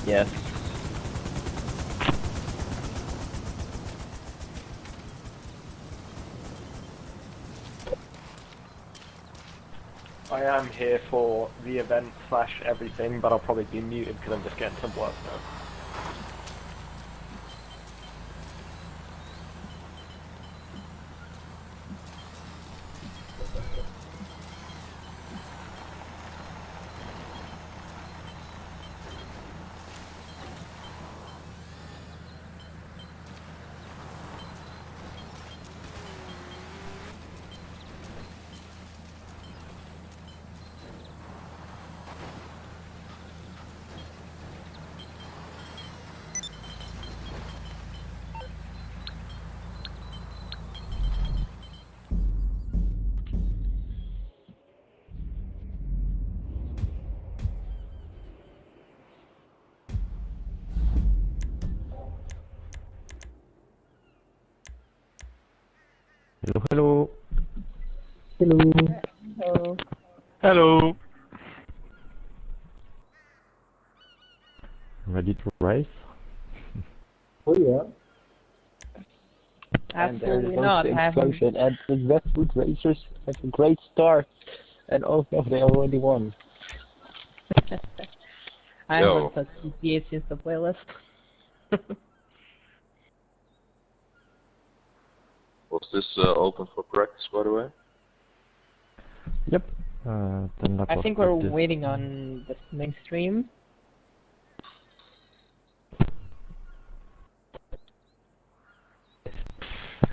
Yes. I am here for the event slash everything, but I'll probably be muted because I'm just getting some work done. Hello, hello. Hello. So, Hello! Ready to race? Oh yeah. absolutely And there is not. also Haven't. explosion, and the Westwood Racers have a great start, and oh no, they already won. I Yo. haven't touched GTA since the playlist. Was this open for practice, by the way? Yep. 10 lap I of think we're practice. waiting on the mainstream.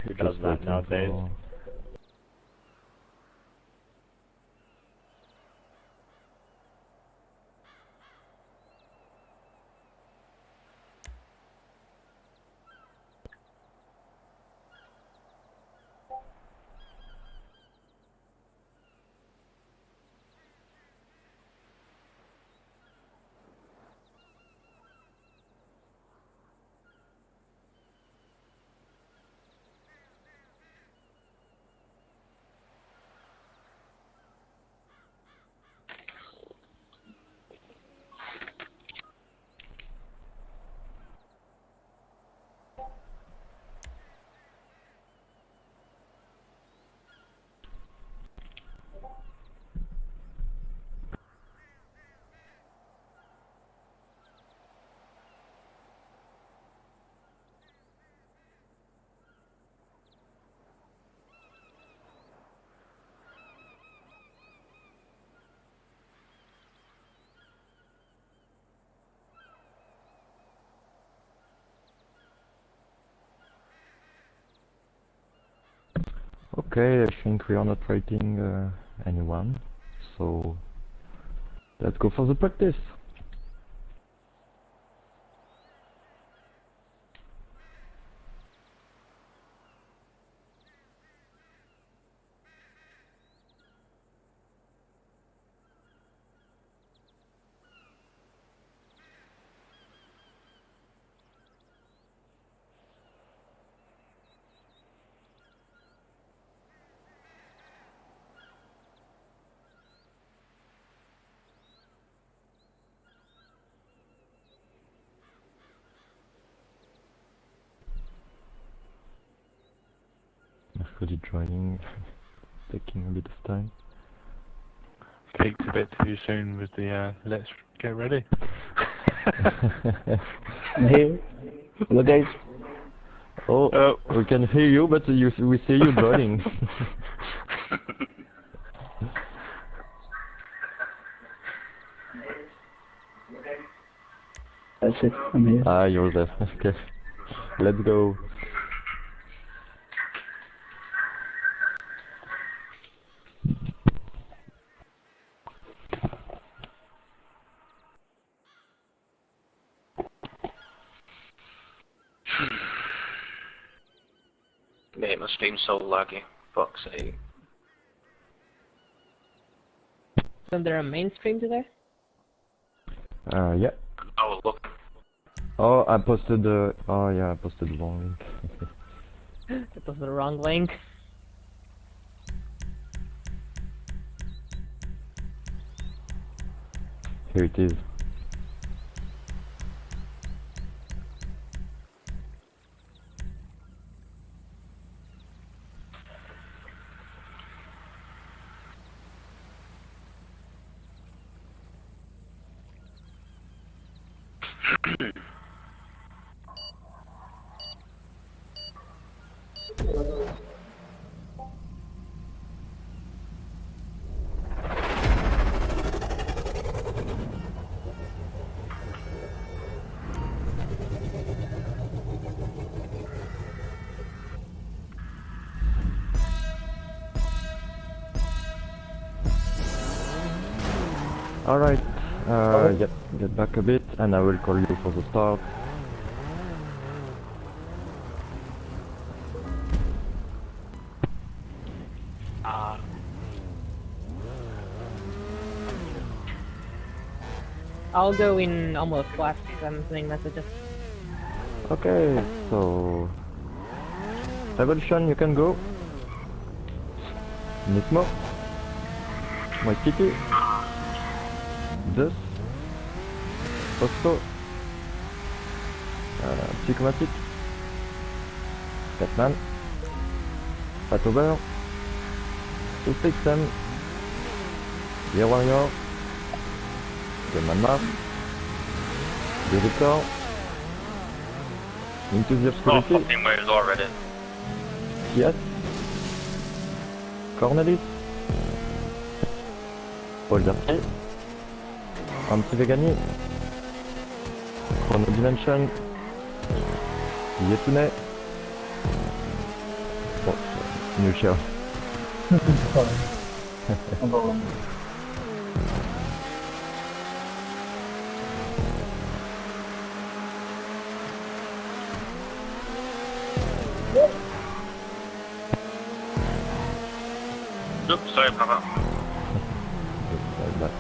Who does Just that waiting nowadays? for- Okay, I think we are not fighting anyone, so let's go for the practice. Mercredi joining, taking a bit of time. Peaked a bit too soon with the let's get ready. Here. Hello guys. Oh, Oh. we can hear you, but we see you joining. That's it, I'm here. Ah, you're there. Okay, let's go. Mate, my stream's so laggy. Fuck's sake. Isn't there a mainstream today? Yeah. Oh, look. Oh, I posted the. Oh yeah, I posted the wrong link. That was the wrong link. Here it is. Alright, get back a bit and I will call you for the start. I'll go in almost last. I'm sending messages. Okay, so... Revolution, you can go. Mismo. White Kitty. Zeus. Posto. Psychomatic. Catman. Patober. System. The Warrior. The Manmar. The Record. Into the Oh, Obscurity. fucking waves already. Yes. Cornelis. Paul Zarki. Anti-Vegani. Chrono Dimension. Yetune. Oh, new shell. Oops, sorry about that. Like that.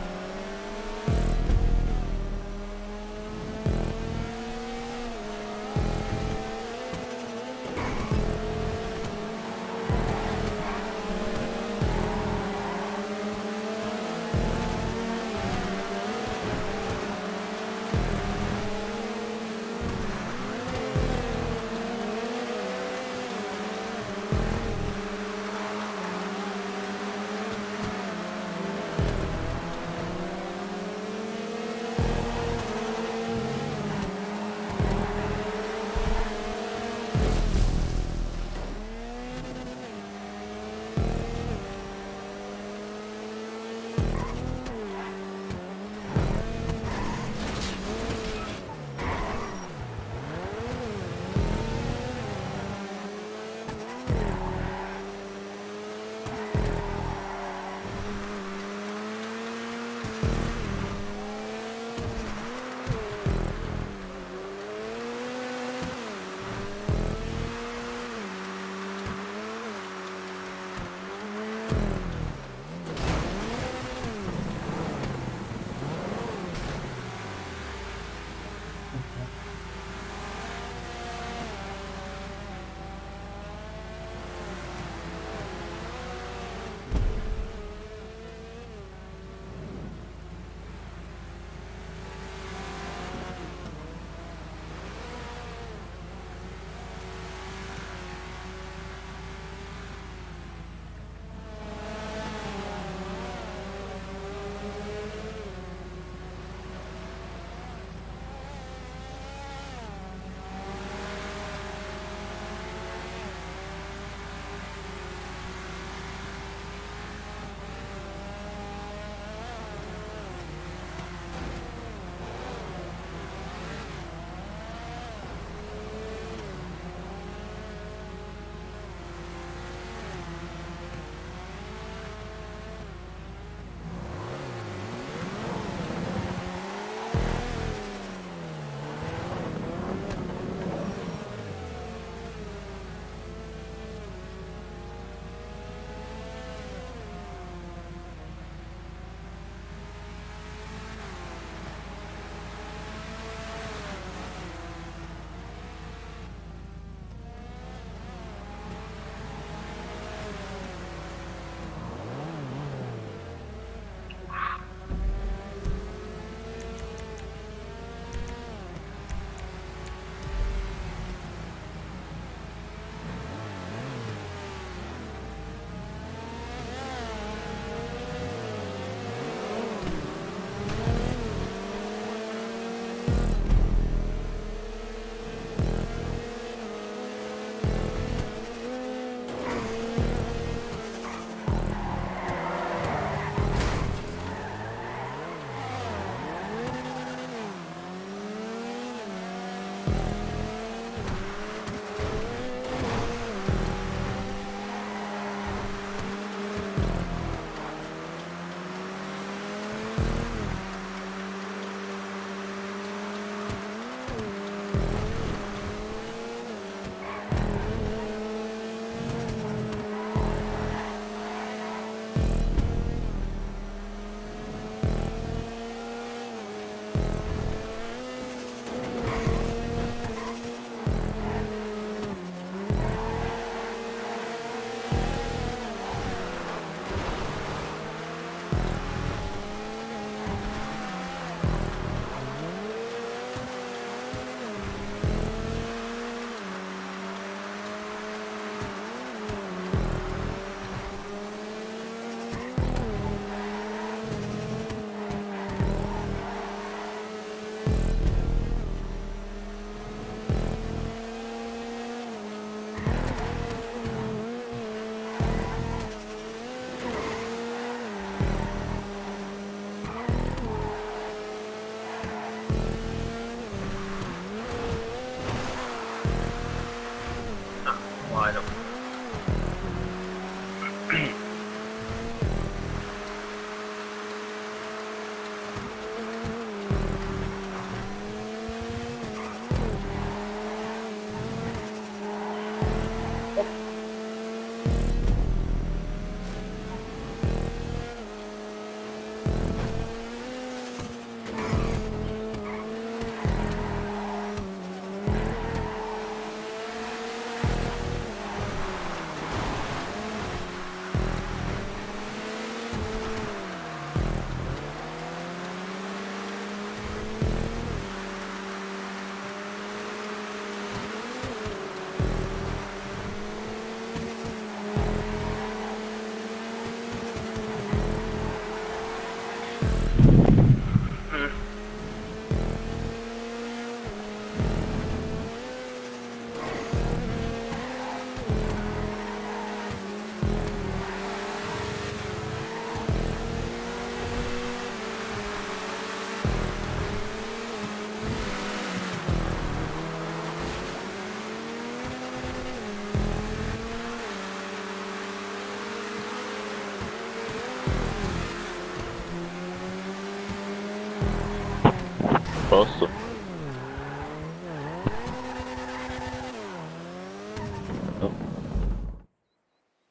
Brauchst du?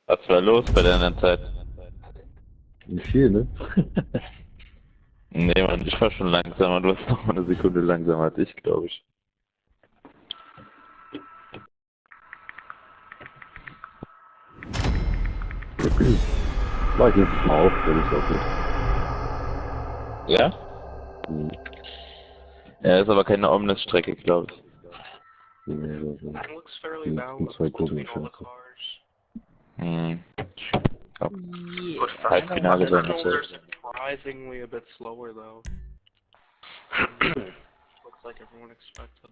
Was war los bei der anderen Zeit? Nicht viel, ne? Nee, Mann, ich war schon langsamer. Du warst noch mal eine Sekunde langsamer als ich, glaube ich. Mach ich jetzt mal auf, wenn ich auch nicht. Ja? Hm. Ja, ist aber keine Omnis-Strecke, glaube ich. Nee, so. It looks fairly Hm, balanced zwei between all the Kurven. cars. Hm. Oh. Yeah. But for Halbfinale sein Arsenal, muss they're er. surprisingly a bit slower though. Looks like everyone expected.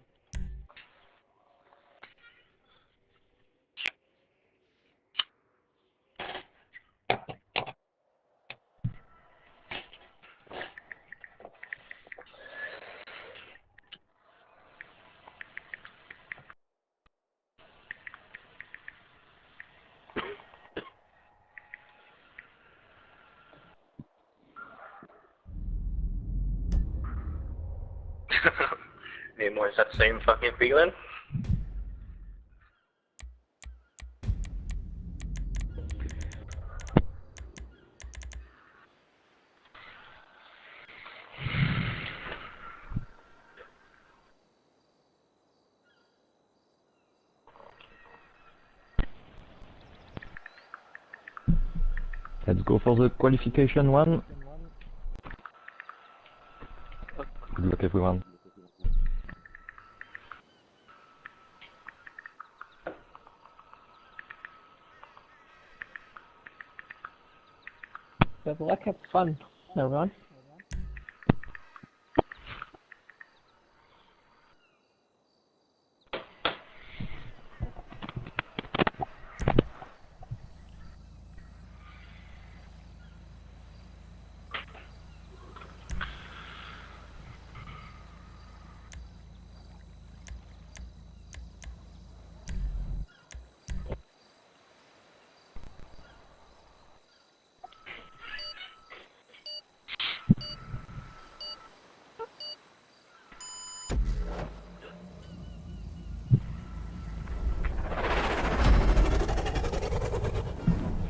Anymore, is that same fucking feeling? Let's go for the qualification one. Good luck everyone. Good luck, have fun, everyone.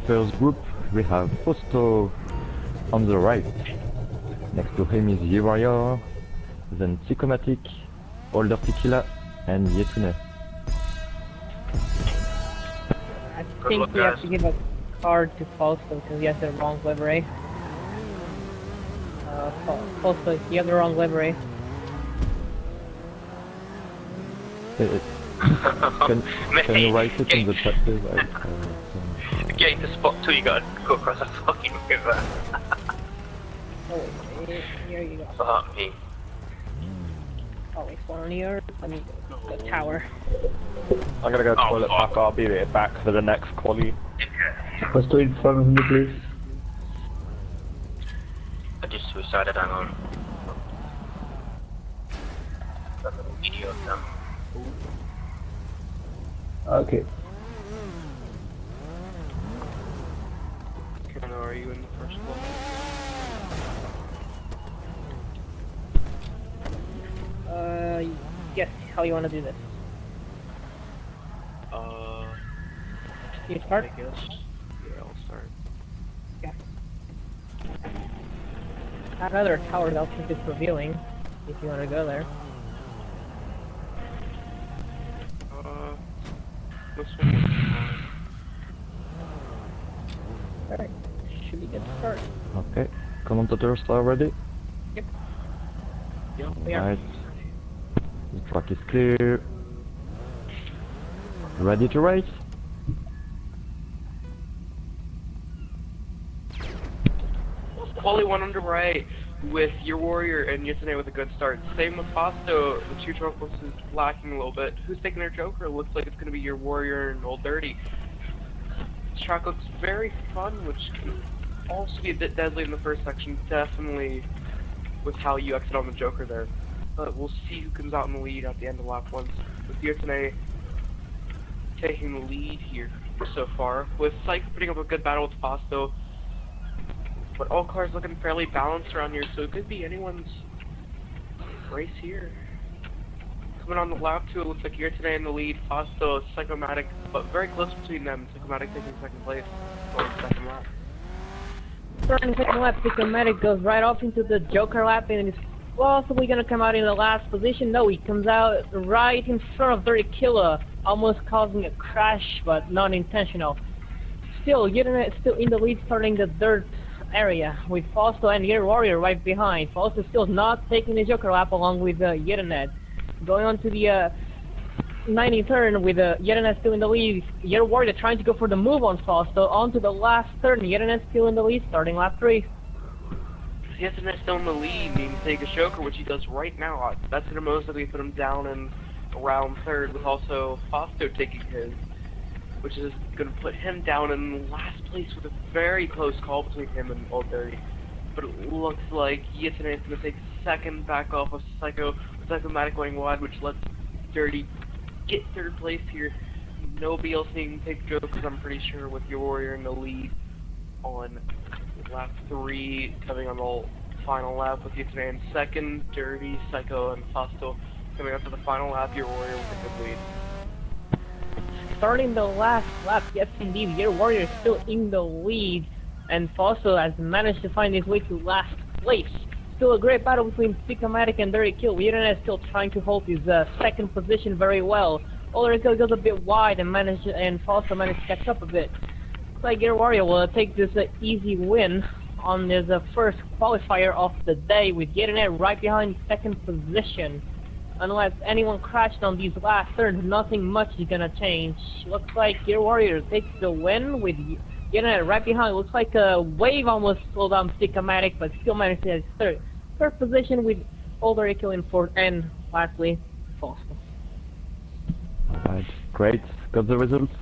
First group, we have Fausto on the right. Next to him is Warrior, then Psychomatic, Older Tequila, and Yetune. I Good think luck, we have guys. to give a card to Fausto because he has the wrong livery. Fausto, you have the wrong livery. Can you write it in the chat please? Getting to spot 2, you gotta go across a fucking river. Oh, here you go. Fuck me. Always one on the earth. Let me go to the tower. I'm gonna go Oh, toilet fuck. pack. I'll be right back for the next quali. First in front of me, please. I just suicided, hang on. That's a video of them. Okay. Kano, are you in the first one? guess how you want to do this. You start? I guess. Yeah, I'll start. Another tower outfit is revealing, if you want to go there. This one was fine. Alright, should be good to start. Okay, commentators are ready? Yep. Yep. We are. Right. The track is clear. Ready to race? Quali 1 underway with your warrior and Yutane with a good start. Same with Fasto, the two trophies is lacking a little bit. Who's taking their Joker? Looks like it's going to be your warrior and Old Dirty. This track looks very fun, which can also be a bit deadly in the first section, definitely with how you exit on the Joker there. But we'll see who comes out in the lead at the end of lap 1. With Yutane taking the lead here so far, with Psych putting up a good battle with Fasto. But all cars looking fairly balanced around here, so it could be anyone's race here. Coming on the lap 2, it looks like you're today in the lead. Fasto, Psychomatic, but very close between them. Psychomatic taking second place on the second lap. Starting second lap, Psychomatic goes right off into the Joker lap and is possibly gonna come out in the last position. No, he comes out right in front of Dirty Killer, almost causing a crash, but not intentional. Still, Yetternet is still in the lead, starting the dirt area with Fausto and Year Warrior right behind. Fausto still not taking the Joker lap along with Yetternet. Going on to the 90 turn with Yetternet still in the lead. Year Warrior trying to go for the move on Fausto. On to the last turn, Yetternet still in the lead, starting lap 3. Yetternet still in the lead, needing to take a Joker, which he does right now. That's going to most likely put him down in around third, with also Fausto taking his, which is going to put him down in last place with a very close call between him and Old Dirty. But it looks like Yetane is going to take second back off of Psychomatic going wide, which lets Dirty get third place here. Nobody else needing to take Jokers, I'm pretty sure, with your Warrior in the lead on lap 3, coming on the final lap with Yetane in second, Dirty, Psycho, and Fausto coming up to the final lap, your Warrior with a good lead. Starting the last lap, yes indeed, Year Warrior is still in the lead, and Fausto has managed to find his way to last place. Still a great battle between Psychomatic and Dirty Kill. Yetane is still trying to hold his second position very well. Ulrich goes a bit wide and Fausto managed to catch up a bit. Looks like Year Warrior will take this easy win on his first qualifier of the day, with Yetane right behind second position. Unless anyone crashed on these last turns, nothing much is gonna change. Looks like Gear Warrior takes the win with Yetane right behind. Looks like a wave almost slowed down Psychomatic, but still managed to get third position with Older Kill in fourth, and lastly, Fausto. Alright, great. Got the results.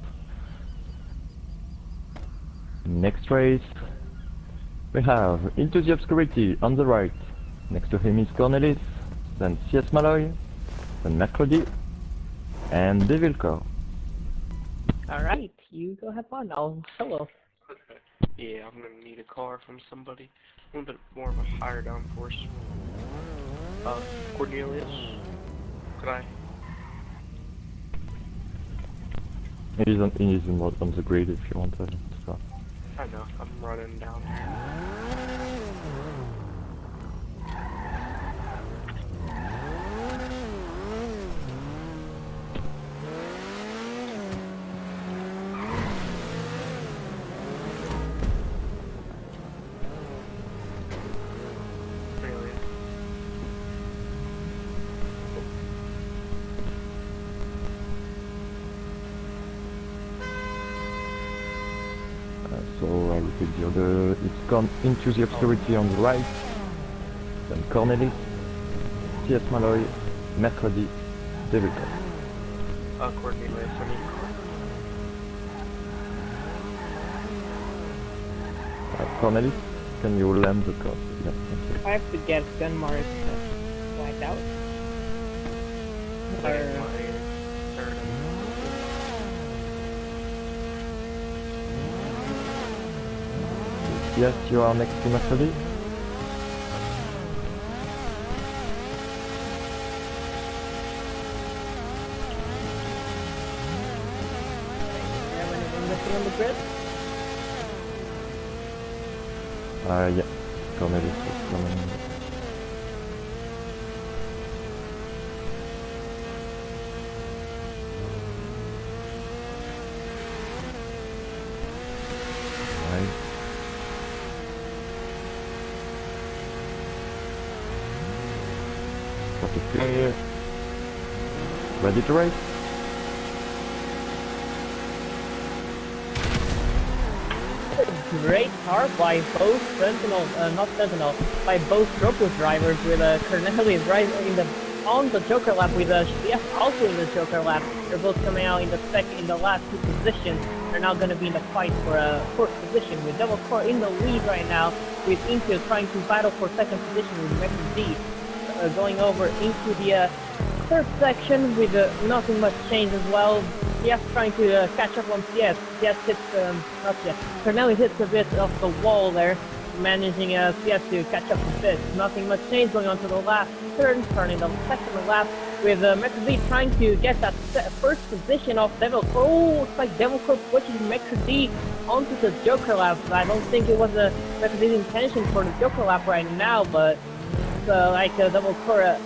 Next race, we have Into the Obscurity on the right. Next to him is Cornelis, then CS Malloy, then Mercredi, and Devil Core. Alright, you go have fun. I'll solo. Okay. Yeah, I'm gonna need a car from somebody. A little bit more of a higher downforce. Cornelius, could I? It is on the grid if you want to start. I know, I'm running down. So I repeat the order. It's Into the Obscurity on the right, then Cornelis, CS Malloy, Mercredi, Devil Core. Cornelius, I mean. Cornelis, can you land the car? Yeah, thank you. I have to get gun marks wiped out. Yes, you are next to Mercredi. Anything on the grid? Yeah. Cornelis is coming. Right. Traffic clear. Ready to race? Great start by both by both Rocco drivers with Cornelis right on the Joker lap with Spieth also in the Joker lap. They're both coming out in the last two positions. They're now going to be in the fight for a fourth position with Devil Core in the lead right now, with Intel trying to battle for second position with McD going over into the third section with nothing much change as well. Yes, trying to catch up on CS. CS hits, not CS. Cornelis hits a bit off the wall there, managing CS to catch up a bit. Nothing much change going on to the last turn, starting the second lap with McD trying to get that first position off Devil Core. Oh, looks like Devil Core pushes McD onto the Joker lap. I don't think it was McD's intention for the Joker lap right now, but Devil Core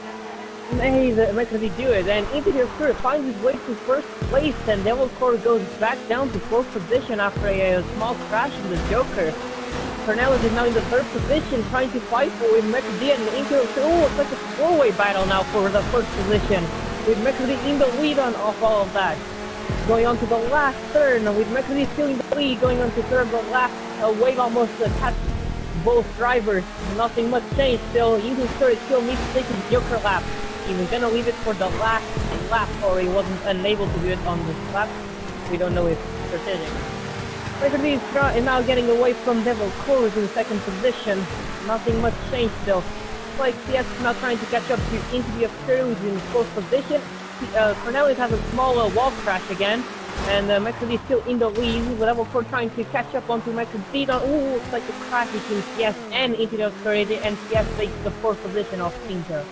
made McD do it, and into the third finds his way to first place, and Devil Core goes back down to fourth position after a small crash in the Joker. Cornelis is now in the third position, trying to fight for with McD and into it's like a four-way battle now for the first position, with McD in the lead off all of that. Going on to the last turn, with McD still in the lead, going on to third, the last wave almost catch both drivers. Nothing much changed still. Into third still needs to take his Joker lap. He was gonna leave it for the last lap, or he wasn't unable to do it on this lap. We don't know his decision. McD is now getting away from Devil Core in second position. Nothing much changed still. Like CS is now trying to catch up to into the third, who's in fourth position. Cornelis has a small wall crash again, and McD is still in the lead, with Devil Core trying to catch up onto McD. Ooh, it's like a crash between CS and into the third, and CS takes the fourth position off Inter.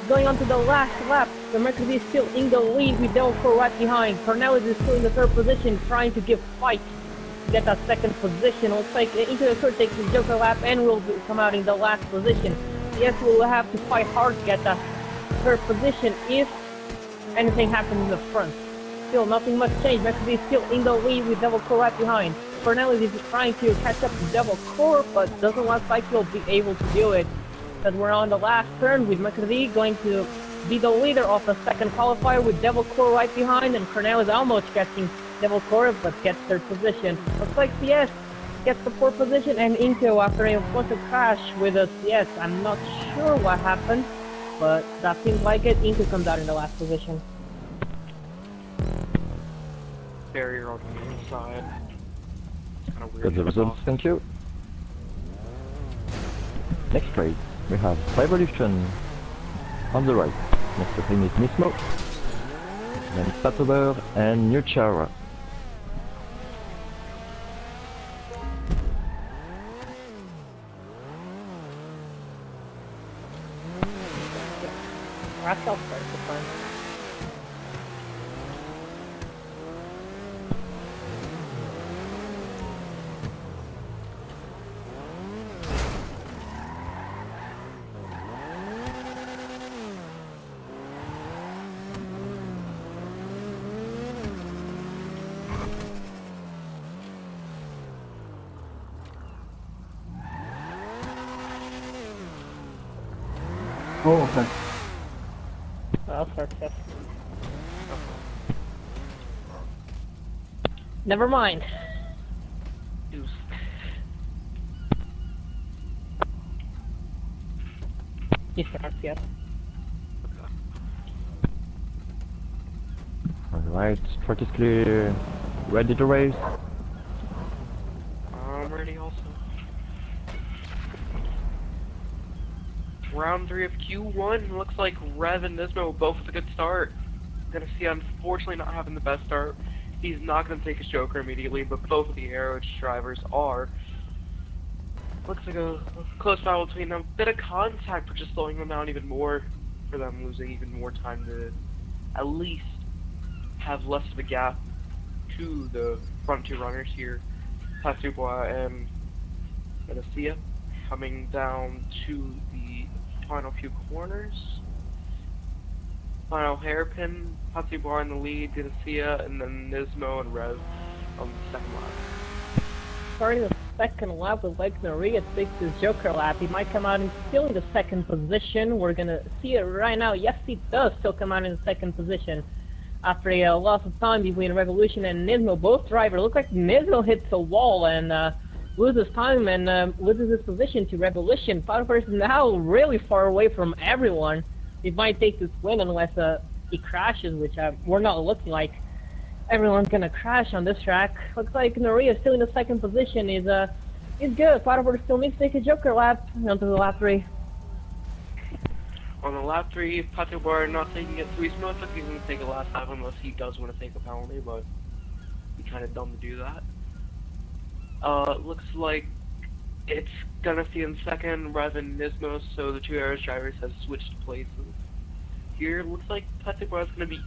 Going on to the last lap, the McD is still in the lead with Devil Core right behind. Cornelis is still in the third position, trying to give fight to get that second position. Looks like into the third takes his Joker lap and will come out in the last position. Yes, we'll have to fight hard to get that third position if anything happens in the front. Still nothing much changed. McD is still in the lead with Devil Core right behind. Cornelis is trying to catch up to Devil Core, but doesn't look like he'll be able to do it. Because we're on the last turn with McD going to be the leader of the second qualifier with Devil Core right behind, and Cornelis almost catching Devil Core but gets third position. Looks like CS gets the fourth position, and Inco after a bunch of crash with a CS. I'm not sure what happened, but that seems like it. Inco comes out in the last position. Barrier on the inside. It's kind of weird. Got the results, thank you. Next race, we have Revolution on the right. Next to him is Mismo, then Patober and Nuchara. Raquel starts the front. Oh, okay. I'll start fifth. Never mind. Deuce. He starts, yes. Alright, track is clear. Ready to race? I'm ready also. Round 3 of Q1, looks like Rev and Nismo both with a good start. Gonna see, unfortunately, not having the best start. He's not gonna take his Joker immediately, but both of the Arrow drivers are. Looks like a close battle between them. Bit of contact, but just slowing them down even more, for them losing even more time to at least have less of a gap to the front two runners here, Patubois and Menesia, coming down to the final few corners. Final hairpin, Patubois in the lead, Menesia, and then Nismo and Rev on the second lap. Starting the second lap with like Noria takes his Joker lap. He might come out and still in the second position. We're gonna see it right now. Yes, he does still come out in the second position. After a loss of time between Revolution and Nismo, both drivers look like Nismo hits a wall and loses time and loses his position to Revolution. Power is now really far away from everyone. He might take this win unless he crashes, which we're not looking like. Everyone's gonna crash on this track. Looks like Noria still in the second position. Is good. Power still needs to take a Joker lap onto the lap 3. On the lap 3, Patubois not taking it, so he's not looking to take a last lap unless he does want to take a penalty, but he's kind of dumb to do that. Looks like it's gonna see in second rather than Nismo, so the two Aeros drivers have switched places. Here, looks like Patubois is gonna be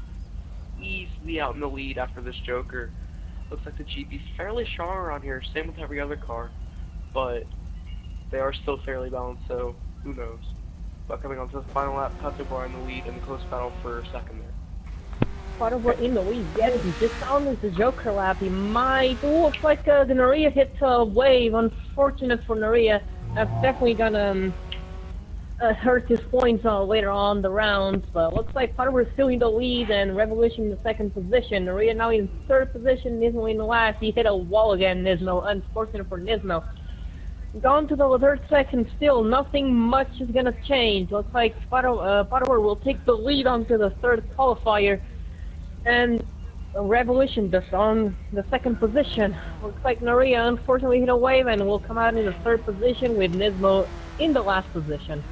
easily out in the lead after this Joker. Looks like the GP's fairly strong around here, same with every other car, but they are still fairly balanced, so who knows. But coming on to the final lap, Patubois in the lead in the close battle for second there. Power in the lead, yes, he just on the Joker lap. He might. Looks like the Noria hits a wave. Unfortunate for Noria. That's definitely gonna hurt his points later on the rounds. But looks like Power is still in the lead and Revolution in the second position. Noria now in third position. Nismo in the last. He hit a wall again. Nismo, unfortunate for Nismo. Gone to the third second still, nothing much is gonna change. Looks like Power will take the lead onto the third qualifier. And Revolution just on the second position. Looks like Noria unfortunately hit a wave and will come out in the third position with Nismo in the last position.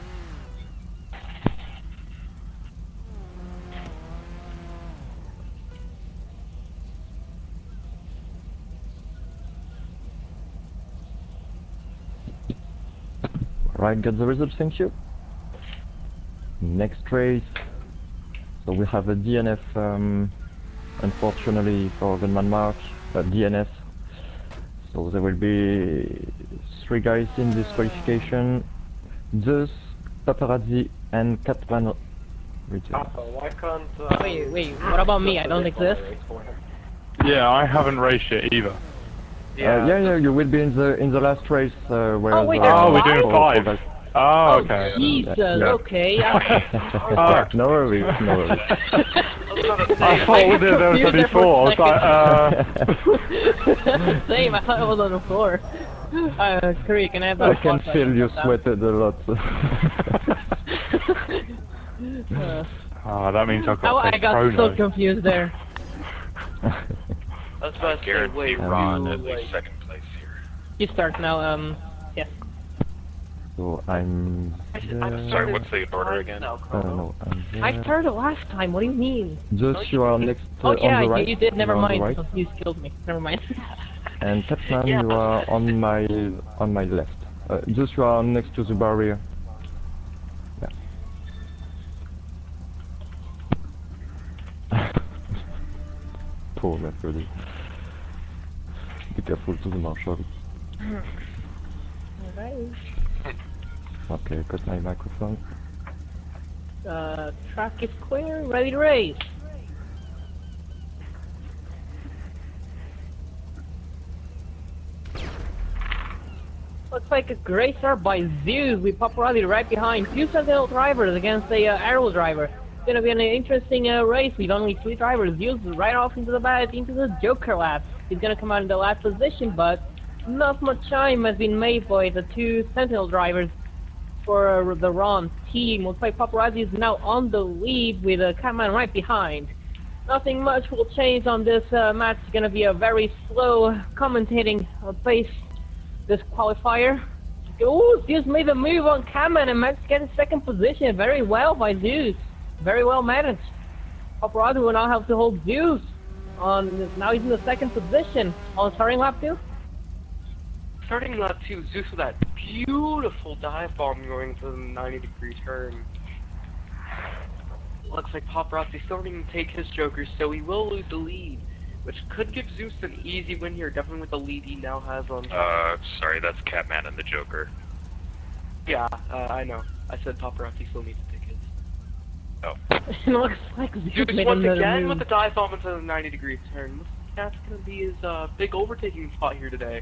Right, got the results, thank you. Next race. So we have a DNF, unfortunately for Gunman Mark, DNF. So there will be 3 guys in this qualification. Zeus, Paparazzi, and Catman. Why can't... Wait, what about me? I don't exist? Yeah, I haven't raced yet either. Yeah, you will be in the last race where. Oh, wait, we're doing 5. Oh, okay. Jesus, Yeah. okay. No worries, no worries. I thought there was only 4. I was like, Same, I thought it was on the floor. Korea, can I have I that? can feel you sweated a lot. that means I've got I got so confused there. That's about to say, wait, Ron at least second place here. You start now, yes. So I'm Sorry, what's the order again? no, I started last time, what do you mean? Just you are next Oh yeah, on the right. you did, never You are on the mind. right. You killed me, never mind. And Catman, you are on my left. Just you are next to the barrier. Yeah. Poor Mercury. Be careful to the marshal. Alright. Okay, got my microphone. Track is clear, ready to race. Looks like a great start by Zeus with Paparazzi right behind. 2 Sentinel drivers against a Arrow driver. It's gonna be an interesting race with only 3 drivers. Zeus right off into the Joker lap. He's gonna come out in the last position, but not much time has been made by the 2 Sentinel drivers for the Ron team. Looks like Paparazzi is now on the lead with a cameraman right behind. Nothing much will change on this match. It's gonna be a very slow commentating pace. This qualifier. Oh, Zeus made the move on Cameron and managed to get in second position. Very well by Zeus. Very well managed. Paparazzi will now have to hold Zeus on. Now he's in the second position on starting lap 2. Starting lap 2, Zeus with that beautiful dive bomb going for the 90-degree turn. Looks like Paparazzi starting to take his Joker, so he will lose the lead which could give Zeus an easy win here, definitely with the lead he now has on. Sorry, that's Catman and the Joker. Yeah, I know. I said Paparazzi still needs tickets. Oh. It looks like Zeus Zeus made once another again move. with the dive bomb into the 90-degree turn. Looks like that's going to be his big overtaking spot here today.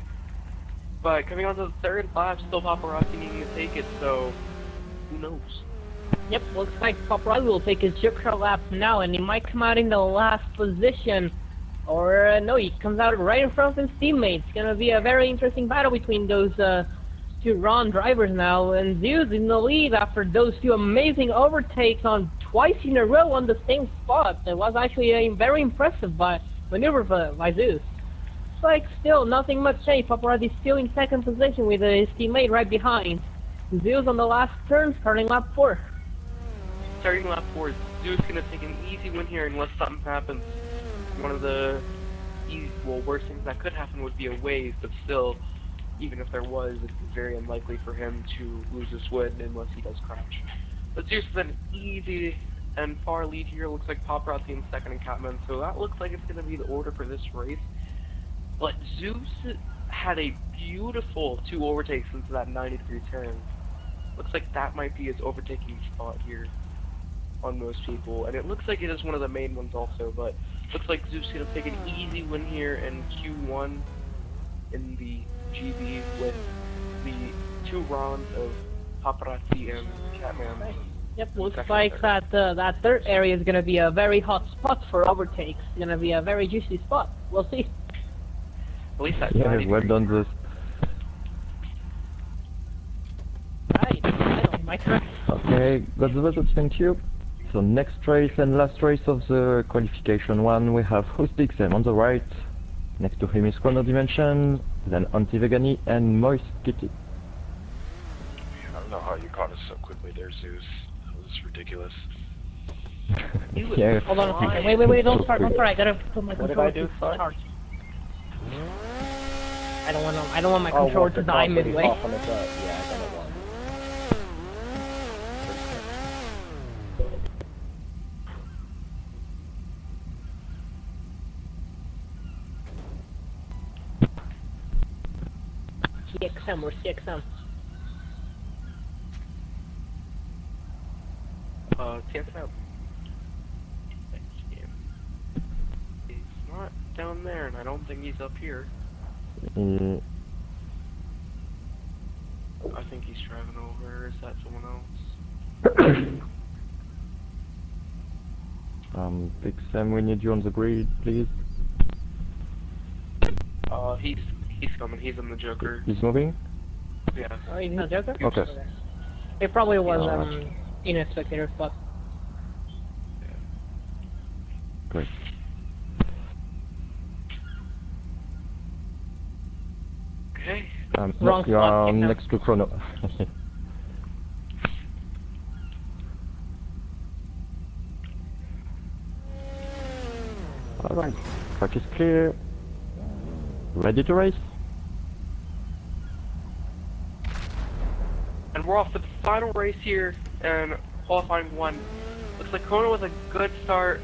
But coming on to the third lap, still Paparazzi needing to take it, so who knows? Yep, looks like Paparazzi will take his Joker lap now, and he might come out in the last position. Or, no, he comes out right in front of his teammates. It's gonna be a very interesting battle between those two Ron drivers now. And Zeus in the lead after those two amazing overtakes on twice in a row on the same spot. It was actually a very impressive maneuver by Zeus. It's like still nothing much changed. Paparazzi still in second position with his teammate right behind. Zeus on the last turn, starting lap 4. Starting lap 4, Zeus gonna take an easy win here unless something happens. One of the worst things that could happen would be a wave, but still, even if there was, it's very unlikely for him to lose this win unless he does crash. But Zeus is an easy and far lead here. Looks like Paparazzi in second and Catman, so that looks like it's gonna be the order for this race. But Zeus had a beautiful 2 overtakes into that 90-degree turn. Looks like that might be his overtaking spot here on most people, and it looks like it is one of the main ones also, but looks like Zeus is going to take an easy win here in Q1 in the GB with the 2 rounds of Paparazzi and Catman. Yep, looks like that third area is going to be a very hot spot for overtakes. It's going to be a very juicy spot. We'll see. At least that's Yeah, well done, Zeus. Right, my turn. Okay, got the results, thank you. So next race and last race of the qualification one, we have Hostixem on the right. Next to him is Chrono Dimension, then Anti-Vegani and Moist Kitty. I don't know how you caught us so quickly there, Zeus. That was ridiculous. Yeah. Hold on a second. Wait, don't start. I gotta put my What did controller I do, to sorry? charge. I don't want my controller to die midway. Off on the butt. Yeah, I got it one. CXM, we're CXM. TXM. He's not down there, and I don't think he's up here. I think he's driving over. Is that someone else? Big Sam, we need you on the grid, please. He's coming. He's in the Joker. He's moving? Yeah. Oh, he's not Joker? Okay. It probably was Alright. in a spectator spot. Great. Okay. Wrong you are spot, yeah. next to Chrono. Alright, track is clear. Ready to race? And we're off to the final race here, and qualifying 1. Looks like Chrono was a good start.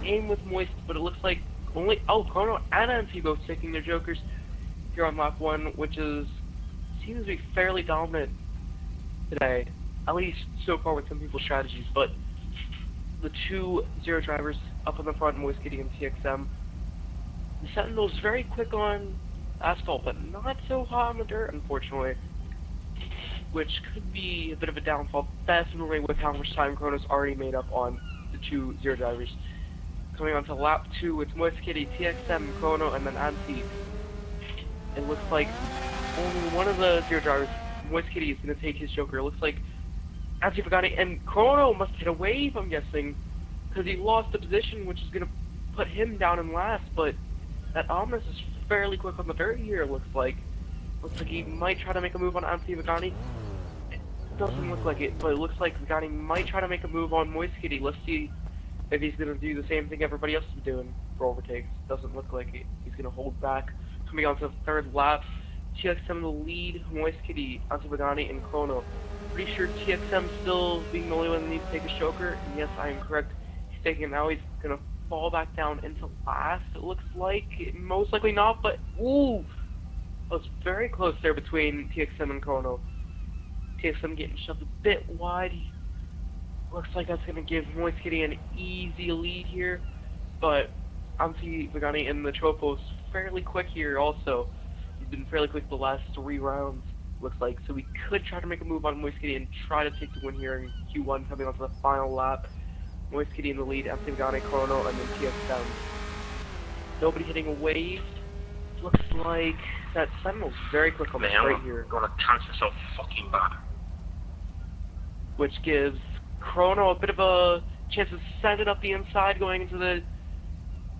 Aim with Moist, but it looks like only Chrono and Anti both taking their Jokers here on lap 1, which seems to be fairly dominant today, at least so far with some people's strategies. But the 2 Zero drivers up in the front, Moist Kitty and TXM. The Sentinel's very quick on asphalt, but not so hot on the dirt, unfortunately, which could be a bit of a downfall, definitely with how much time Chrono's already made up on the 2 Zero drivers. Coming on to lap 2, it's Moist Kitty, TXM, Chrono, and then Anti. It looks like only one of the Zero drivers, Moist Kitty, is going to take his Joker. It looks like Anti Pagani and Chrono must hit a wave, I'm guessing, because he lost the position, which is going to put him down in last, but that Omnis is fairly quick on the dirt here, it looks like. Looks like he might try to make a move on Anti Pagani. It doesn't look like it, but it looks like Pagani might try to make a move on Moist Kitty. Let's see if he's going to do the same thing everybody else is doing for overtakes. Doesn't look like it. He's going to hold back. Coming on to the third lap, TXM the lead, Moist Kitty, Anti Pagani, and Chrono. Pretty sure TXM still being the only one that needs to take a choker, and yes, I am correct. He's taking it now. He's going to fall back down into last, it looks like. Most likely not, but ooh! I was very close there between TXM and Chrono. TXM getting shoved a bit wide. Looks like that's going to give Moist Kitty an easy lead here, but Antti Vigani in the Tropos fairly quick here also. He's been fairly quick the last 3 rounds, looks like, so we could try to make a move on Moist Kitty and try to take the win here in Q1 coming onto the final lap. Moist Kitty in the lead, Antti Vigani, Chrono, and then TXM. Nobody hitting a wave. Looks like that Sentinel's very quick on the straight here. Gonna cancel so fucking bad. Which gives Chrono a bit of a chance to send it up the inside going into the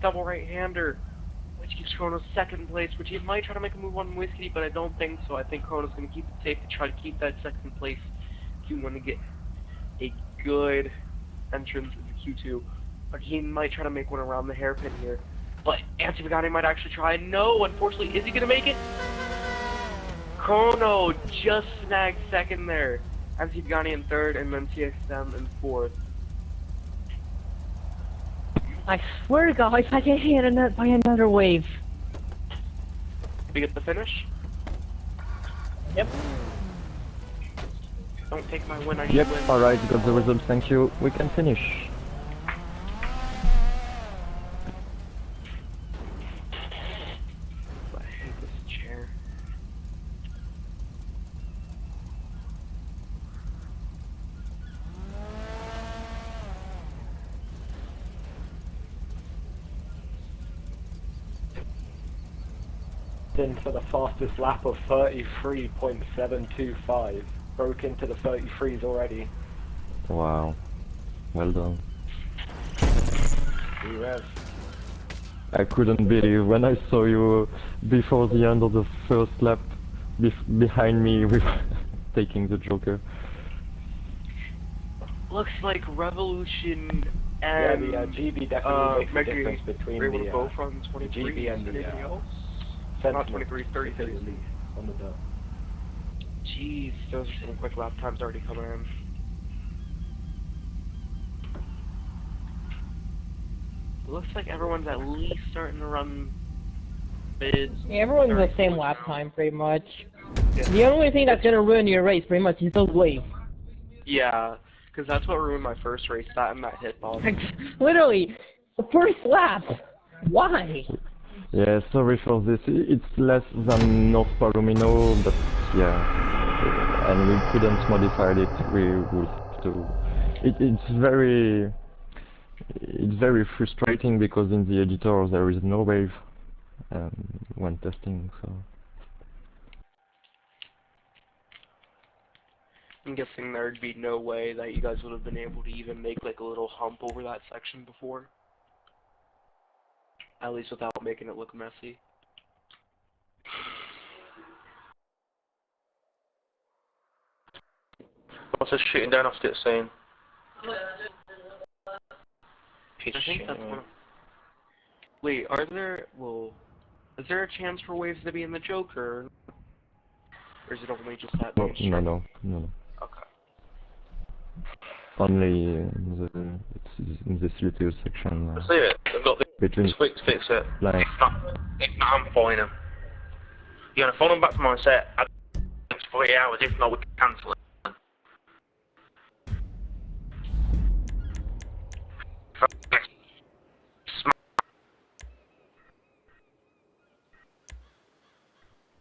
double right-hander, which gives Chrono second place, which he might try to make a move on Whiskey, but I don't think so. I think Chrono's going to keep it safe to try to keep that second place Q1 to get a good entrance into Q2. But he might try to make one around the hairpin here. But Antti Vigani might actually try. No, unfortunately, is he going to make it? Chrono just snagged second there. Antti Vigani in third, and then TXM in fourth. I swear to God, if I get hit by another wave. We get the finish? Yep. Don't take my win, I need Yep, win. alright, got the results, thank you. We can finish. I hate this chair. Into the fastest lap of 33.725. Broke into the 33s already. Wow. Well done. Rev. I couldn't believe when I saw you before the end of the first lap behind me with taking the Joker. Looks like Revolution Yeah, and the GB definitely makes a Mercury difference between were able to the both run 23 GB and the anything else? Sentinel, Not 23, 33. at least on the dirt. Jeez, those are some quick lap times already coming in. Looks like everyone's at least starting to run bids. Yeah, everyone's the same lap time, pretty much. Yeah. The only thing that's gonna ruin your race, pretty much, is those waves. Yeah, because that's what ruined my first race, that and that hit ball. Literally, the first lap. Why? Yeah, sorry for this. It's less than North Palomino, but yeah, and we couldn't modify it. We will have to. It's very frustrating because in the editor there is no wave when testing. So I'm guessing there'd be no way that you guys would have been able to even make like a little hump over that section before. At least without making it look messy. What's this shooting down off it saying? I think that's one of... Wait, are there... Well... Is there a chance for waves to be in the Joker? Or is it only just that main string? no. Okay. Only it's in the CO2 section. See it? They've got Between this week to fix it. like If not, I'm phoning them. You're gonna phone them back to my set. Next 48 hours. If not, we can cancel it.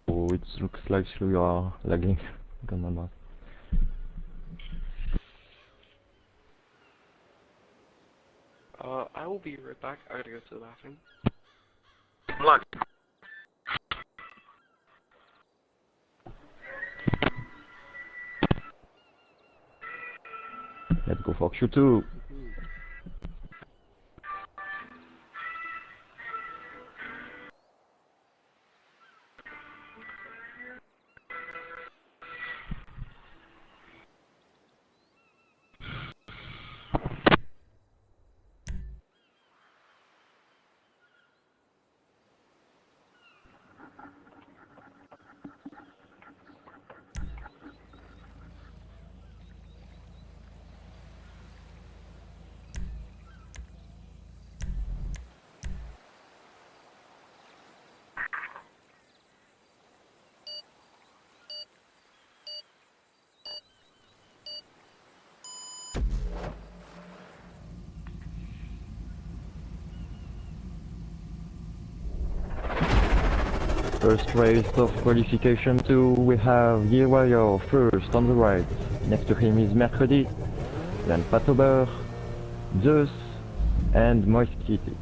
oh, it looks like you are lagging. Come on. I will be right back. I gotta go to the bathroom. Like, Let's go for Q2. First race of Qualification 2, we have Year Warrior first on the right. Next to him is Mercredi, then Patober, Zeus, and Moist Kitty.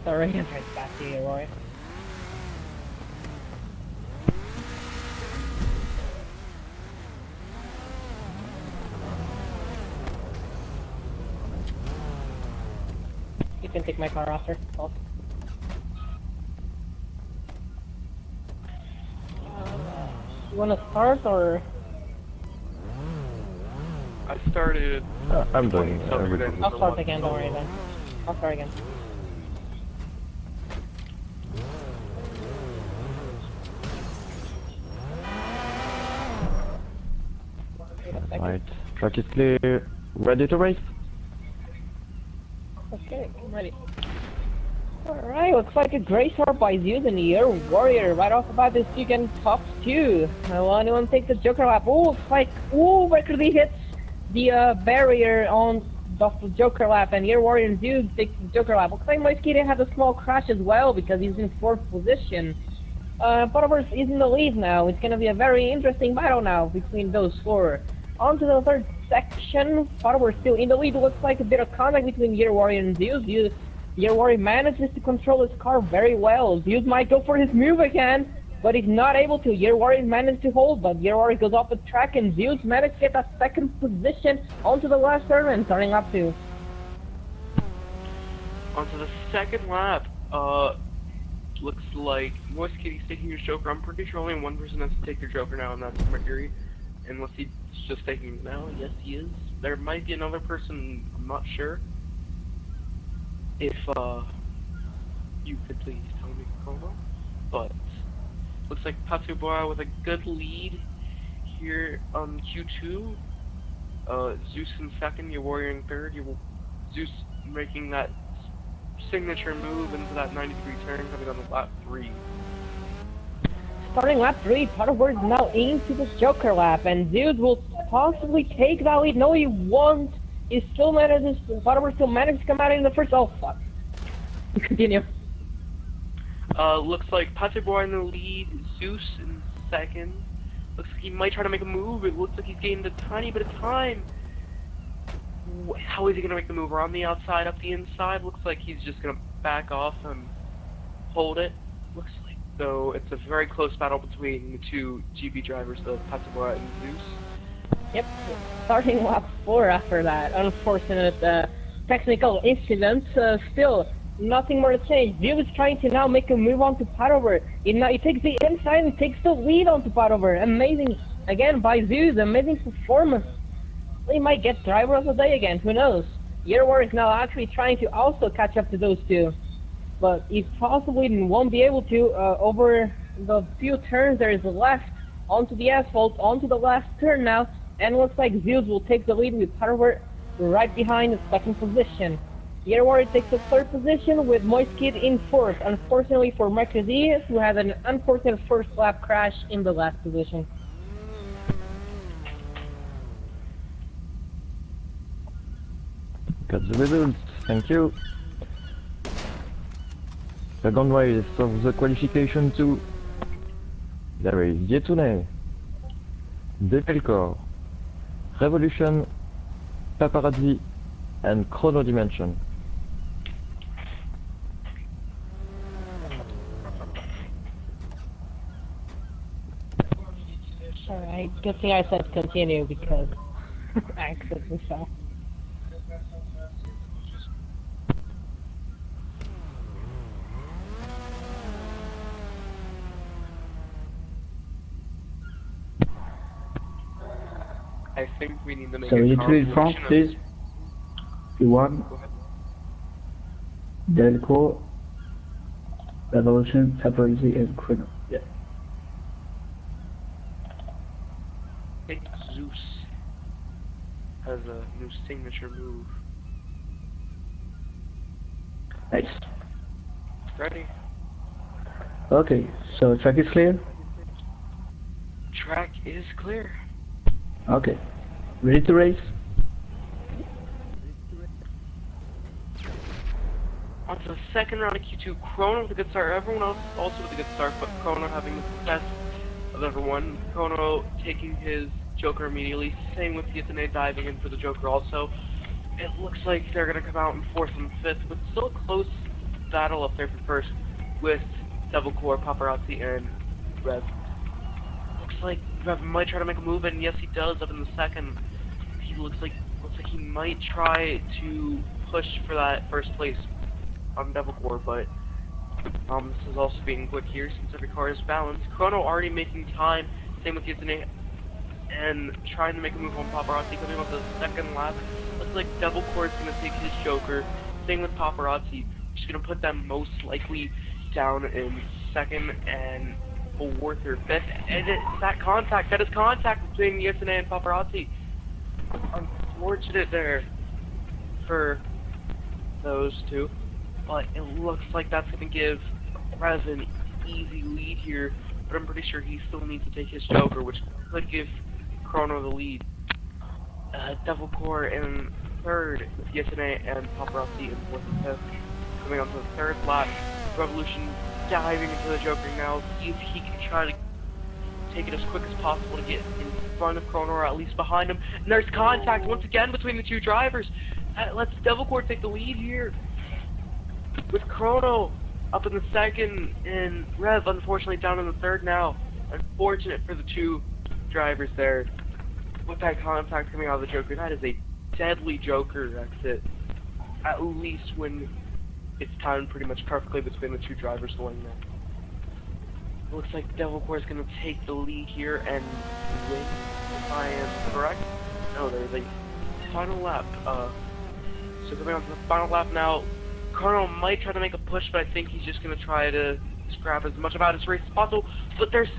Sorry, I'm trying to back to you, Roy. You can take my car after. Oh. You wanna start or? I started. I'm doing everything. I'll start again, don't worry then. I'll start again. Right, track is clear. Ready to race? Okay, I'm ready. Alright, looks like a great start by Zeus and your Warrior. Right off the bat, this you can top 2. Anyone take the Joker lap. Oh, looks like, Mercury hits the barrier on the Joker lap, and your Warrior and Zeus takes the Joker lap. Looks like Moist Kitty has a small crash as well because he's in 4th position. Potterverse is in the lead now. It's gonna be a very interesting battle now between those 4. On to the 3rd section. Potterverse still in the lead. Looks like a bit of contact between Year Warrior and Zeus. Year Warrior manages to control his car very well. Zeus might go for his move again, but he's not able to. Year Warrior managed to hold, but Year Warrior goes off the track, and Zeus managed to get that 2nd position onto the last turn and starting lap 2. Onto the 2nd lap. Looks like Moist Kitty's taking his Joker. I'm pretty sure only one person has to take their Joker now, and that's Mercury. Unless he's just taking it now. Yes, he is. There might be another person, I'm not sure. If, you could please tell me, Como. But, looks like Patoboa with a good lead here on Q2. Zeus in 2nd, your Warrior in 3rd. Zeus making that signature move into that 90-degree turn coming on the lap 3. Starting lap 3, Potterverse is now into the Joker lap, and Zeus will possibly take that lead. No, he won't. He still manages, Potterverse still manages to come out in the first. Oh, fuck. Continue. Looks like Patoboy in the lead, Zeus in 2nd. Looks like he might try to make a move. It looks like he's gained a tiny bit of time. How is he going to make the move? Around the outside, up the inside? Looks like he's just going to back off and hold it. Looks like, though, it's a very close battle between the 2 GB drivers, the Patoboy and Zeus. Yep, starting lap 4 after that unfortunate technical incident. Still, nothing more to say. Zeus is trying to now make a move onto Patover. He takes the inside and takes the lead onto Patover. Amazing, again, by Zeus. Amazing performance. They might get driver of the day again, who knows. Yearwar is now actually trying to also catch up to those 2. But he possibly won't be able to over the few turns there is left onto the asphalt, onto the last turn now. And looks like Zeus will take the lead with Patover right behind the 2nd position. Yearwar takes the 3rd position with Moist Kid in 4th. Unfortunately for Mercury, who had an unfortunate first lap crash in the last position. Got the results, thank you. Second race of the Qualification 2. There is Yetune, Depelcor, Revolution, Paparazzi, and Chrono Dimension. Alright, good thing I said continue because I accidentally fell. I think we need to make So a you two in front, please. P1, Delco, Revolution, Paparazzi, and Chrono. Yeah. has a new signature move. Nice. Ready? Okay, so track is clear? Track is clear. Okay. Ready to race? On to the second round of Q2, Chrono with a good start. Everyone else also with a good start, but Chrono having the best of everyone. Chrono taking his Joker immediately. Same with Yatane diving in for the Joker also. It looks like they're going to come out in 4th and 5th, but still a close battle up there for first with Devil Core, Paparazzi, and Rev. Looks like Rev might try to make a move, and yes he does up in the second. He looks like he might try to push for that first place on Devil Core, but this is also being quick here since every car is balanced. Chrono already making time, same with Yatane, and trying to make a move on Paparazzi coming off the second lap. Looks like Devil Core is going to take his Joker, same with Paparazzi. She's going to put them most likely down in 2nd and 4th or 5th, and it's that contact, that is contact between Yatane and Paparazzi. Unfortunate there for those two, but it looks like that's going to give Rev an easy lead here, but I'm pretty sure he still needs to take his Joker, which could give Chrono the lead. Devil Core in 3rd with Yatane and Paparazzi in 4th and 5th. Coming on to the 3rd lap, Revolution diving into the Joker now, see if he can try to take it as quick as possible to get in front of Chrono, or at least behind him. And there's contact once again between the two drivers. Let's Devil Core take the lead here, with Chrono up in the 2nd and Rev unfortunately down in the 3rd now. Unfortunate for the two drivers there. With that contact coming out of the Joker, that is a deadly Joker exit. At least when it's timed pretty much perfectly between the two drivers going there. It looks like Devil Core is going to take the lead here and win, if I am correct. No, there's a final lap. So coming on to the final lap now, Chrono might try to make a push, but I think he's just going to try to scrap as much about his race as possible. But there's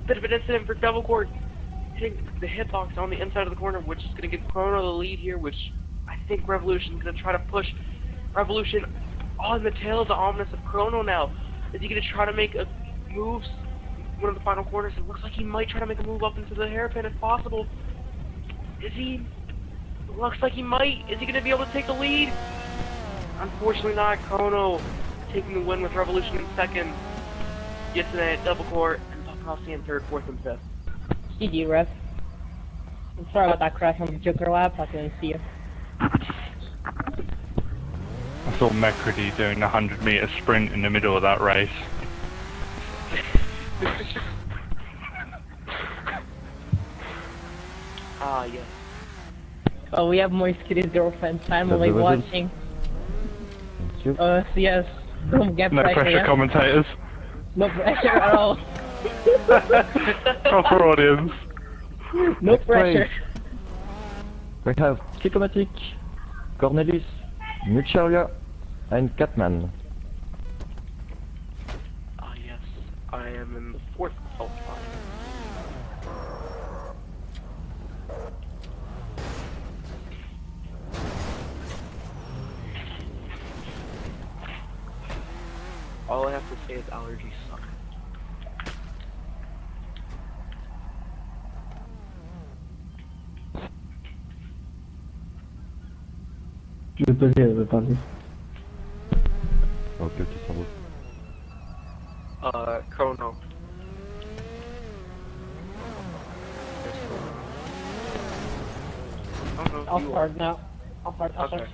a bit of an incident for Devil Core hitting the hitbox on the inside of the corner, which is going to give Chrono the lead here, which I think Revolution is going to try to push. Revolution on the tail of the ominous of Chrono now. Is he going to try to make a move? One of the final corners, it looks like he might try to make a move up into the hairpin if possible. Is he? It looks like he might. Is he going to be able to take the lead? Unfortunately not. Chrono taking the win with Revolution in 2nd. Yatane, Devil Core, and Paparazzi in 3rd, 4th, and 5th. GG, Rev. I'm sorry about that crash on the Joker lap. I couldn't see you. I saw Mekredy doing a 100-meter sprint in the middle of that race. Yes. Oh, we have Moiskitty's girlfriend family watching. So yes, don't get No pressure. pressure, Yeah? commentators. No pressure at all. Proper audience. No pressure. We have Psychomatic, Cornelis, Mucharia, and Catman. Yes. I am in the 4th fault line. All I have to say is allergies suck. Je vais poser. Ok, ça roule. Chrono. I'll start now. I'll start. Okay.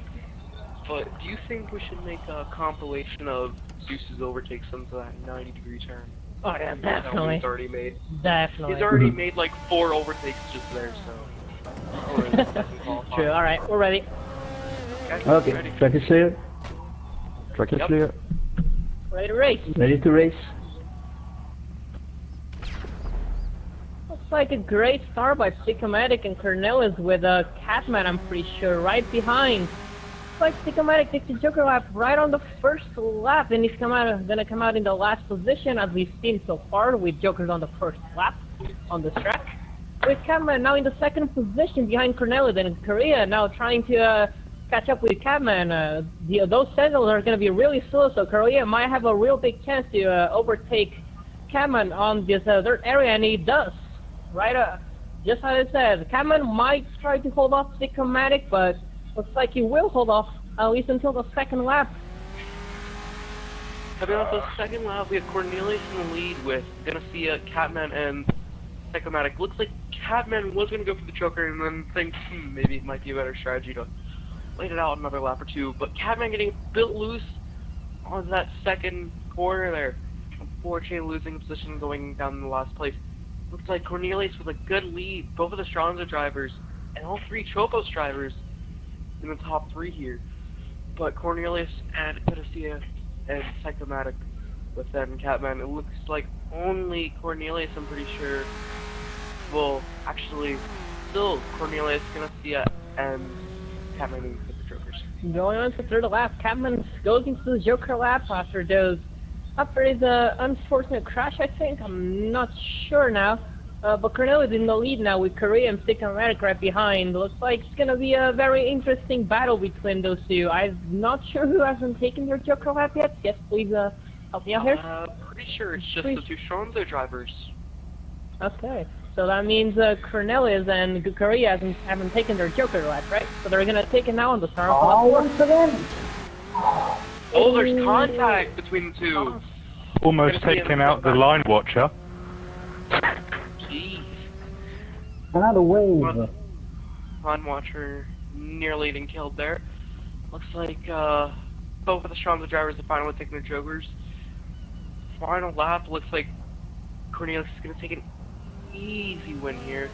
But do you think we should make a compilation of Zeus's overtakes into that 90-degree turn? Oh yeah, definitely. He's already made. Definitely. He's already made like 4 overtakes just there, so. True. All right, we're ready. Okay, ready. track is clear. Track is Yep. clear. Ready to race. Ready to race. Looks like a great start by Psychomatic and Cornelis with a Catman, I'm pretty sure, right behind. Looks like Psychomatic takes the Joker lap right on the first lap, and he's gonna come out in the last position, as we've seen so far, with Jokers on the first lap on this track. with Cameraman now in the second position behind Cornelius, and Korea now trying to catch up with Cameraman. Those Sentinels are going to be really slow, so Korea might have a real big chance to overtake Cameraman on this third area, and he does. Right, just as I said, Cameraman might try to hold off Stick-O-Matic, but looks like he will hold off at least until the second lap. Coming off the second lap, we have Cornelius in the lead with Ganassia, Catman, and Stick-O-Matic. Looks like Catman was going to go for the choker and then thinks, maybe it might be a better strategy to wait it out another lap or two. But Catman getting built loose on that second corner there. Unfortunately, losing position going down in the last place. Looks like Cornelius with a good lead. Both of the Stronzo drivers and all three Chopos drivers in the top three here. But Cornelius and Ganassia and Stick-O-Matic with then Catman. It looks like only Cornelius, I'm pretty sure. Well, actually, still Cornelius, Ganassia, and Catman with the Jokers. Going on to the third lap, Catman goes into the Joker lap after his unfortunate crash, I think. I'm not sure now. But Cornelius in the lead now with Korea and Stick-O-Matic right behind. Looks like it's going to be a very interesting battle between those two. I'm not sure who hasn't taken their Joker lap yet. Yes, please help me out here. Pretty sure it's just the two Stronzo drivers. Okay, so that means Cornelius and Korea haven't taken their Joker lap, right? So they're going to take it now on the start. Once again! Oh, there's contact between the two. Almost taking out the line watcher. Jeez. Another wave! Line watcher nearly been killed there. Looks like both of the Stronzo drivers have finally taken their Jokers. Final lap, looks like Cornelius is going to take an easy win here.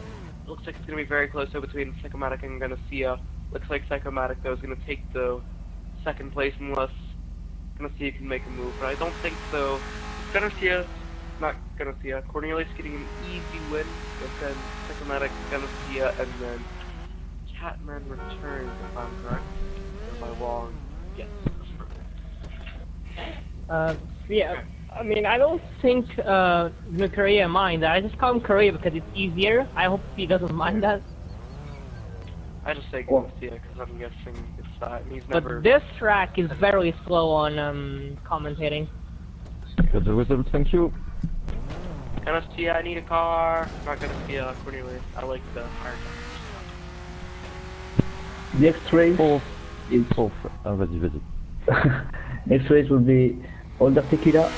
Looks like it's going to be very close though between Stick-O-Matic and Ganassia. Looks like Stick-O-Matic though is going to take the second place unless Ganassia can make a move, but I don't think so. Ganassia, not Ganassia, Cornelius getting an easy win, but then Stick-O-Matic, Ganassia, and then Catman returns, if I'm correct. Or am I wrong? Yes. Yeah, I mean, I don't think Korea mind that. I just call him Korea because it's easier. I hope he doesn't mind that. I just say Ganassia because I'm guessing it's that. He's never... But this track is very slow on commentating. Got the result, thank you. Ganassia, I need a car. Not Ganassia, Cornelius. I like the hard. Next race is Fourth. Vas-y. next race will be Older Tequila,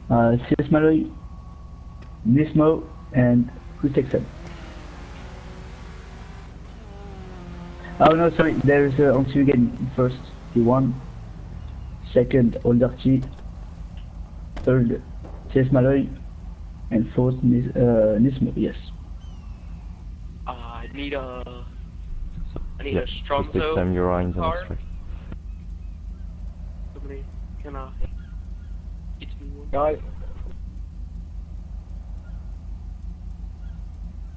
CS Malloy, Nismo, and who's Texan? Oh no, sorry, there's Ansu again first, he won. Second, Older T. Third, CS Malloy. And fourth, Nismo, yes. I need a Next time Stronzo you're in the car. next track. Somebody can get me one. Guys,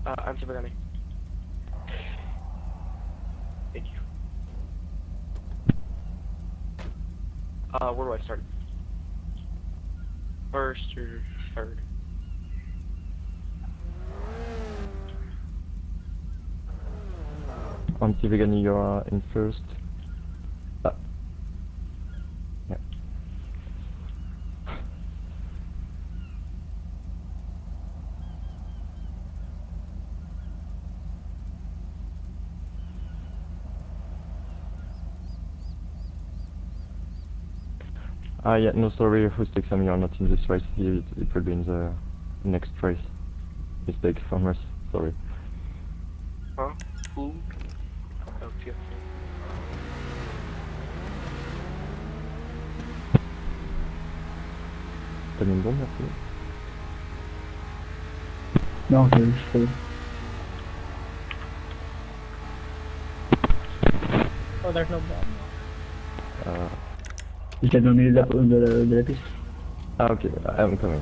Answer for Danny. Thank you. Where do I start? First or third? Antivegani, you are in first. Yeah. Yeah, no, sorry, Rustic-Sam, you are not in this race. It will be in the next race. Mistake from us, sorry. Huh? Who? Oh, yeah. T'as mis une bombe, merci. Non, je fais. Oh, there's no bomb. Je l'ai au milieu de la piste. Ah, ok, I'm coming.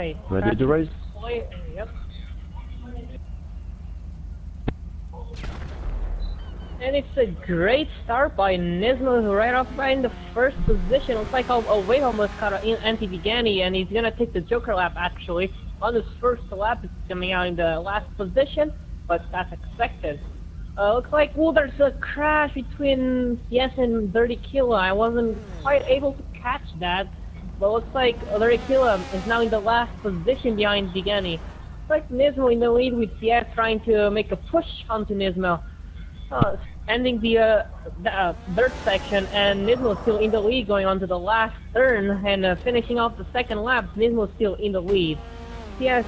Alright. Ready to race? Yep. And it's a great start by Nismo right off right in the first position. Looks like Away almost caught an anti-Vigani, and he's gonna take the Joker lap actually. On his first lap, it's coming out in the last position, but that's expected. Looks like, well, there's a crash between CS and Dirty Killa. I wasn't quite able to catch that, but looks like Dirty Killa is now in the last position behind Vigani. Looks like Nismo in the lead with CS trying to make a push onto Nismo. Ending the dirt section, and Nismo still in the lead going on to the last turn, and finishing off the second lap, Nismo still in the lead. CS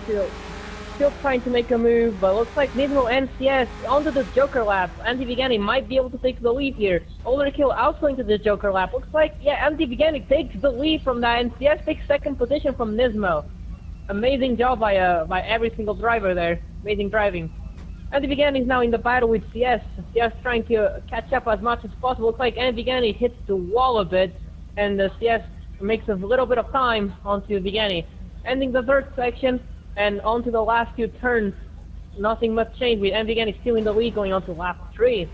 still trying to make a move, but looks like Nismo and CS onto the Joker lap. Anti-Vigani might be able to take the lead here. Overkill also into the Joker lap. Looks like, yeah, Anti-Vigani takes the lead from that, and CS takes second position from Nismo. Amazing job by every single driver there. Amazing driving. Anti-Vigani is now in the battle with CS. CS trying to catch up as much as possible. Looks like Anti-Vigani hits the wall a bit, and CS makes a little bit of time onto Vigani. Ending the third section, and onto the last few turns. Nothing much changed with Vigani still in the lead going on to lap 3.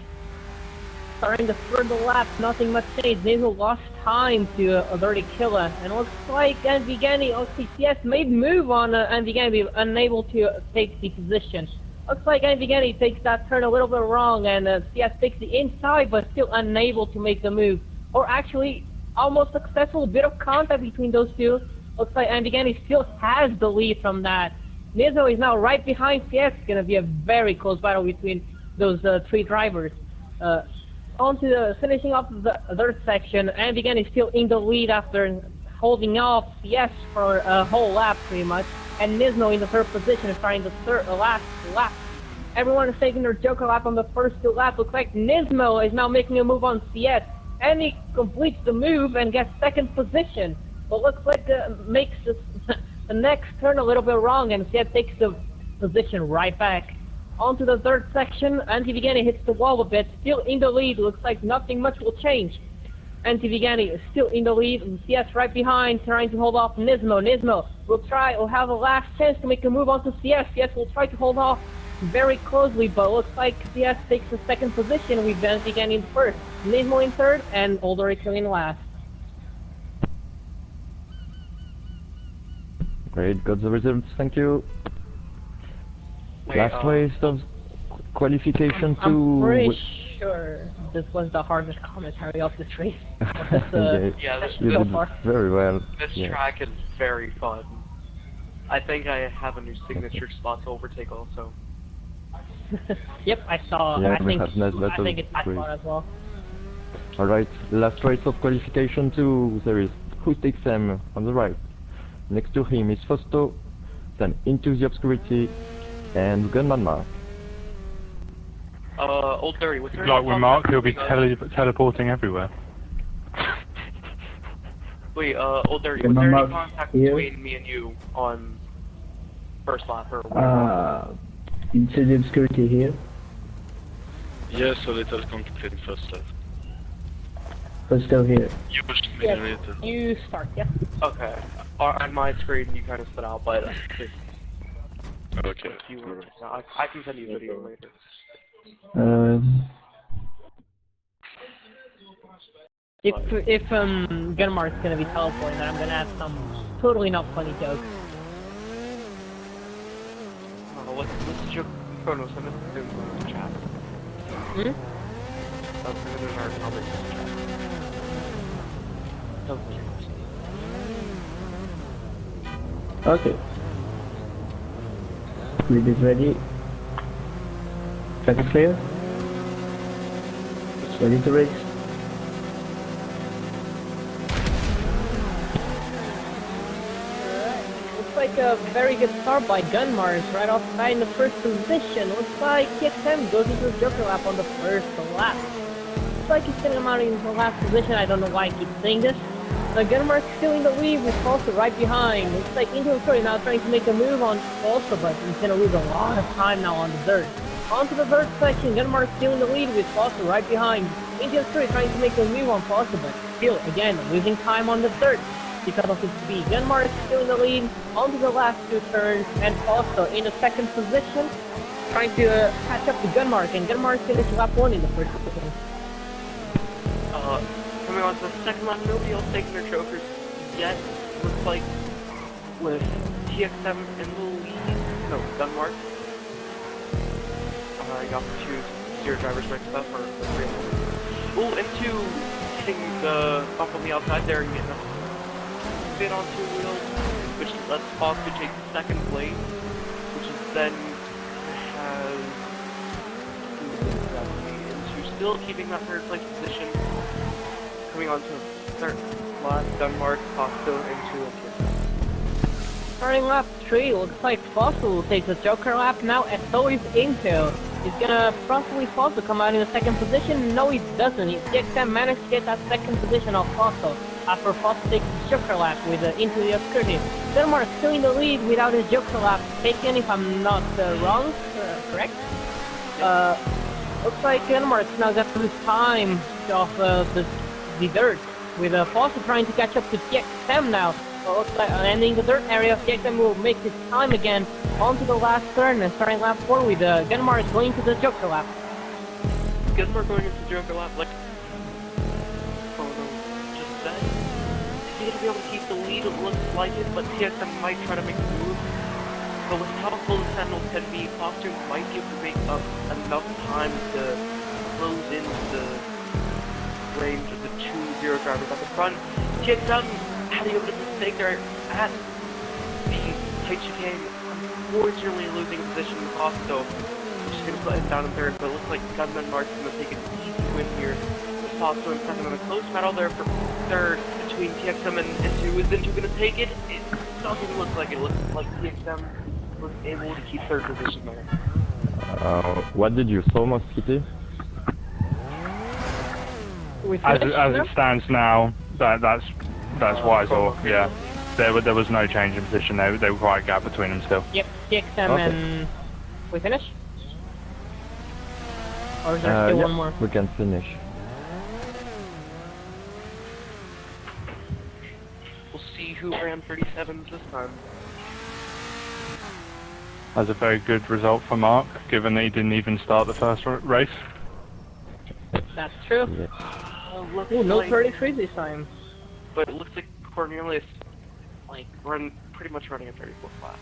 Starting the third lap, nothing much changed. Nismo lost time to Dirty Killa, and looks like Vigani, CS made move on Vigani, unable to take the position. Looks like Vigani takes that turn a little bit wrong, and CS takes the inside, but still unable to make the move. Or actually, almost successful bit of contact between those two. Looks like Vigani still has the lead from that. Nismo is now right behind CS. It's going to be a very close battle between those three drivers. On to the finishing off the third section, Vigani is still in the lead after holding off CS for a whole lap pretty much. And Nismo in the third position, starting the last lap. Everyone is taking their Joker lap on the first two laps. Looks like Nismo is now making a move on CS, and he completes the move and gets second position. But looks like makes the next turn a little bit wrong, and CS takes the position right back. On to the third section, Vigani hits the wall a bit, still in the lead. Looks like nothing much will change. Vigani is still in the lead, and CS right behind, trying to hold off Nismo. Nismo will have a last chance to make a move onto CS. CS will try to hold off very closely, but looks like CS takes the second position with Vigani in first, Nismo in third, and Ulrich in last. Great, got the results, thank you. Wait, Last race of qualification to... I'm pretty sure this was the hardest commentary of this race. Yeah, you did very well. This track is very fun. I think I have a new signature spot to overtake also. Yep, I saw. Yeah, I think it's that spot as well. Alright, last race of qualification 2, there is Hustek on the right. Next to him is Fausto, then Into the Obscurity, and Gunman Mark. Old Dirty, what's your Like with Mark, he'll be teleporting everywhere. Wait, Old Dirty, was there any contact between me and you on first lap or whatever? Into the Obscurity here. Yes, a little contact in first lap. Fausto here. You pushed me a little. You start, yeah. Okay. On my screen, you kind of stood out, but if Okay. you were, I can send you a video later. If Gunmark's gonna be teleporting, then I'm gonna have some totally not funny jokes. Let's joke photo send it in the chat. I'll send it in our conversation chat. Okay. Grid is ready. Track is clear. Ready to race. Looks like a very good start by Gunmars right off right in the first position. Looks like KXM goes into the Joker lap on the first lap. Looks like he's sitting him out in the last position. I don't know why I keep saying this. Gunmark's still in the lead with Tulsa right behind. Looks like Into the Story now trying to make a move on Tulsa, but he's going to lose a lot of time now on the dirt. On to the third section, Gunmark's still in the lead with Tulsa right behind. Into the Story trying to make a move on Tulsa, but still, again, losing time on the dirt. because of his speed. Denmark still in the lead, onto the last two turns, and also in the second position, trying to catch up to Denmark, and Denmark finished lap 1 in the first position. Coming on to the second lap, nobody else taking their chokers yet. Looks like with TXM in the lead, no, Denmark. You have to choose 0 drivers next up, or the 3 of them. Ooh, into hitting the bump on the outside there and getting a bit on 2 wheels, which lets Foster take second place, which is then has into still keeping that third place position. Coming on to third lap, Denmark, Foster into a Starting lap 3, looks like Fossil will take the Joker lap now, and so is Intel. He's gonna possibly Fossil come out in the second position. No, he doesn't. TXM managed to get that second position of Fossil after Fossil takes the Joker lap with into the obscurity. Denmark still in the lead without a Joker lap taken, if I'm not wrong, correct? Looks like Denmark's now got to lose time of the dirt, with Fossil trying to catch up to TXM now. Looks like ending the dirt area, TXM will make his time again onto the last turn and starting lap 4 with Denmark going to the Joker lap. Denmark going into the Joker lap, like just said. Is he gonna be able to keep the lead? It looks like it, but TXM might try to make a move. But with how full the Sentinel can be, Foster might be able to make up enough time to close into the range of the 2 0 drivers at the front. TXM had a bit of a mistake there at the tight chicane, unfortunately losing position in Costco, which is going to put him down in third, but it looks like Gunman Mark's going to take an easy win here. With Costco in second on a close battle there for third between TXM and Intu. Is Intu going to take it? It doesn't look like it. It looks like TXM was able to keep third position there. What did you saw, Mosquito? As it stands now, that's what I saw. Yeah, there was no change in position. They were quite a gap between them still. Yep, TXM and we finish? Or is there still one more? We can finish. We'll see who ran 37s this time. That's a very good result for Mark, given that he didn't even start the first race. That's true. Yeah. Ooh, no 33 this time. But it looks like Cornelius, pretty much running a 34 flat.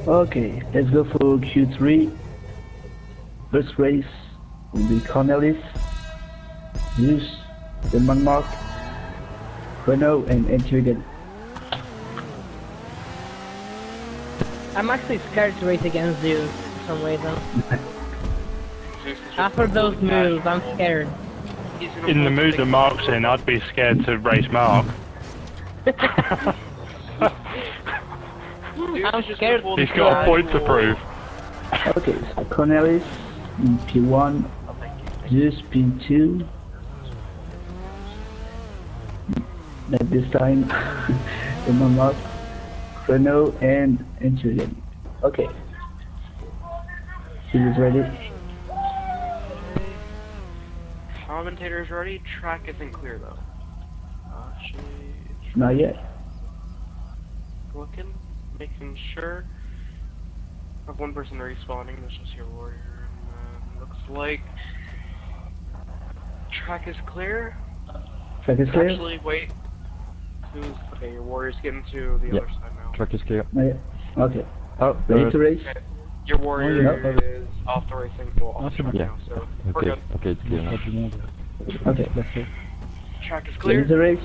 Okay, let's go for Q3. First race will be Cornelis, Zeus, Denmark Mark, Renault, and Entrigan. I'm actually scared to race against you for some reason. After those moves, I'm scared. In the mood that Mark's in, I'd be scared to race Mark. I'm scared. He's got a point to prove. Okay, so Cornelis in P1, Zeus P2. Not this time, Denmark Mark, Renault, and Entrigan. Okay. He is ready. Commentators ready? Track isn't clear though. Not yet. Looking, making sure. I have one person respawning, that's just your warrior. And looks like track is clear. Track is clear? Actually, wait. Okay, your warrior's getting to the other side now. Track is clear. Not yet. Okay. Oh, Ready to race? Okay. Your warrior No. is off the racing, well, off the track Yeah. now, so we're Okay, good. okay, it's clear now. Okay, let's go. Track is Ready clear. to race?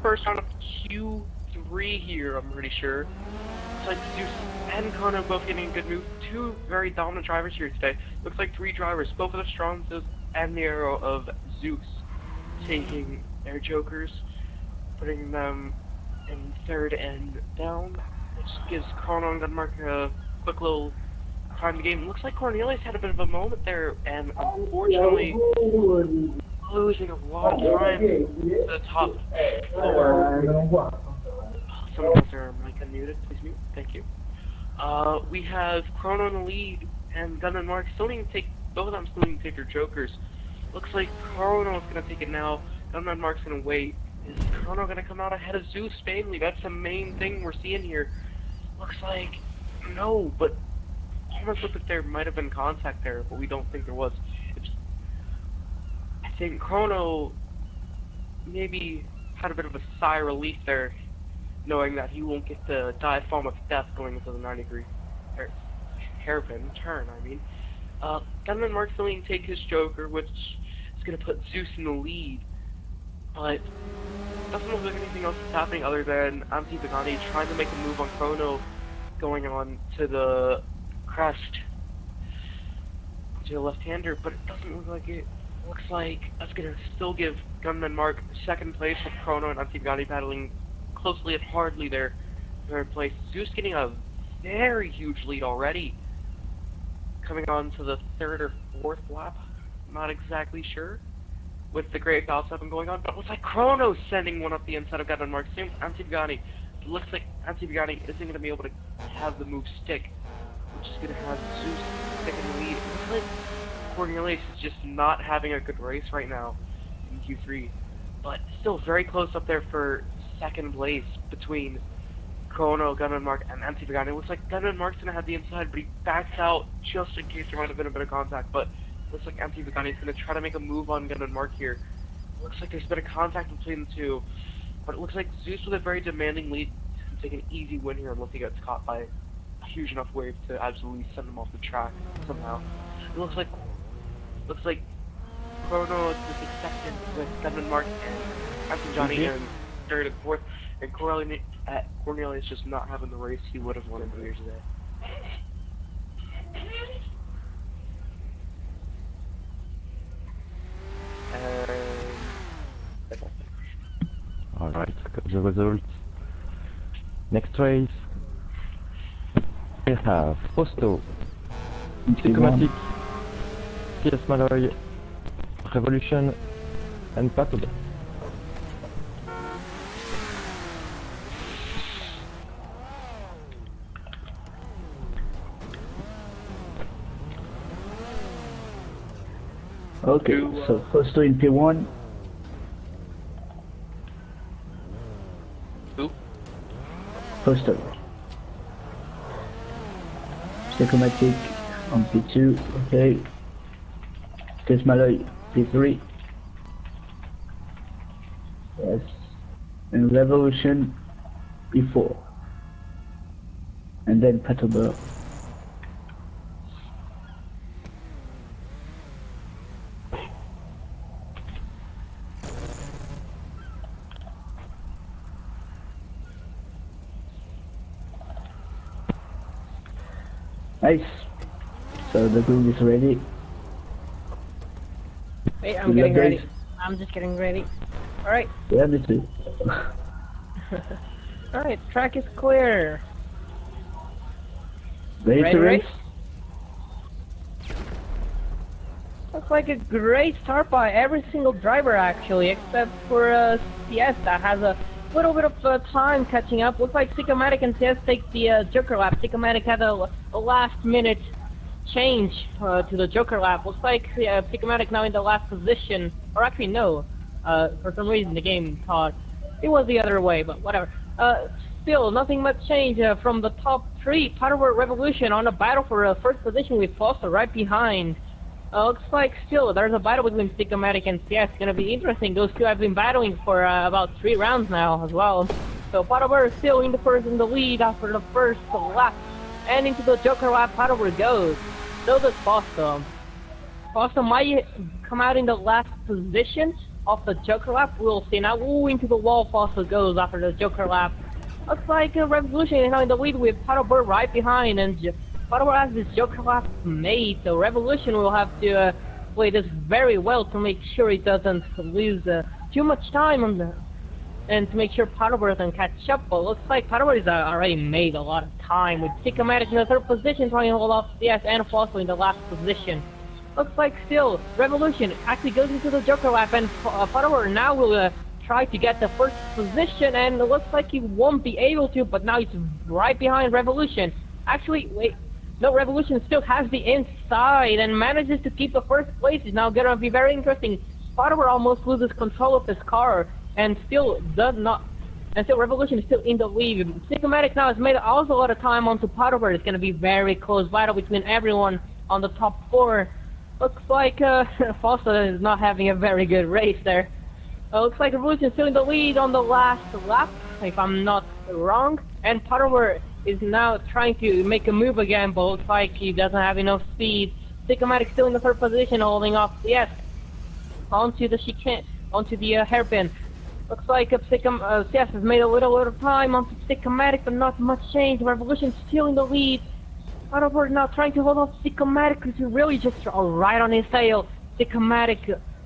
First round of Q3 here, I'm pretty sure. It's like Zeus and Kono both getting a good move. Two very dominant drivers here today. Looks like three drivers, both of the Stronzos and the arrow of Zeus, taking their jokers, putting them in third and down, which gives Kono and Denmark a quick little time to game. Looks like Cornelius had a bit of a moment there, and unfortunately losing a lot of time to the top four. Someone has their mic unmuted, please mute. Thank you. We have Chrono in the lead, and Gun and Mark still need to take, both of them still need to take their jokers. Looks like Chrono is going to take it now. Gun and Mark's going to wait. Is Chrono going to come out ahead of Zeus mainly? That's the main thing we're seeing here. Looks like no, but almost looked like there might have been contact there, but we don't think there was. I think Chrono maybe had a bit of a sigh of relief there, knowing that he won't get the dive bomb of death going into the 90-degree hairpin turn, I mean. Gunman Mark still need to take his Joker, which is going to put Zeus in the lead, but doesn't look like anything else is happening other than Antti Pagani trying to make a move on Chrono, going on to the crest, to the left-hander, but it doesn't look like it. Looks like that's going to still give Gunman Mark second place with Chrono and Antti Pagani battling closely and hardly there, third place. Zeus getting a very huge lead already, coming on to the third or fourth lap. Not exactly sure with the great bounce up and going on, but it looks like Chrono sending one up the inside of Gunman Mark. Same with Antti Pagani. It looks like Antti Pagani isn't going to be able to have the move stick, which is going to have Zeus stick in the lead. It looks like Cornelius is just not having a good race right now in Q3, but still very close up there for second place between Chrono, Gunman Mark, and Antti Pagani. It looks like Gunman Mark's going to have the inside, but he backs out just in case there might have been a bit of contact, but it looks like Antti Pagani is going to try to make a move on Gunman Mark here. It looks like there's been a contact between the two, but it looks like Zeus with a very demanding lead can take an easy win here unless he gets caught by a huge enough wave to absolutely send him off the track somehow. It looks like Chrono is the second with Gunman Mark and Antti Pagani in third and fourth, and Cornelius just not having the race he would have wanted earlier today. Alright, got the results. Next race, we have Fausto, Psychomatic, PS Malloy, Revolution, and Patobe. Okay, so first in P1. Who? First Psychomatic on P2, okay. Test Malloy P3. Yes. And Revolution P4. And then Paleto. Nice. So the group is ready. Wait, I'm getting ready. I'm just getting ready. Alright. Yeah, me too. Alright, track is clear. Ready to race? Looks like a great start by every single driver actually, except for CS that has a little bit of time catching up. Looks like Sycomatic and CS take the Joker lap. Sycomatic had a last minute change to the Joker lap. Looks like Sycomatic now in the last position, or actually no, for some reason the game thought it was the other way, but whatever. Still, nothing much change from the top three. Paleto Revolution on a battle for first position with Foster right behind. Looks like still there's a battle between Sycomatic and CS. It's gonna be interesting. Those two have been battling for about 3 rounds now as well. So Paleto is still in the lead after the first lap. And into the Joker lap, Paleto goes. So does Foster. Foster might come out in the last position of the Joker lap. We'll see. Now, into the wall Foster goes after the Joker lap. Looks like Revolution is now in the lead with Paleto right behind, and Paleto has this Joker lap made, so Revolution will have to play this very well to make sure it doesn't lose too much time on the, and to make sure Paleto can catch up. But looks like Paleto has already made a lot of time with Sycomatic in the third position, trying to hold off CS and Foster in the last position. Looks like still Revolution actually goes into the Joker lap, and Paleto now will try to get the first position, and it looks like he won't be able to, but now he's right behind Revolution. Actually, wait, no, Revolution still has the inside and manages to keep the first place. It's now gonna be very interesting. Paleto almost loses control of his car and still does not, and still Revolution is still in the lead. Sycomatic now has made also a lot of time onto Paleto. It's gonna be very close battle between everyone on the top 4. Looks like Foster is not having a very good race there. Looks like Revolution is still in the lead on the last lap, if I'm not wrong. And Paleto is now trying to make a move again, but looks like he doesn't have enough speed. Sycomatic still in the third position, holding off CS onto the chicane, onto the hairpin. Looks like CS has made a little bit of time onto Sycomatic, but not much change. Revolution still in the lead. Paleto now trying to hold off Sycomatic, who's really just right on his tail. Sycomatic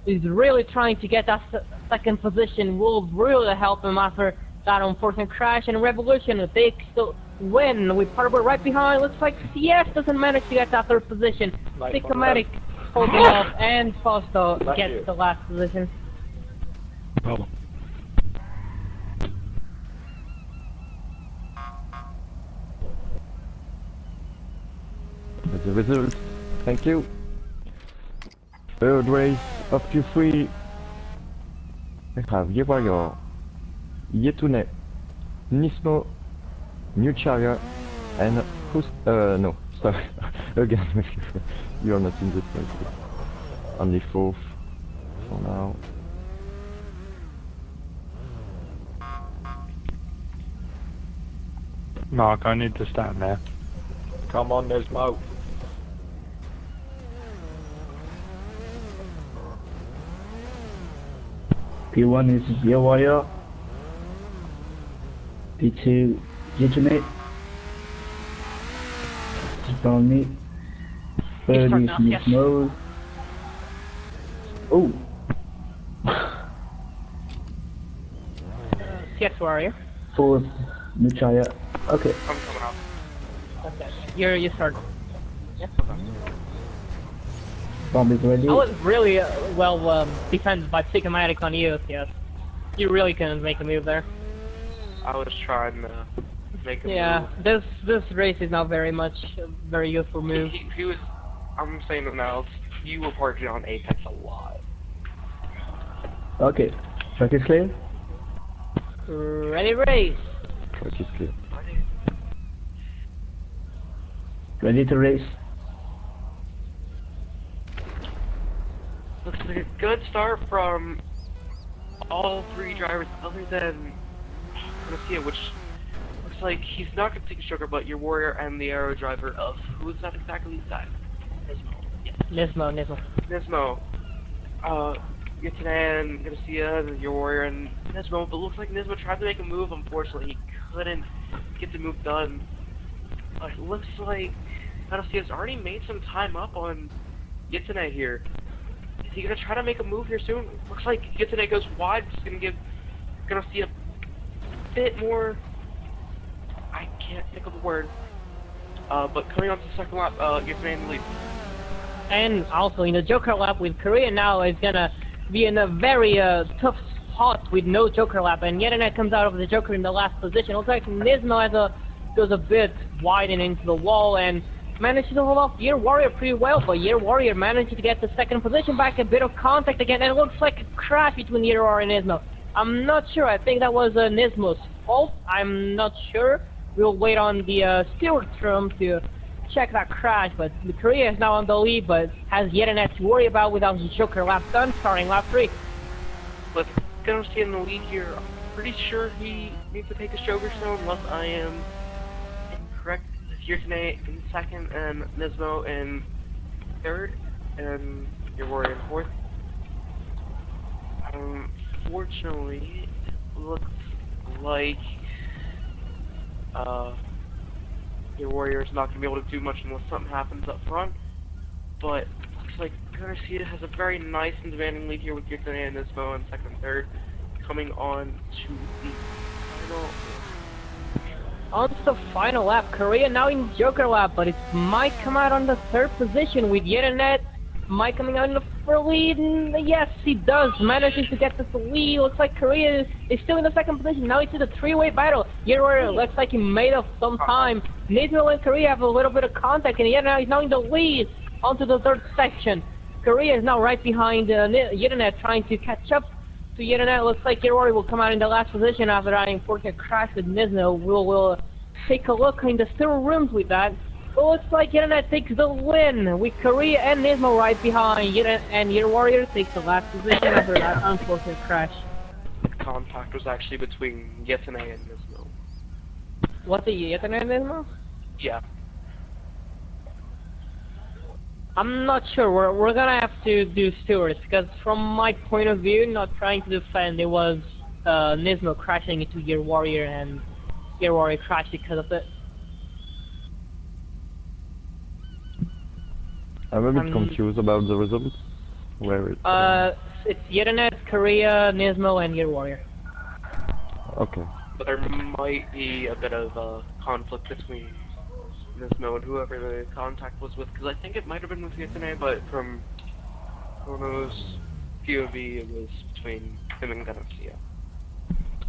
is really trying to get that second position, will really help him after that unfortunate crash. And Revolution, they still win with Paleto right behind. Looks like CS doesn't manage to get that third position. Sycomatic holding off, and Foster gets the last position. Problem. That's the result. Thank you. Third race of Q3. We have Yewarrior, Yetune, Nismo, New Chariot, and no, sorry, again, you are not in this race. Only 4th for now. Mark, I need to stand there. Come on, Nismo. P1 is Yewarrior. P2, Yetune. Down me. Third is Nismo. Oh! CS Warrior. 4th, New Chariot. Okay. I'm coming up. Okay, you start. Yeah. Bomb is ready. I was really well defended by Sycomatic on you, yes. You really couldn't make a move there. I was trying to make a move. This race is now very much a very useful move. He was, I'm saying it now, you were parking on Apex a lot. Okay. Track is clear? Ready race. Track is clear. Ready to race? Looks like a good start from all 3 drivers, other than Garcia, which like he's not going to take a Joker, but your warrior and the arrow driver of who is that exactly? That Nismo. Nismo. Yatanan, Garcia, your warrior, and Nismo. But looks like Nismo tried to make a move. Unfortunately, he couldn't get the move done. It looks like Garcia's already made some time up on Yatane here. Is he gonna try to make a move here soon? Looks like Yatane goes wide. Just gonna give Garcia a bit more. I can't think of the word. But coming on to the second lap, Yatane in the lead. And also in the Joker lap with Korea now is gonna be in a very tough spot with no Joker lap, and Yatanet comes out of the Joker in the last position. Looks like Nismo goes a bit wide and into the wall and manages to hold off Year Warrior pretty well, but Year Warrior managed to get the second position back, a bit of contact again, and it looks like a crash between Year Warrior and Nismo. I'm not sure, I think that was Nismo's fault, I'm not sure. We'll wait on the steward's room to check that crash, but Korea is now on the lead, but has Yatanet to worry about without his Joker lap done, starting lap 3. But gonna stay in the lead here. I'm pretty sure he needs to take a Joker stone, unless I am incorrect. Yatane in second, and Nismo in third, and your warrior in fourth. Unfortunately, it looks like your warrior is not going to be able to do much unless something happens up front. But looks like Garcia has a very nice and demanding lead here with Yatane and Nismo in second and third, coming on to the final. On to the final lap, Korea now in Joker lap, but it might come out on the third position with Yatanet. Might coming out in the first lead, and yes, he does, manages to get this lead. Looks like Korea is still in the second position. Now it's in a three-way battle. Yatanet looks like he made up some time. Nismo and Korea have a little bit of contact, and Yatanet is now in the lead onto the third section. Korea is now right behind Yatanet, trying to catch up to Yatanet. Looks like Yerori will come out in the last position after that unfortunate crash with Nismo. We'll take a look in the still rooms with that. It looks like Yatanet takes the win with Korea and Nismo right behind. And Year Warrior takes the last position after that unfortunate crash. The contact was actually between Yatane and Nismo. Was it Yatanet and Nismo? Yeah. I'm not sure. We're gonna have to do stewards, because from my point of view, not trying to defend, it was Nismo crashing into Year Warrior, and Year Warrior crashed because of it. I'm a bit confused about the results. Where it's Yatanet, Korea, Nismo, and Year Warrior. Okay. But there might be a bit of conflict between Nismo and whoever the contact was with, because I think it might have been with Yatane, but from Chrono's POV, it was between him and Garcia.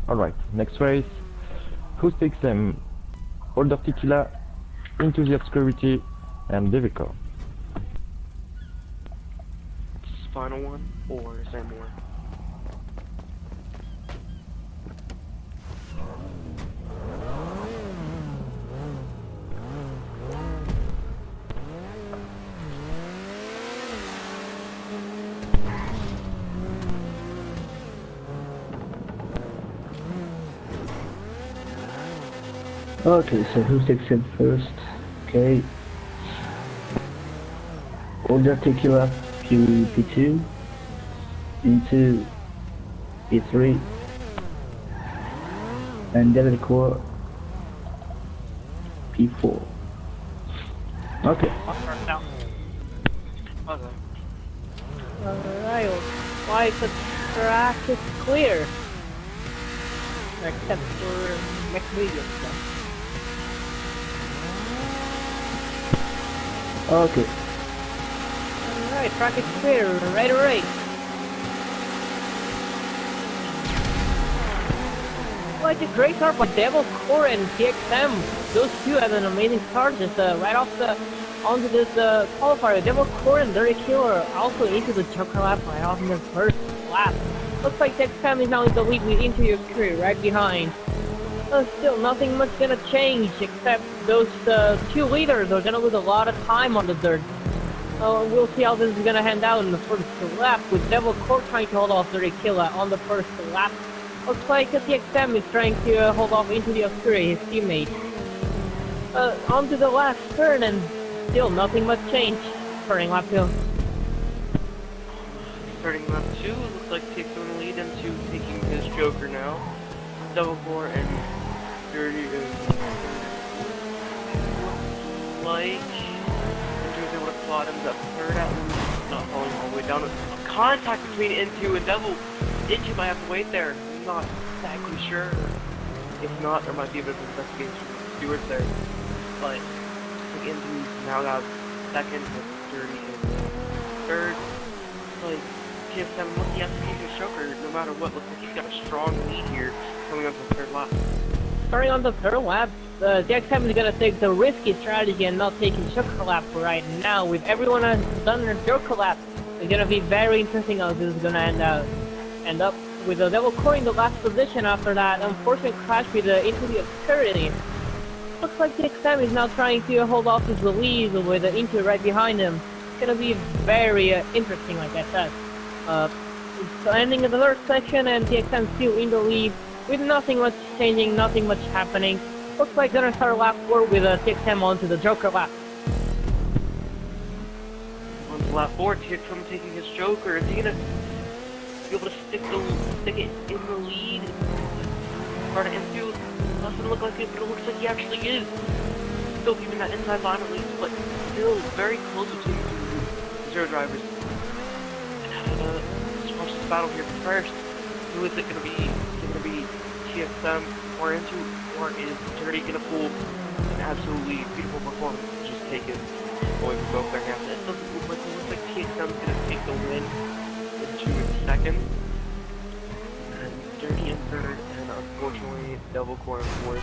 Alright, next race. Who takes them? Older Tequila, Into the Obscurity, and Devico. Final one, or is there more? Okay, so who takes him first? Okay. Older Tequila, P2, into P3, and David Core, P4. Okay. Alright, like the track is clear. Except for next video stuff. Okay. Alright, track is clear, ready to race. Like a great start by Devil Core and TXM. Those two had an amazing start, just right off onto this qualifier. Devil Core and Dirty Killer also into the Joker lap right off in the first lap. Looks like TXM is now in the lead with Into Your Career right behind. Still, nothing much gonna change except those two leaders are gonna lose a lot of time on the dirt. We'll see how this is gonna hand out in the first lap with Devil Core trying to hold off Dirty Killer on the first lap. Looks like TXM is trying to hold off into the obscurity, his teammate. Onto the last turn and still nothing much changed. Starting lap 2. Starting lap 2, looks like TXM in the lead into taking his Joker now. Double 4 and Dirty is like Andreas able to plot him up third at least, not falling all the way down. Contact between Into and Devil. Into might have to wait there. I'm not exactly sure. If not, there might be a bit of investigation with Stewart's there. But like Into now got second with Dirty in third. Like TXM looking at the Joker, no matter what, looks like he's got a strong lead here coming up to the third lap. Starting on the third lap, TXM is gonna take the risky strategy and not take his Joker lap right now. With everyone has done their Joker lap, it's gonna be very interesting how this is gonna end up with the Devil Core in the last position after that unfortunate crash with into the obscurity. Looks like TXM is now trying to hold off his lead with the Into right behind him. It's gonna be very interesting, like I said. It's ending in the third section and TXM still in the lead with nothing much changing, nothing much happening. Looks like gonna start lap 4 with TXM onto the Joker lap. On to lap 4, TXM taking his Joker. Is he gonna be able to stick it in the lead? Hard to Into. Doesn't look like it, but it looks like he actually is. Still keeping that inside line at least, but still very close between the zero drivers. Let's watch this battle here first. Who is it gonna be? Is it gonna be TXM or Into, or is Dirty gonna pull an absolutely beautiful performance and just take it away from both their hands? It doesn't look like it. Looks like TXM's gonna take the win. Into in second, and Dirty in third, and unfortunately Devil Core in fourth.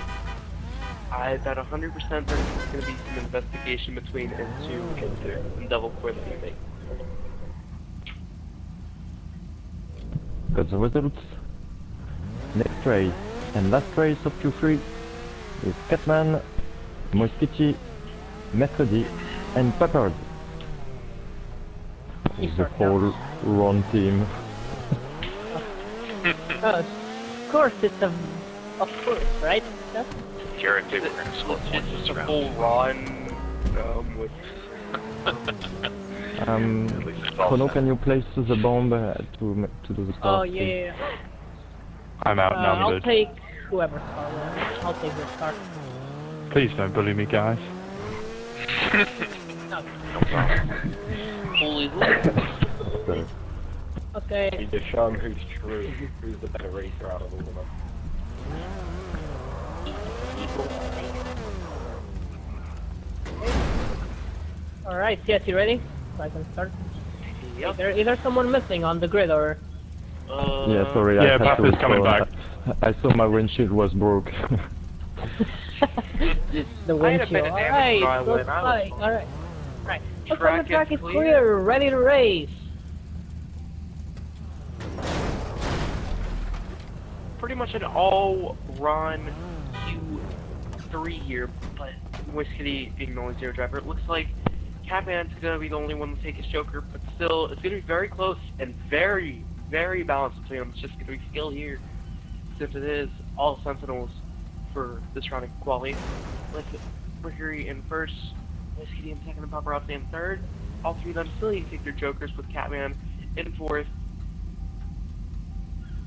I bet 100% there's going to be some investigation between Into and Devil Core that we make. Got the results. Next race and last race of Q3 is Catman, Moschiti, Mercredi, and Paparazzi. The whole run team. Of course, it's of course, right? Yeah? Guarantee we're gonna score points It's this a round. full run with... Chrono, can you place the bomb to do the start? Oh, yeah. I'm out now, I'm I'll good. take whoever's start. I'll take the start. Please don't bully me, guys. Holy Okay. You just show them who's true, who's the better racer out of all of them. Alright, yes, you ready? So I can start? Yep. Is there someone missing on the grid or? Yeah, sorry, Yeah, I had to Papa's coming restore. back. I saw my windshield was broke. The windshield. Alright, looks like. Alright. Right. Looks like the track is clear, ready to race. Pretty much an all-run Q3 here, but Moschiti being the only zero driver. It looks like Catman's gonna be the only one to take his Joker, but still, it's gonna be very close and very, very balanced between them. It's just gonna be skill here, since it is all Sentinels for this round of quali. With Mercury in first, Moschiti in second, and Paparazzi in third. All three of them still need to take their Jokers, with Catman in fourth,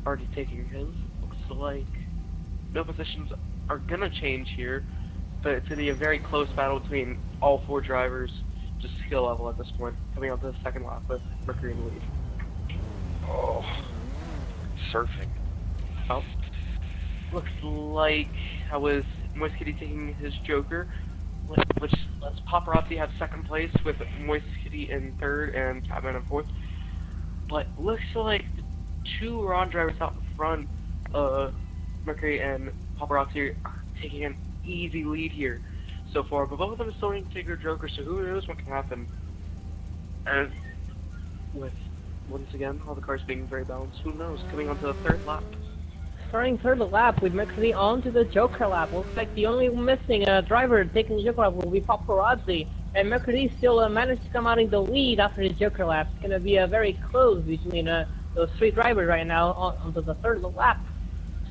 already taking his. Looks like no positions are gonna change here, but it's gonna be a very close battle between all four drivers, just skill level at this point, coming out to the second lap with Mercury in the lead. Oh, surfing. Well, looks like I was Moschiti taking his Joker, which lets Paparazzi have second place with Moschiti in third and Catman in fourth. But looks like the two Ron drivers out in front, Mercury and Paparazzi, are taking an easy lead here so far, but both of them still need to take their Joker, so who knows what can happen. And with, once again, all the cars being very balanced, who knows, coming onto the third lap. Starting third lap with Mercury onto the Joker lap. Looks like the only missing driver taking the Joker lap will be Paparazzi. And Mercury still managed to come out in the lead after the Joker lap. It's going to be very close between those three drivers right now onto the third lap.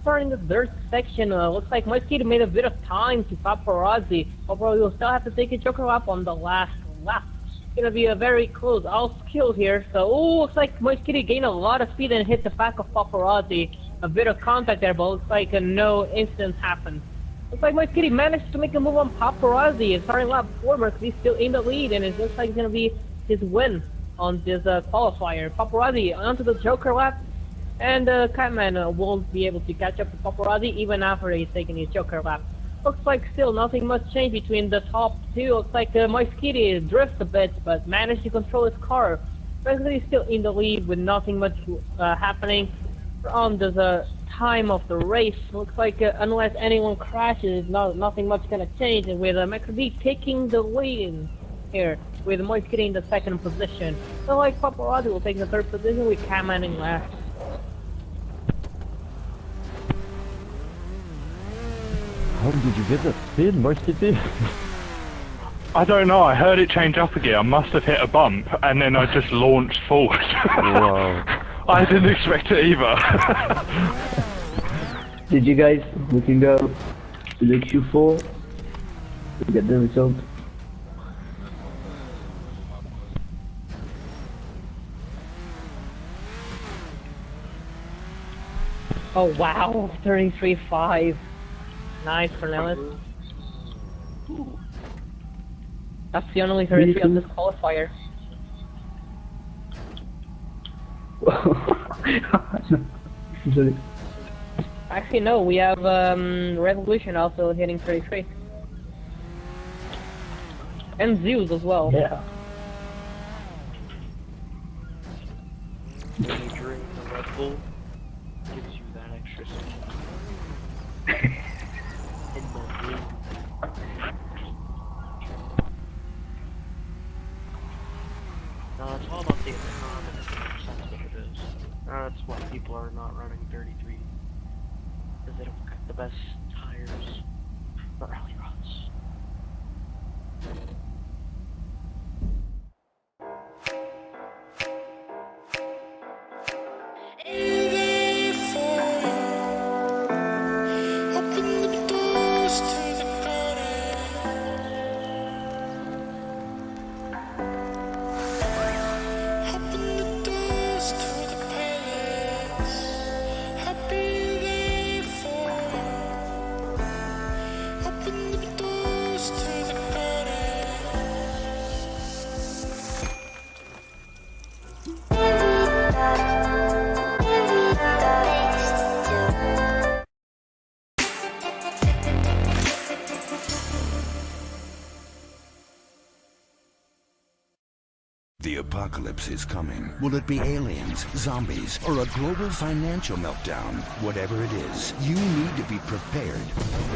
starting the dirt section. Looks like my kid made a bit of time to paparazzi. Paparazzi will still have to take a joker lap on the last lap. It's gonna be a very close all skill here. So, looks like my kitty gained a lot of speed and hit the back of paparazzi. A bit of contact there, but looks like no incident happened. Looks like my kitty managed to make a move on paparazzi. It's starting lap 4 because he's still in the lead, and it looks like it's gonna be his win on this qualifier. Paparazzi onto the joker lap. And cameramen won't be able to catch up to paparazzi even after he's taken his joker lap. Looks like still nothing much changed between the top two. Looks like my kitty drifts a bit, but managed to control his car. Basically, he's still in the lead with nothing much happening on the time of the race. Looks like unless anyone crashes, nothing much gonna change. And with McD taking the lead here, with my kitty in the second position. So like paparazzi will take the third position with cameramen in last. How did you get that speed, Moisty? I don't know, I heard it change up again. I must have hit a bump, and then I just launched forward. Wow. I didn't expect it either. Did you guys, we can go to the Q4 to get the result. Oh wow, 33.5. Nice, Cornelis. That's the only 33 on this qualifier. Actually, no, we have Revolution also hitting 33. And Zeus as well. Yeah. When you drink the Red Bull, gives you that extra speed. In the room. No, it's all about the economics. That's what it is. That's why people are not running 33. Because they don't got the best tires for Rallycross. The apocalypse is coming. Will it be aliens, zombies, or a global financial meltdown? Whatever it is, you need to be prepared.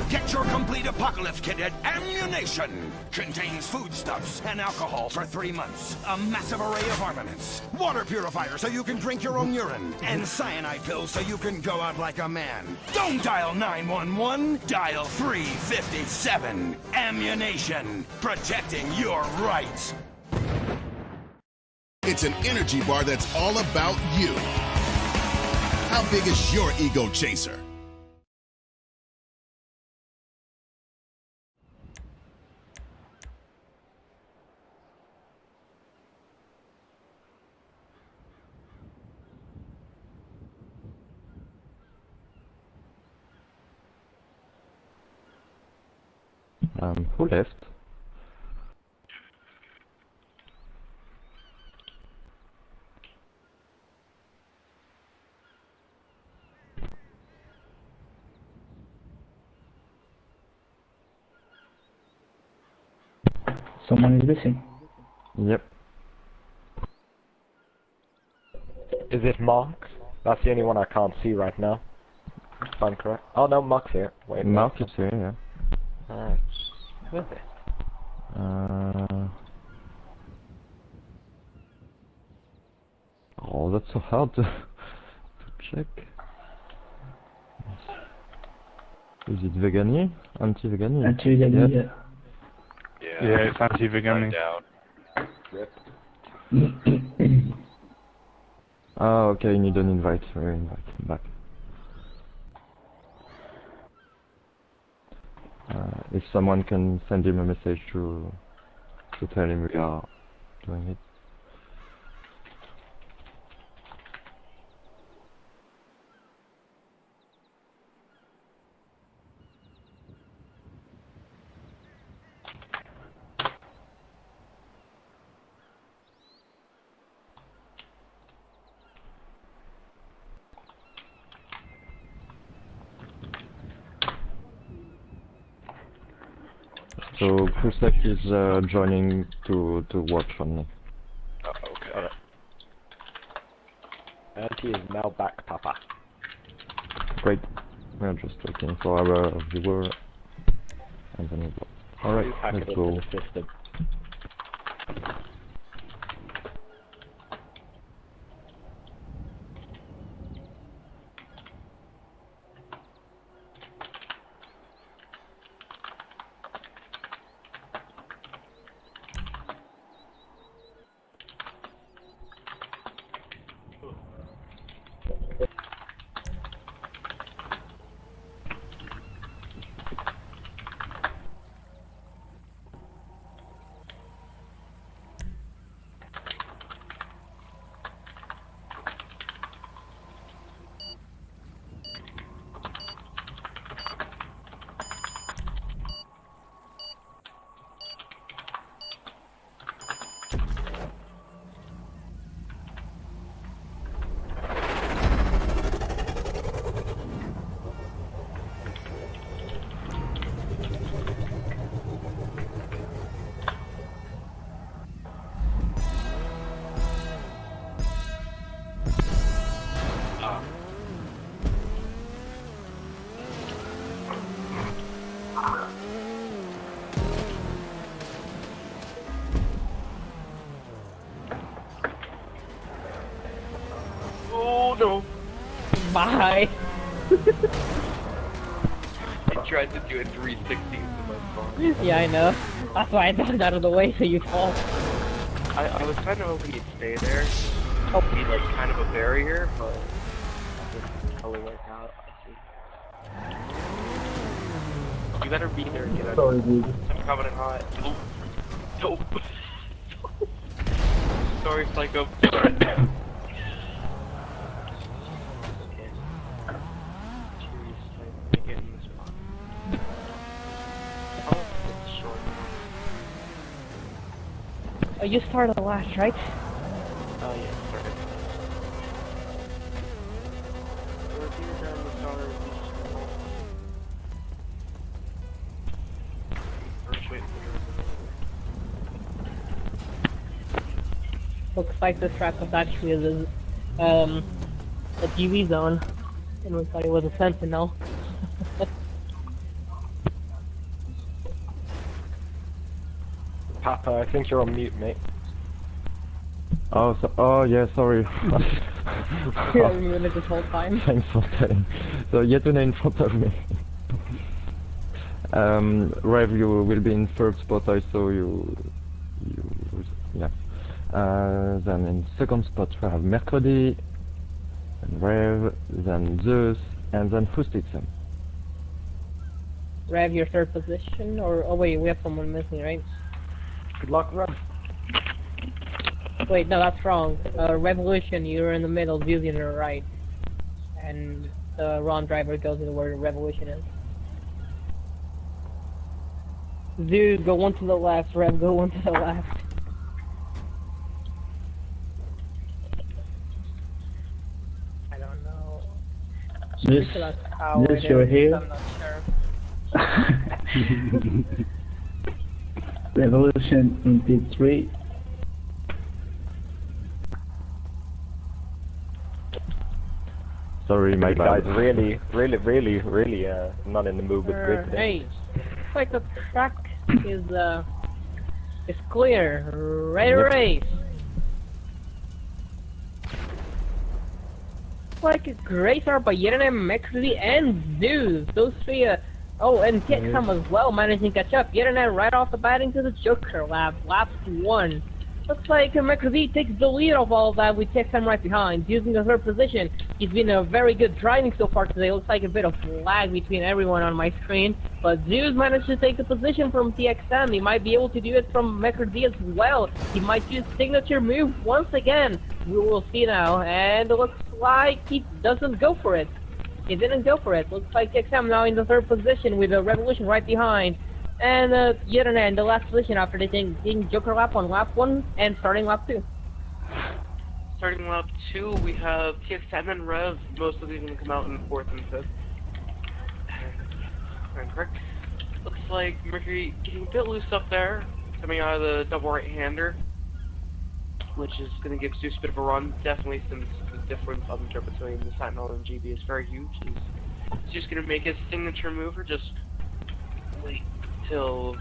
Get your complete apocalypse kit at Ammunition! Contains foodstuffs and alcohol for 3 months. A massive array of armaments. Water purifier so you can drink your own urine. And cyanide pills so you can go out like a man. Don't dial 911, dial 357. Ammunition. Protecting your rights. It's an energy bar that's all about you. How big is your ego chaser? Who left? Someone is missing. Yep. Is it Mark? That's the only one I can't see right now. If I'm correct. Oh no, Mark's here. Wait, Mark is here, yeah. Alright. Who is it? Oh, that's so hard to check. Is it Vegani? Anti-Vegani? Anti-Vegani, yeah. Yeah, it's anti-Vegani. Ah, okay, you need an invite. Invite him back. If someone can send him a message to tell him we are doing it. So Krusek is joining to watch only. Okay. Alright. And he is now back, Papa. Great. We're just waiting for our viewer and then we'll go. Alright, let's go. Oh no! Bye! I tried to do a 360 with my car. Yeah, I know. That's why I ducked out of the way so you'd fall. I was kind of hoping you'd stay there. Be like kind of a barrier, but that didn't totally work out. I see. You better be there, get out. Sorry, dude. I'm coming in hot. Nope. Sorry, Psycho. Oh, you started last, right? Oh yeah, sorry. Looks like this track was actually a TV zone, and we thought it was a Sentinel. Papa, I think you're on mute, mate. Oh yeah, sorry. You're muted this whole time. Thanks for telling. So Yetune in front of me. Rev, you will be in third spot. I saw you. Yeah. Then in second spot we have Mercredi, and Rev, then Zeus, and then Fustitsen. Rev, your third position, or oh wait, we have someone missing, right? Good luck, Rev. Wait, no, that's wrong. Revolution, you're in the middle, Zeus in the right, and the Ron driver goes to where Revolution is. Zeus, go one to the left. Rev, go one to the left. I don't know. This, you're here. I'm not sure. Revolution in pit 3. Sorry, my bad. Guys, really, not in the mood with grid today. Hey, it's like the track is clear. Race. It's like a great start by Yerinem, Mercredi, and Zeus. Those three. Oh, and Kitsam as well managing to catch up. Yerinem right off the bat into the Joker lap. Lap 1. Looks like Mercredi takes the lead of all that with Kitsam right behind, using the third position. He's been a very good driving so far today. Looks like a bit of lag between everyone on my screen. But Zeus managed to take the position from TXM. He might be able to do it from McCurdy as well. He might use signature move once again. We will see now. And it looks like he doesn't go for it. He didn't go for it. Looks like TXM now in the third position with a Revolution right behind. And Yetune in the last position after they taking Joker lap on lap 1 and starting lap 2. Starting lap 2, we have TXM and Rev. Most of these going to come out in 4th and 5th. Correct. Looks like Mercury getting a bit loose up there, coming out of the double right-hander, which is going to give Zeus a bit of a run. Definitely, since the difference on the turn between the Sentinel and GB is very huge. Is Zeus going to make his signature move or just wait till?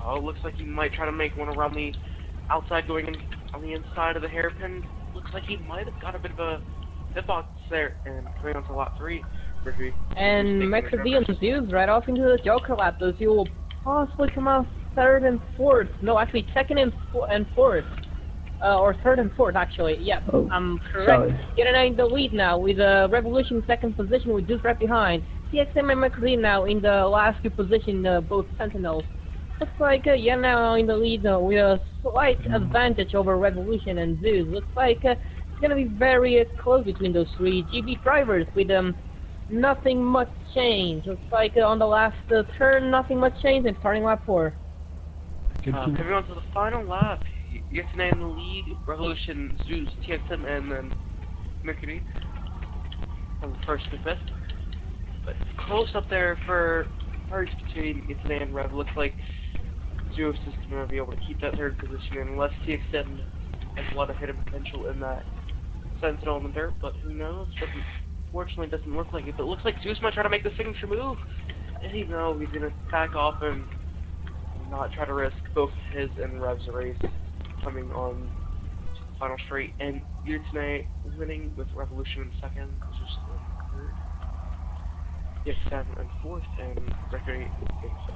Oh, it looks like he might try to make one around the outside, going in on the inside of the hairpin. Looks like he might have got a bit of a hitbox there, and coming on to lap 3. And McCurdy and Zeus right off into the Joker lap. Those two will possibly come out 3rd and 4th. No, actually 2nd and 4th. Or 3rd and 4th, actually. Yep, I'm correct. Getting in the lead now with Revolution 2nd position with Zeus right behind. TXM and McCurdy now in the last 2 positions, both Sentinels. Looks like you're now in the lead with a slight advantage over Revolution and Zeus. Looks like it's going to be very close between those 3 GB drivers with nothing much change. Looks like on the last turn, nothing much change, and starting lap 4. Coming on to the final lap, Yetune in the lead, Revolution, Zeus, TXM, and then Mercury from the 1st to 5th. But close up there for first between Yetune and Rev. Looks like Zeus is going to be able to keep that 3rd position unless TXM has a lot of hidden potential in that Sentinel in the dirt, but who knows? Fortunately, doesn't look like it, but it looks like Zeus might try to make the signature move. And he's going to back off and not try to risk both his and Rev's race coming on to the final straight. And Yetune winning with Revolution in 2nd, Zeus in 3rd, yes, 7th and 4th, and Mercury in 5th.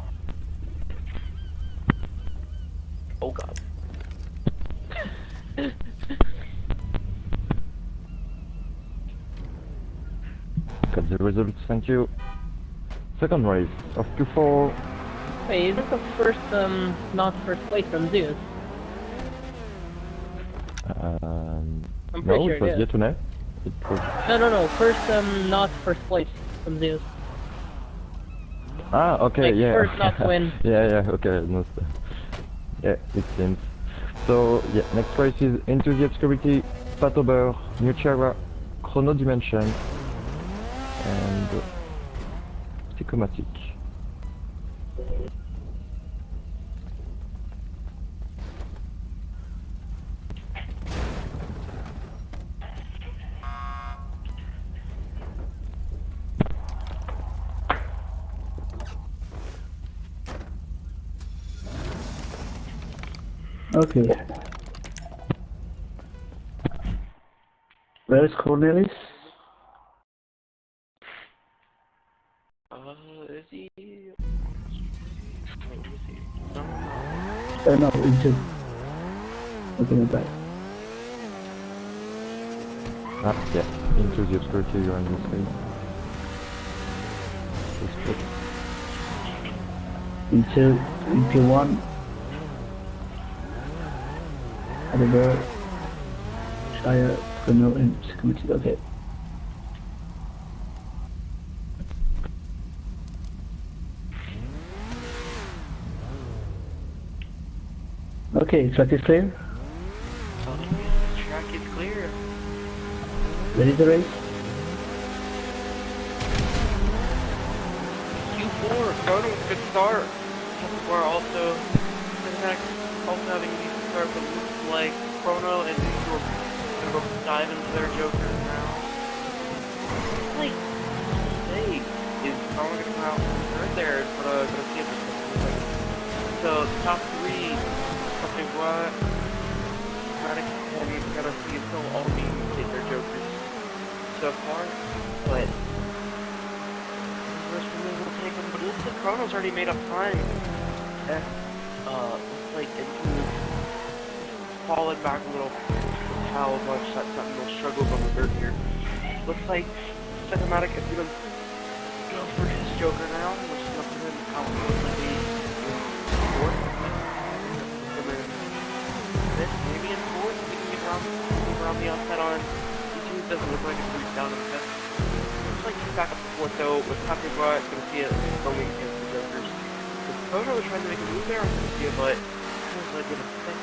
Oh god. Got the results, thank you. Second race of Q4. Wait, is this the first, not first place from Zeus? I'm pretty no, sure it was it is. Yetune. It was... No, first, not first place from Zeus. Ah, okay, like, yeah. First not win. yeah, okay, no, yeah, it seems. So, yeah, next race is Into the Obscurity, Patober, New Chara, Chrono Dimension, and Psychomatic. Okay. Where is Cornelis? Is he? No, into. Okay, not bad. Ah, yeah, Into the Obscurity, you're in this race. Into 1. Patober, Shire, Chrono, and Psychomatic. Okay. Okay, track is clear. Track is clear. Ready to race? Q4, Chrono with a good start. We're also having a decent start, but looks like Chrono and Zeus are going to go dive into their Jokers now. Like, hey, is Chrono going to come out third there? But going to see if it's so top 3, something what? And kind of see if they'll all be take their Jokers so far, but first one will take them. But it looks like Chrono's already made up time. And looks like Into fallen back a little. How much that Sentinel struggled on the dirt here. Looks like Cinematic is going to go for his Joker now, which is up to him. How it looks like he's fourth. Maybe in fourth. He can get around the outside on YouTube. Doesn't look like it's moved down in fifth. Looks like he's back up to fourth though. With Patrick Watt, going to see it going against the Jokers. Chrono was trying to make a move there on Cynthia, but it was like in a six.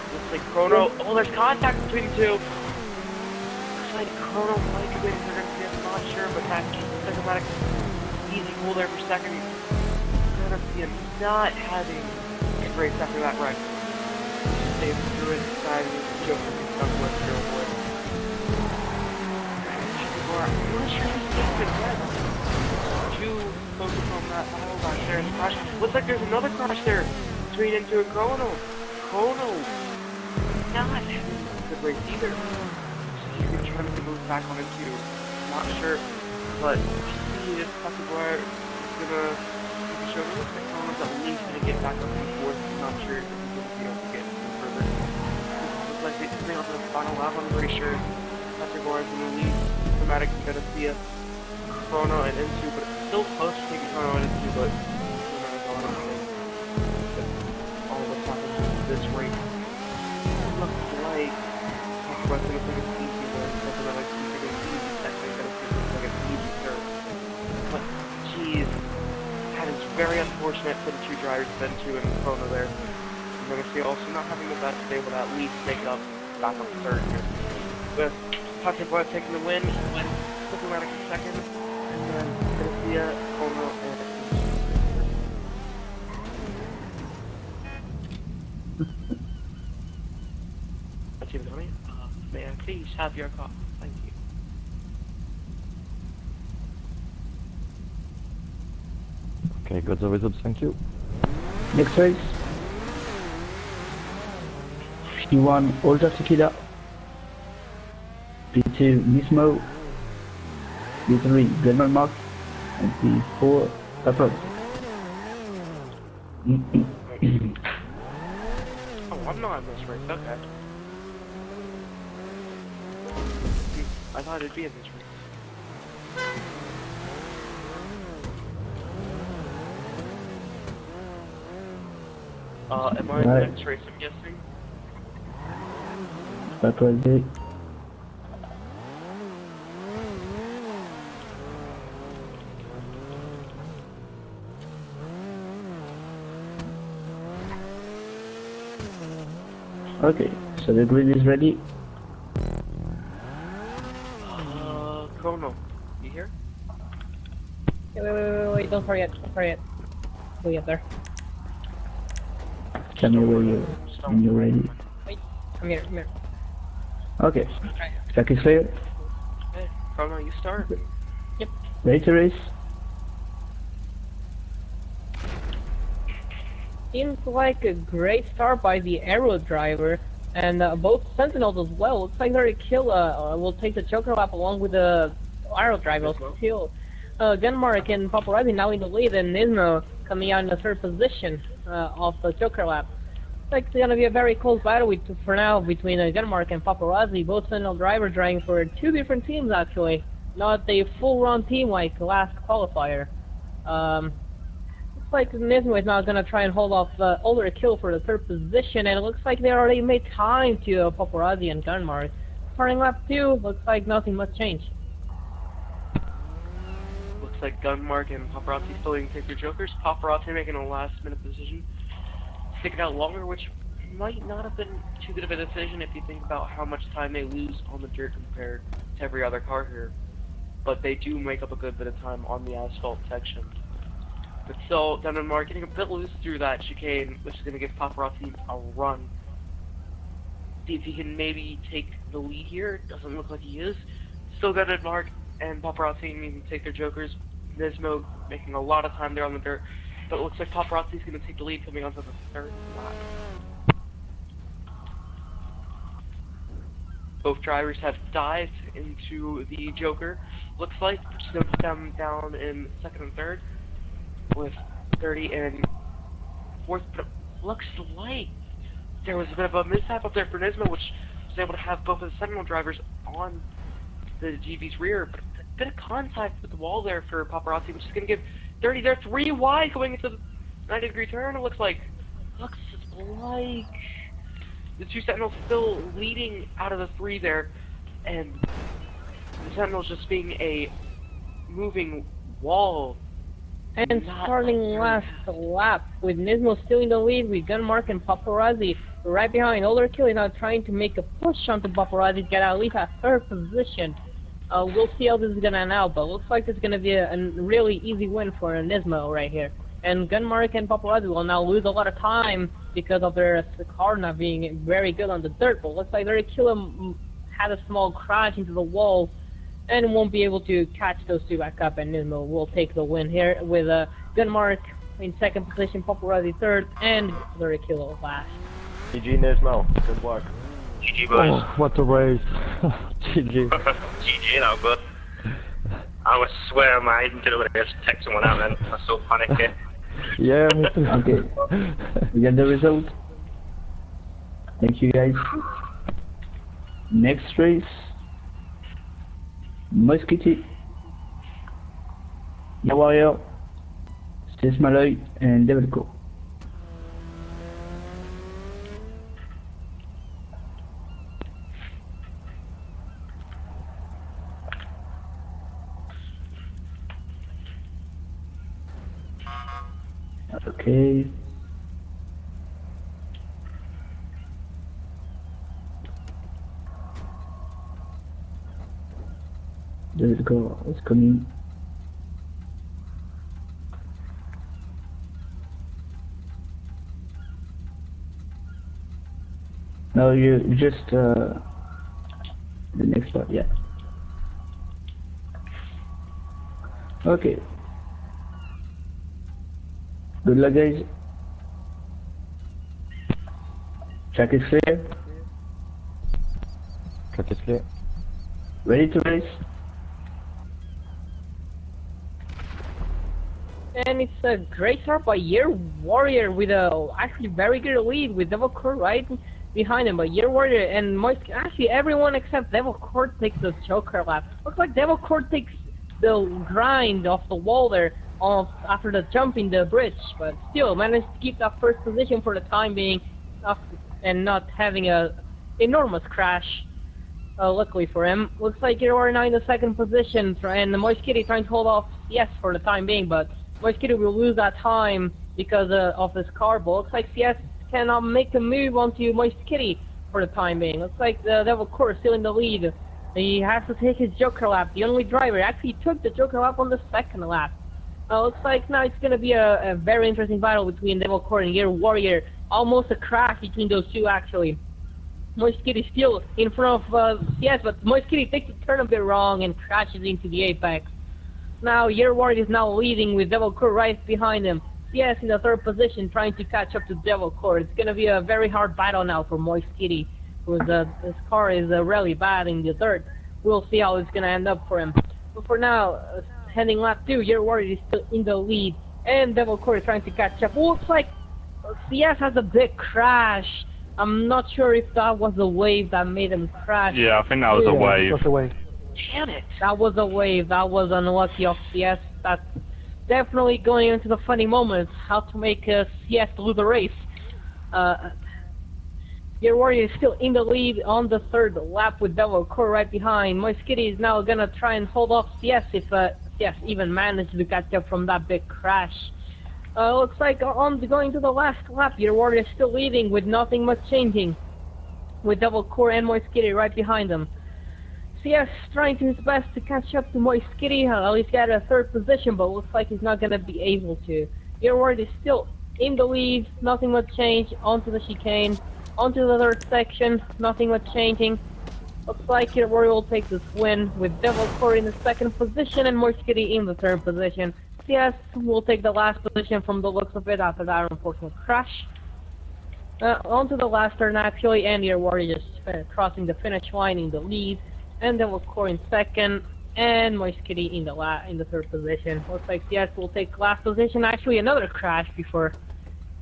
Looks like Chrono. Oh, there's contact between the two. Looks like Chrono might be waiting for Cynthia. I'm not sure, but that Cinematic easy pull there for second. Cynthia not having a great after that wreck. Stays through it, deciding the Joker can stuck with here with. I'm not sure if he's taking it. Two focus on that battle back there and crash. Looks like there's another crash there between into a Chrono. Chrono not having a good race either. So he's gonna try to move back on into. Not sure, but see if Patrick Wire is gonna show me. Looks like Chrono's at least gonna get back up to fourth. I'm not sure if he's gonna be able to get further. Looks like they're coming up to the final lap. I'm pretty sure Patrick Wire is gonna lead. Dramatic is gonna see a Chrono and into, but it's still close to taking Chrono and into, but all what's happened to this race. It looks like Patrick Ware's gonna take an easy win. Something that I see an easy section, gonna see like an easy third. But geez, that is very unfortunate for the two drivers, Into and Chrono there. I'm gonna see also not having the best day, but at least make it up back up to third here. With Patrick Ware taking the win, Cinematic in second, and then Cynthia, Chrono, and may I please have your car? Thank you. Okay, got the results, thank you. Next race. P1 Older Tequila. P2 Nismo. P3 Glenmore Mark. And P4 Pepper. Oh, I'm not in this race, okay. I thought it'd be in this race. Am I in the next race, I'm guessing? Pepper. Okay, so the grid is ready. Chrono, you here? Wait, don't forget. We'll get there. Tell me when you're ready. Wait, I'm here. Okay, track is clear. Hey, Chrono, you start. Yep. Ready to race? Seems like a great start by the Aero driver, and both Sentinels as well. Looks like their kill will take the Joker lap along with the Aero driver. Still, Denmark and Paparazzi now in the lead, and Nismo coming out in the third position of the Joker lap. Looks like it's gonna be a very close battle for now between Denmark and Paparazzi. Both Sentinel drivers driving for two different teams actually, not a full-run team like last qualifier. Looks like Nismo is now going to try and hold off Older Kill for the third position, and it looks like they already made time to Paparazzi and Denmark. Starting lap 2, looks like nothing much changed. Looks like Denmark and Paparazzi still didn't take their Jokers. Paparazzi making a last-minute decision. Stick it out longer, which might not have been too good of a decision if you think about how much time they lose on the dirt compared to every other car here. But they do make up a good bit of time on the asphalt section. But still, Denmark getting a bit loose through that chicane, which is going to give Paparazzi a run. See if he can maybe take the lead here. Doesn't look like he is. Still Denmark and Paparazzi needing to take their Jokers. Nismo making a lot of time there on the dirt. But it looks like Paparazzi's going to take the lead coming onto the third lap. Both drivers have dived into the Joker. Looks like puts them down in second and third, with 30 and fourth. But it looks like there was a bit of a mishap up there for Nismo, which was able to have both of the Sentinel drivers on the GV's rear, but it's a bit of contact with the wall there for Paparazzi, which is going to give Dirty there 3 wide going into the 90-degree turn. It looks like the two Sentinels still leading out of the 3 there, and the Sentinels just being a moving wall. And starting last lap with Nismo still in the lead with Gunmark and Paparazzi right behind. Overkill is now trying to make a push onto Paparazzi to get at least a 3rd position. We'll see how this is gonna end out, but looks like it's gonna be a really easy win for Nismo right here. And Gunmark and Paparazzi will now lose a lot of time because of their car not being very good on the dirt, but looks like Overkill had a small crash into the wall and won't be able to catch those two back up, and Nismo will take the win here with Gunmark in 2nd position, Paparazzi 3rd, and Overkill last. GG Nismo, good luck. GG boys. Oh, what a race. GG. GG, now good. I was swearing my agent over there to text someone out then. I was so panicky. Yeah, me too. Okay, we got the result. Thank you guys. Next race, Moskitty, Warrior, Sismaloy, and Devilco. Okay. Devilco is coming. No, you just the next part, yeah. Okay. Good luck, guys. Track is clear. Track is clear. Ready to race. And it's a great start by Year Warrior with a actually very good lead with Devil Court right behind him. But Year Warrior and actually everyone except Devil Court takes the Joker lap. Looks like Devil Court takes the grind off the wall there after the jump in the bridge, but still managed to keep that 1st position for the time being and not having a enormous crash. Luckily for him. Looks like Year Warrior now in the 2nd position, and the Moist Kitty trying to hold off CS for the time being, but Moist Kitty will lose that time because of his car, but looks like CS cannot make a move onto Moist Kitty for the time being. Looks like the Devil Core is still in the lead. He has to take his Joker lap. The only driver actually took the Joker lap on the 2nd lap. Looks like now it's going to be a very interesting battle between Devil Core and Year Warrior. Almost a crash between those two, actually. Moist Kitty still in front of CS, but Moist Kitty takes the turn a bit wrong and crashes into the apex. Now Year Warrior is now leading with Devil Core right behind him. CS in the 3rd position trying to catch up to Devil Core. It's going to be a very hard battle now for Moist Kitty, whose his car is really bad in the dirt. We'll see how it's going to end up for him. But for now, heading lap 2, Year Warrior is still in the lead, and Devil Core is trying to catch up. Looks like CS has a big crash. I'm not sure if that was a wave that made him crash. Yeah, I think that was a wave. It was a wave. Damn it! That was a wave. That was unlucky of CS. That's definitely going into the funny moments. How to make CS lose the race. Year Warrior is still in the lead on the 3rd lap with Devil Core right behind. Moist Kitty is now gonna try and hold off CS if CS even managed to catch up from that big crash. Looks like going to the last lap, Year Warrior is still leading with nothing much changing, with Devil Core and Moist Kitty right behind them. CS trying to his best to catch up to Moist Kitty, at least get a 3rd position, but looks like he's not going to be able to. Year Warrior is still in the lead, nothing much change, onto the chicane, onto the 3rd section, nothing much changing. Looks like Year Warrior will take this win with Devil Core in the 2nd position and Moist Kitty in the 3rd position. CS will take the last position from the looks of it after that unfortunate crash. Onto the last turn actually, and Year Warrior just crossing the finish line in the lead, and Devil Core in 2nd, and Moist Kitty in the 3rd position. Looks like CS will take last position. Actually, another crash before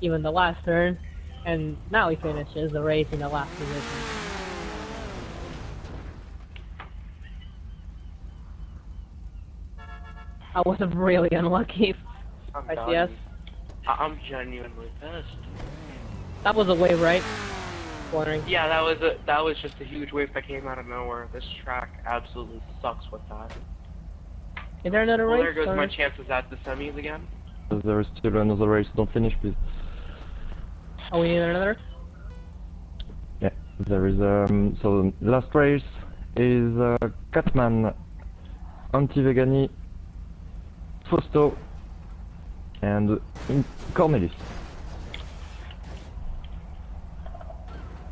even the last turn, and now he finishes the race in the last position. I was really unlucky. I'm I done. yes. I'm genuinely pissed. That was a wave, right? Wondering. Yeah, that was just a huge wave that came out of nowhere. This track absolutely sucks with that. Is there another Well, race? there goes or- my chances at the semis again. There is still another race. Don't finish, please. Oh, we need another? Yeah, there is so last race is Catman, Anti-Vegani, Fausto, and Cornelis.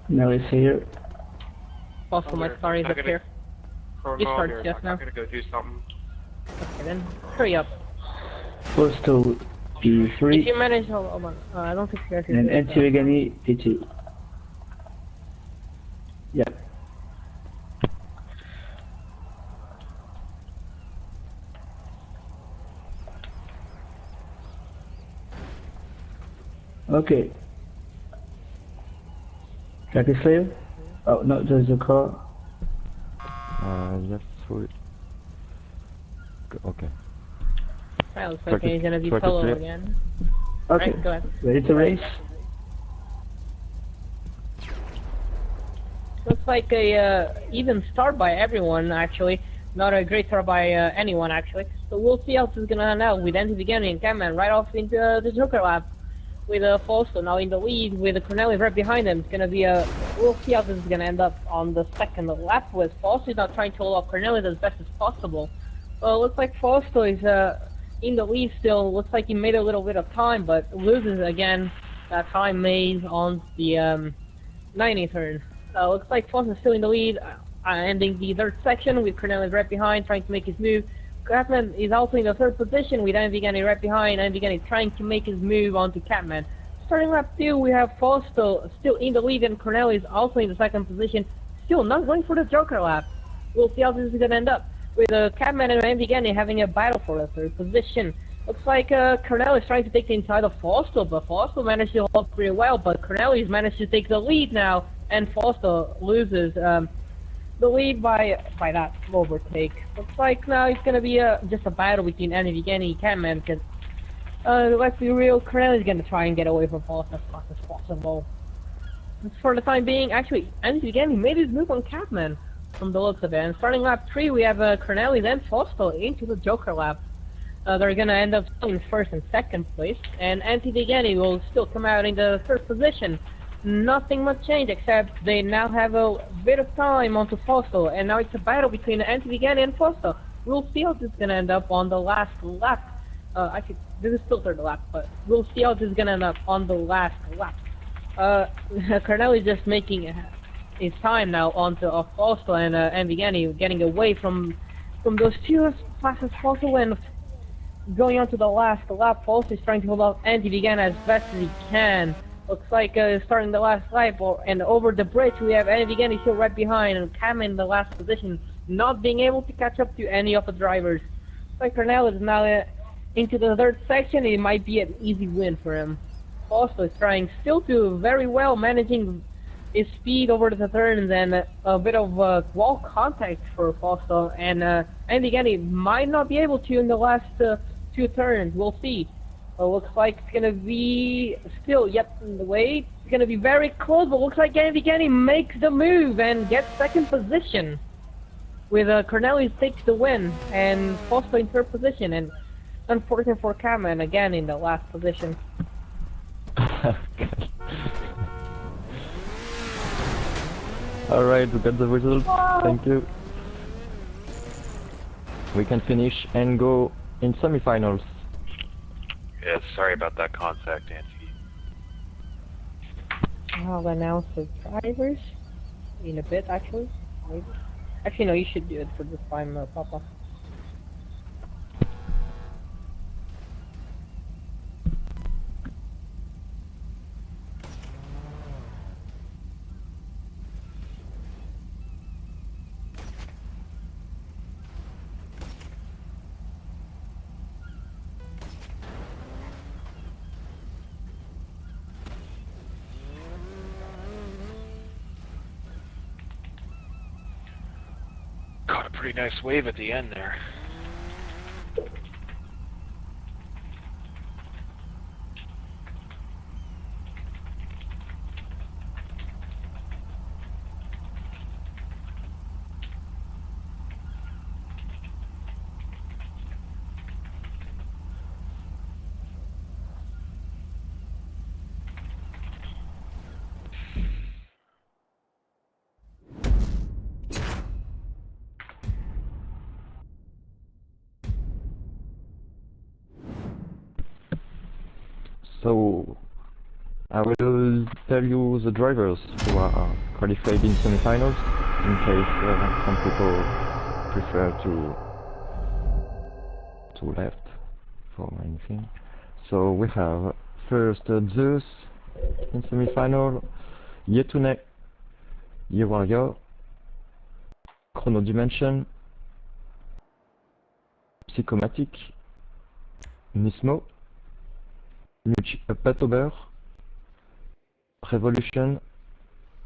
Now it's here. Also, my car is up here. You start just now. I'm gonna go do something. Okay, then hurry up. First to If P3 you manage, hold on. I don't think you have to and do it, Anti-Vegani P2. Yeah. Okay. Track is clear? Oh, no, there's a car. Yes, okay. Right, looks like he's gonna be Track is solo clear. again. Okay. Right, go ahead. Ready to race? Looks like a even start by everyone, actually. Not a great start by anyone, actually. So we'll see how this is gonna end out with Anti-Vegani and Cameramen right off into the Joker lap. With Fausto now in the lead, with Cornelis right behind him. It's gonna be we'll see how this is gonna end up on the second lap with Fausto now trying to hold off Cornelis as best as possible. Looks like Fausto is in the lead still. Looks like he made a little bit of time, but loses again. That time made on the 90th turn. Looks like Fausto is still in the lead, ending the third section with Cornelis right behind, trying to make his move. Catman is also in the third position with Anti-Vegani right behind. Anti-Vegani trying to make his move onto Catman. Starting lap 2, we have Fausto still in the lead and Cornelis also in the second position, still not going for the Joker lap. We'll see how this is going to end up, with Catman and Anti-Vegani having a battle for the third position. Looks like Cornelis trying to take the inside of Fausto, but Fausto managed to hold pretty well, but Cornelis managed to take the lead now, and Fausto loses the lead by that overtake. Looks like now it's gonna be just a battle between Anti-Vegani and Catman, because let's be real, Cornelis is gonna try and get away from Fausto as fast as possible. For the time being, actually, Anti-Vegani made his move on Catman from the looks of it. And starting lap 3, we have Cornelis and Fausto into the Joker lap. They're gonna end up in first and second place, and Anti-Vegani will still come out in the third position. Nothing much changed, except they now have a bit of time onto Fausto, and now it's a battle between Anti-Vegani and Fausto. We'll see how this is gonna end up on the last lap. Actually, this is still third lap, but we'll see how this is gonna end up on the last lap. Cornelis just making his time now onto Fausto, and Anti-Vegani getting away from those two as fast as possible, and going on to the last lap. Fausto is trying to hold off Anti-Vegani as best as he can. Looks like starting the last lap, and over the bridge we have Anti-Vegani still right behind, and Cam in the last position, not being able to catch up to any of the drivers. Looks like Cornelis is now into the third section. It might be an easy win for him. Fausto is trying still to very well, managing his speed over the turns, and a bit of wall contact for Fausto, and Anti-Vegani might not be able to in the last two turns. We'll see. Looks like it's gonna be still, in the way. It's gonna be very close, but looks like Anti-Vegani makes the move and gets second position. With Cornelis takes the win, and Fausto in third position, and unfortunate for Cameron again in the last position. Alright, we got the results. Thank you. We can finish and go in semifinals. Yeah, sorry about that contact, Anti. I'll announce the drivers in a bit, actually. Maybe. Actually, no, you should do it for this time, Papa. Caught a pretty nice wave at the end there. So I will tell you the drivers who are qualified in semifinals in case some people prefer to left for anything. So we have first Zeus in semifinal, Yetune, Yewarrior, Chrono Dimension, Psychomatic, Nismo, Patober, Revolution,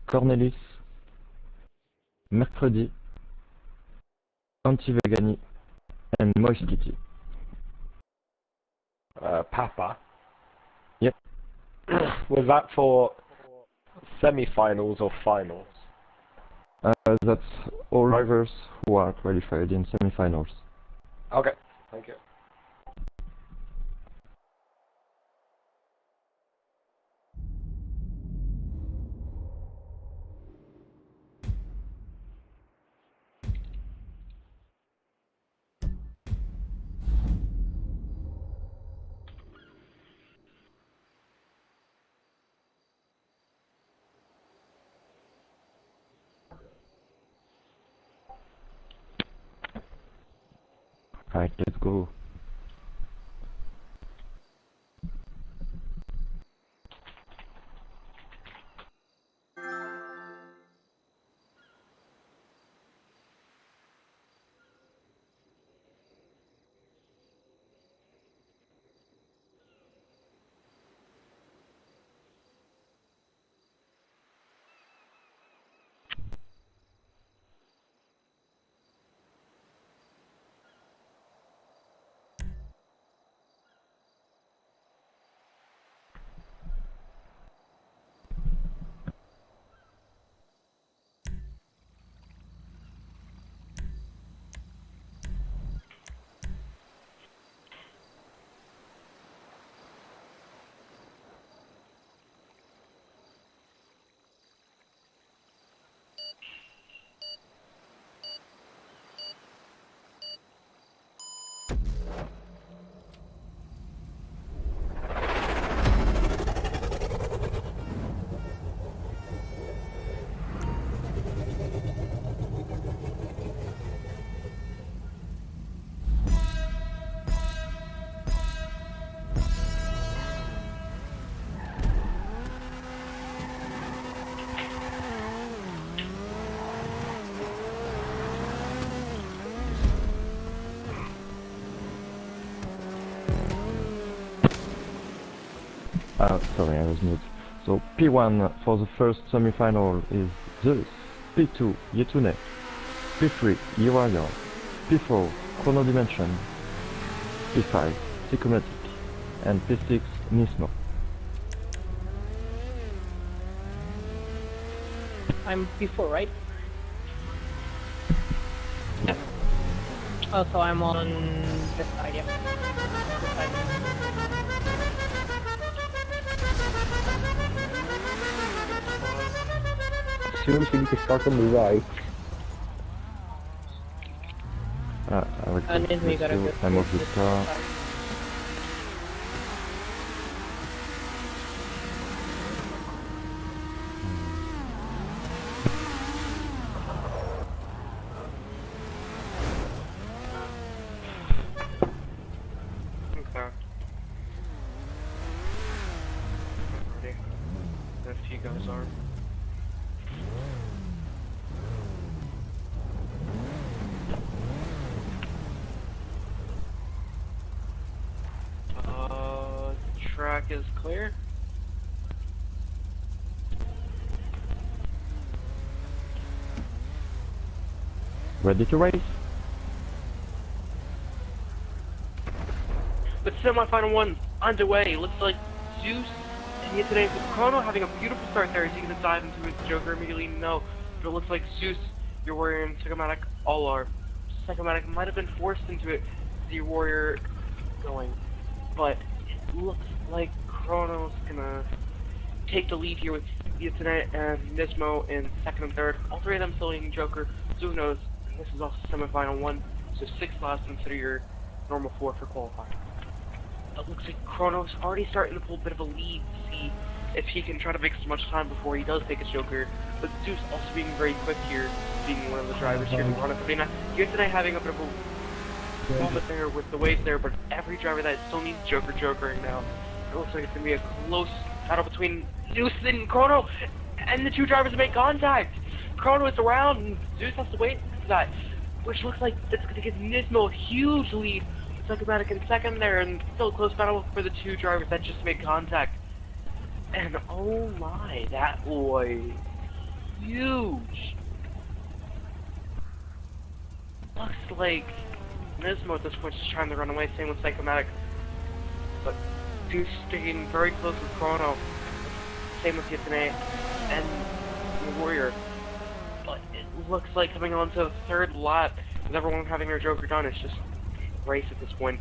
Cornelis, Mercredi, Anti-Vegani, and Moist Kitty. Papa. Yep. Was that for semi-finals or finals? That's all drivers who are qualified in semi-finals. Okay, thank you. Alright, let's go. Sorry, I was mute. So P1 for the first semi-final is Zeus, P2 Yetune, P3 Yewarrior, P4 Chrono Dimension, P5 Psychomatic, and P6 Nismo. I'm P4, right? Oh, so I'm on this side, yeah. This side. Soon we need to start on the right. I will And then we gotta go I'm off the this car. side. Okay. Ready? If you guys are. Track is clear. Ready to race? The semi-final one underway. Looks like Zeus and Yetune with Chrono having a beautiful start there. Is he gonna dive into his Joker immediately? No. But it looks like Zeus, your Warrior, and Psychomatic all are. Psychomatic might have been forced into it, the Warrior going. But it looks like Chrono's gonna take the lead here with Yetune and Nismo in second and third. All three of them still leading Joker. So who knows? This is also semi-final one. So 6 laps instead of your normal 4 for qualifying. But looks like Chrono's already starting to pull a bit of a lead to see if he can try to make as much time before he does take his Joker. But Zeus also being very quick here, being one of the drivers here to run it. But yesterday having a bit of a moment there with the waves there, but every driver that still needs Jokering now. It looks like it's going to be a close battle between Zeus and Chrono, and the two drivers make contact. Chrono is around, and Zeus has to wait for that, which looks like it's going to give Nismo a huge lead. Psychomatic in second there, and still a close battle for the two drivers that just made contact. And oh my, that was huge. Looks like Nismo at this point is trying to run away, same with Psychomatic. But Zeus staying very close with Chrono. Same with Yutane and the Warrior. But it looks like coming on to the third lap, with everyone having their Joker done, it's just race at this point.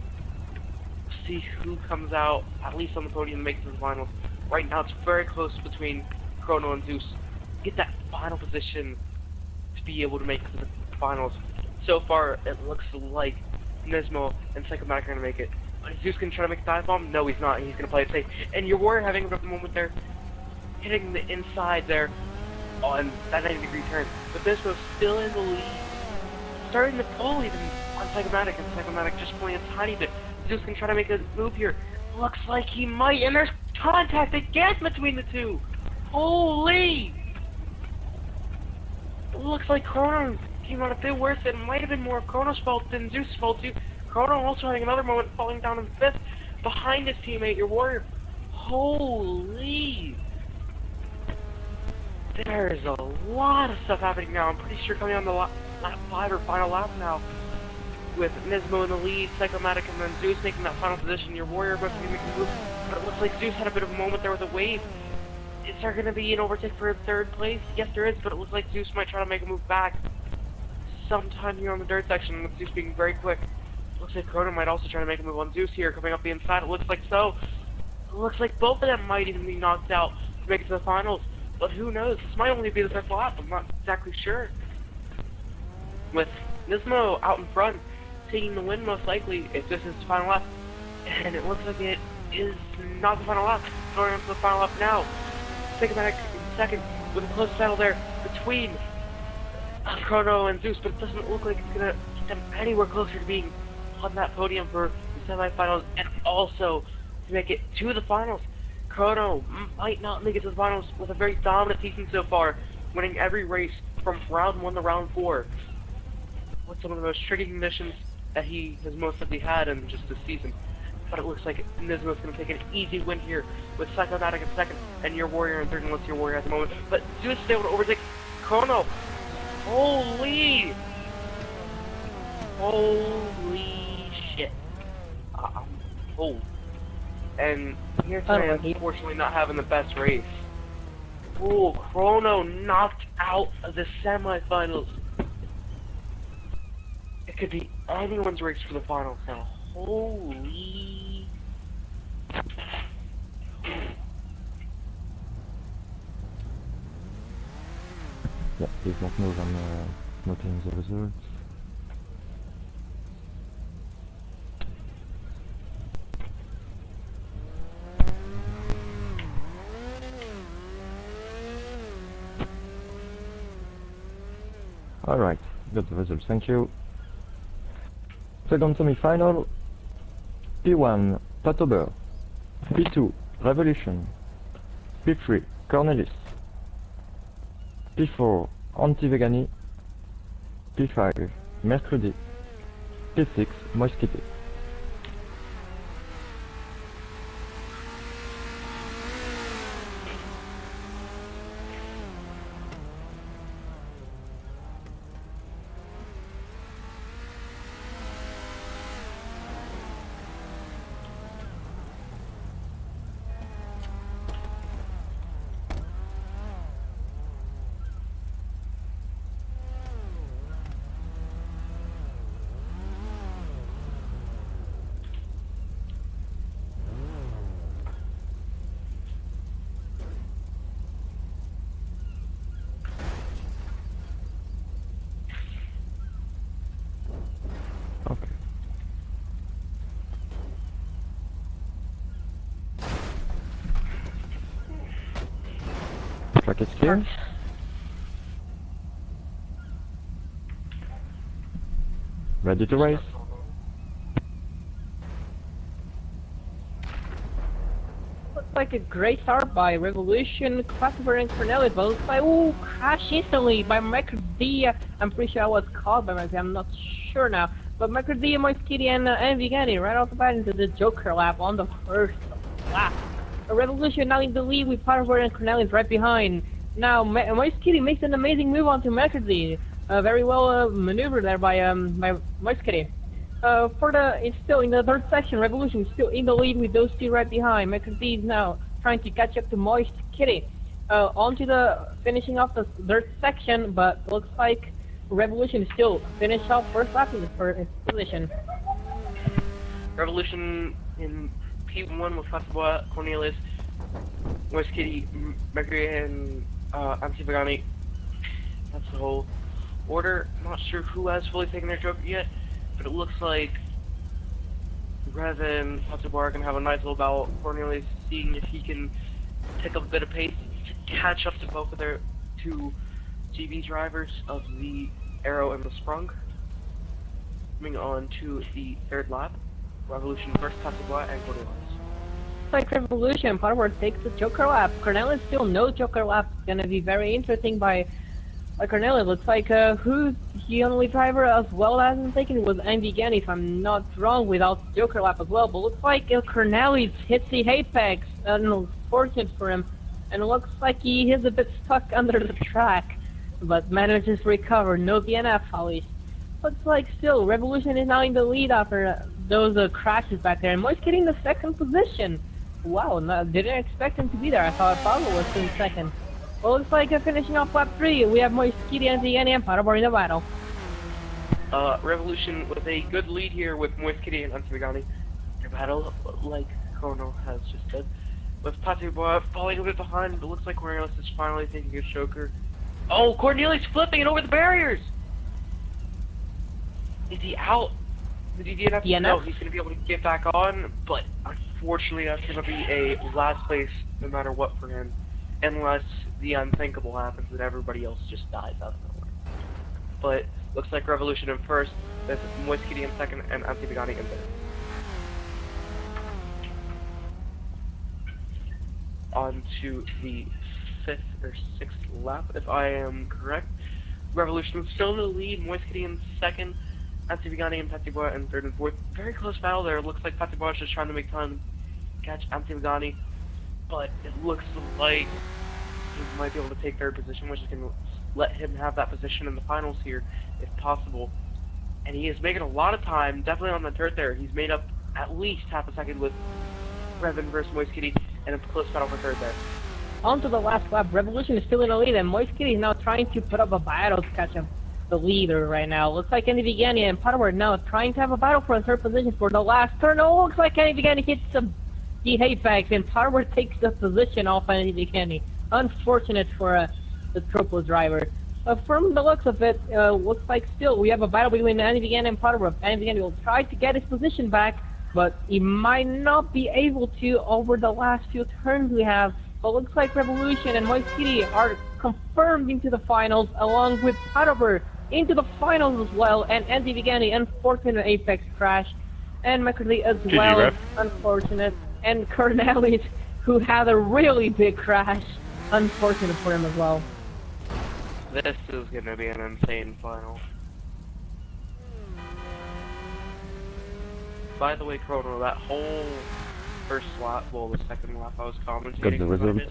See who comes out, at least on the podium, and makes it to the finals. Right now, it's very close between Chrono and Zeus. Get that final position to be able to make it to the finals. So far, it looks like Nismo and Psychomatic are going to make it. But is Zeus going to try to make a dive bomb? No, he's not. He's going to play it safe. And your Warrior having a bit of a moment there, hitting the inside there on that 90-degree turn. But Nismo's still in the lead. Starting to pull even on Psychomatic, and Psychomatic just pulling a tiny bit. Zeus can try to make a move here. Looks like he might, and there's contact again between the two. Holy! Looks like Chrono came out a bit worse. It might have been more of Chrono's fault than Zeus' fault too. Chrono also having another moment, falling down in fifth behind his teammate, your Warrior. Holy! There's a lot of stuff happening now. I'm pretty sure coming on the lap 5 or final lap now, with Nismo in the lead, Psychomatic, and then Zeus making that final position. Your Warrior must be making a move, but it looks like Zeus had a bit of a moment there with a wave. Is there going to be an overtake for third place? Yes, there is, but it looks like Zeus might try to make a move back sometime here on the dirt section, with Zeus being very quick. Looks like Chrono might also try to make a move on Zeus here, coming up the inside. It looks like so. It looks like both of them might even be knocked out to make it to the finals, but who knows? This might only be the fifth lap. I'm not exactly sure. With Nismo out in front, taking the win most likely if this is the final lap, and it looks like it is not the final lap. Going on to the final lap now. Psychomatic in second with a close battle there between Chrono and Zeus, but it doesn't look like it's gonna get them anywhere closer to being on that podium for the semifinals and also to make it to the finals. Chrono might not make it to the finals with a very dominant season so far, winning every race from round 1 to round 4. With some of the most tricky conditions that he has most likely had in just this season. But it looks like Nismo's going to take an easy win here with Psychomatic in second and your Warrior in third, unless your Warrior has a moment. But Zeus is able to overtake Chrono. Holy! Holy shit. Oh. And here tonight, unfortunately, not having the best race. Oh, Chrono knocked out of the semifinals. It could be anyone's race for the finals now. Holy. Yeah, please don't move, I'm noting the results. Alright, got the results, thank you. Second semi-final, P1, Patober, P2, Revolution, P3, Cornelis, P4, Anti-Vegani, P5, Mercredi, P6, Mosquite. track is clear. Ready to race? Looks like a great start by Revolution, Classifer, and Cornelis, but looks like, ooh, crash instantly by McD. I'm pretty sure I was caught by McD, I'm not sure now. But McD, Moiskitty, and Vigani right off the bat into the Joker lap on the first lap. Revolution now in the lead with Classifer and Cornelis right behind. Now, Moiskitty makes an amazing move onto McD. Very well maneuvered there by Moiskitty. It's still in the third section. Revolution is still in the lead with those two right behind. McD is now trying to catch up to Moist Kitty. Onto the finishing off the third section, but looks like Revolution is still finished off first lap in the first position. Revolution in P1 with Fastboy, Cornelius, Moist Kitty, Mercury, and Anti Vagani. That's the whole order. Not sure who has fully taken their Joker yet, but it looks like Rev and Fastboy are gonna have a nice little battle. Cornelius seeing if he can pick up a bit of pace to catch up to both of their two GB drivers of the Arrow and the Sprung. Moving on to the third lap. Revolution first, Fastboy and Cornelius. Like Revolution, Powerword takes the Joker lap. Cornelis still no Joker lap. It's gonna be very interesting by Cornelis. Looks like who's the only driver as well as I'm thinking was Andy Ganny, if I'm not wrong, without Joker lap as well. But looks like Cornelis hits the apex, unfortunate for him, and it looks like he is a bit stuck under the track, but manages to recover. No DNF at least. Looks like still Revolution is now in the lead after those crashes back there, and Moist getting the second position. Wow, didn't expect him to be there. I thought Pablo was in second. Well, looks like finishing off lap 3, we have Moiskitty and Vigani and Parabar in the battle. Revolution with a good lead here with Moiskitty and Antivigani. Their battle, like Chrono has just said, with Patiboy falling a bit behind, but looks like Cornelius is finally taking his choker. Oh, Cornelius flipping it over the barriers! Is he out? Did he DNF? No, he's going to be able to get back on, but unfortunately that's going to be a last place no matter what for him. Unless the unthinkable happens and everybody else just dies out of nowhere. But looks like Revolution in first, with Moiskitty in second, and Antivigani in third. On to the 5th or 6th lap, if I am correct. Revolution is still in the lead, Moiskitty in second, Antivigani and Patiboy in third and fourth. Very close battle there. Looks like Patiboy is just trying to make time to catch Antivigani, but it looks like he might be able to take third position, which is going to let him have that position in the finals here, if possible. And he is making a lot of time, definitely on the dirt there. He's made up at least half a second with Revan versus Moiskitty, and it's a close battle for third there. On to the last lap, Revolution is still in the lead, and Moiskitty is now trying to put up a battle to catch him. The leader right now. Looks like Andy Vigani and Powerword now trying to have a battle for a third position for the last turn. Oh, looks like Andy Vigani hits the apex, and Powerword takes the position off Andy Vigani. Unfortunate for the Tropo driver. From the looks of it, looks like still we have a battle between Andy Vigani and Powerword. Andy Vigani will try to get his position back, but he might not be able to over the last few turns we have. But looks like Revolution and Moiskitty are confirmed into the finals, along with Powerword into the finals as well, and Andy Vigani, unfortunate apex crash, and McCurdy as well, unfortunate, and Cornelis, who had a really big crash, unfortunate for him as well. This is going to be an insane final. By the way, Chrono, that whole first lap, well, the second lap I was commentating. Got the result.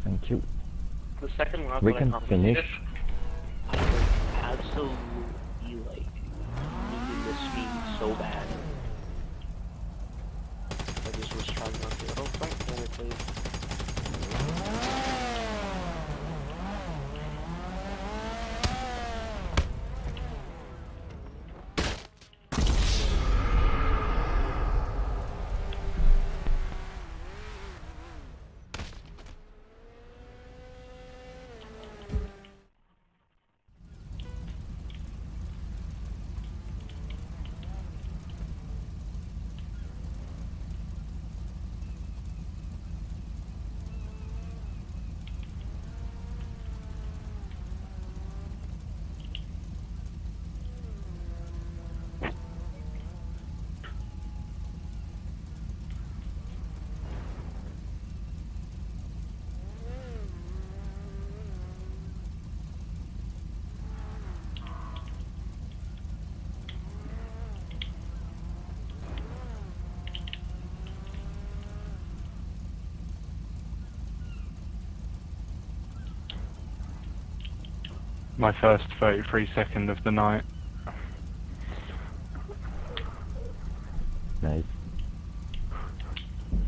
Thank you. The second lap we that can I finish. I was absolutely like needing this speed so bad. I just was trying not to. Oh, fuck, please. My first 33-second of the night. Nice.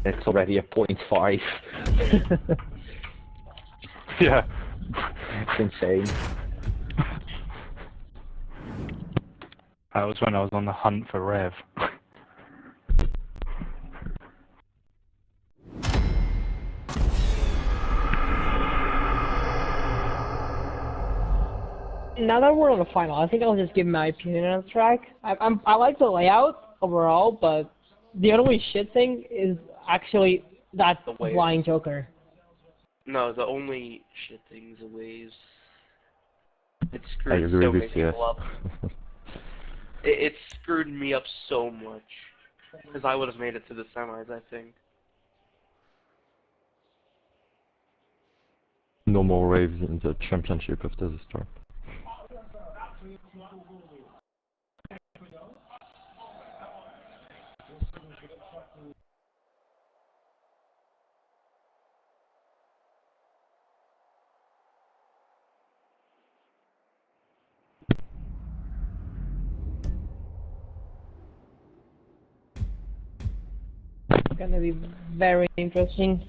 It's already a 0.5. Yeah. It's insane. That was when I was on the hunt for Rev. Now that we're on the final, I think I'll just give my opinion on the track. I like the layout overall, but the only shit thing is actually that flying joker. No, the only shit thing is the waves. It I screwed agree so with many you. people up. It screwed me up so much. Because I would have made it to the semis, I think. No more waves in the championship after the start. It's gonna be very interesting.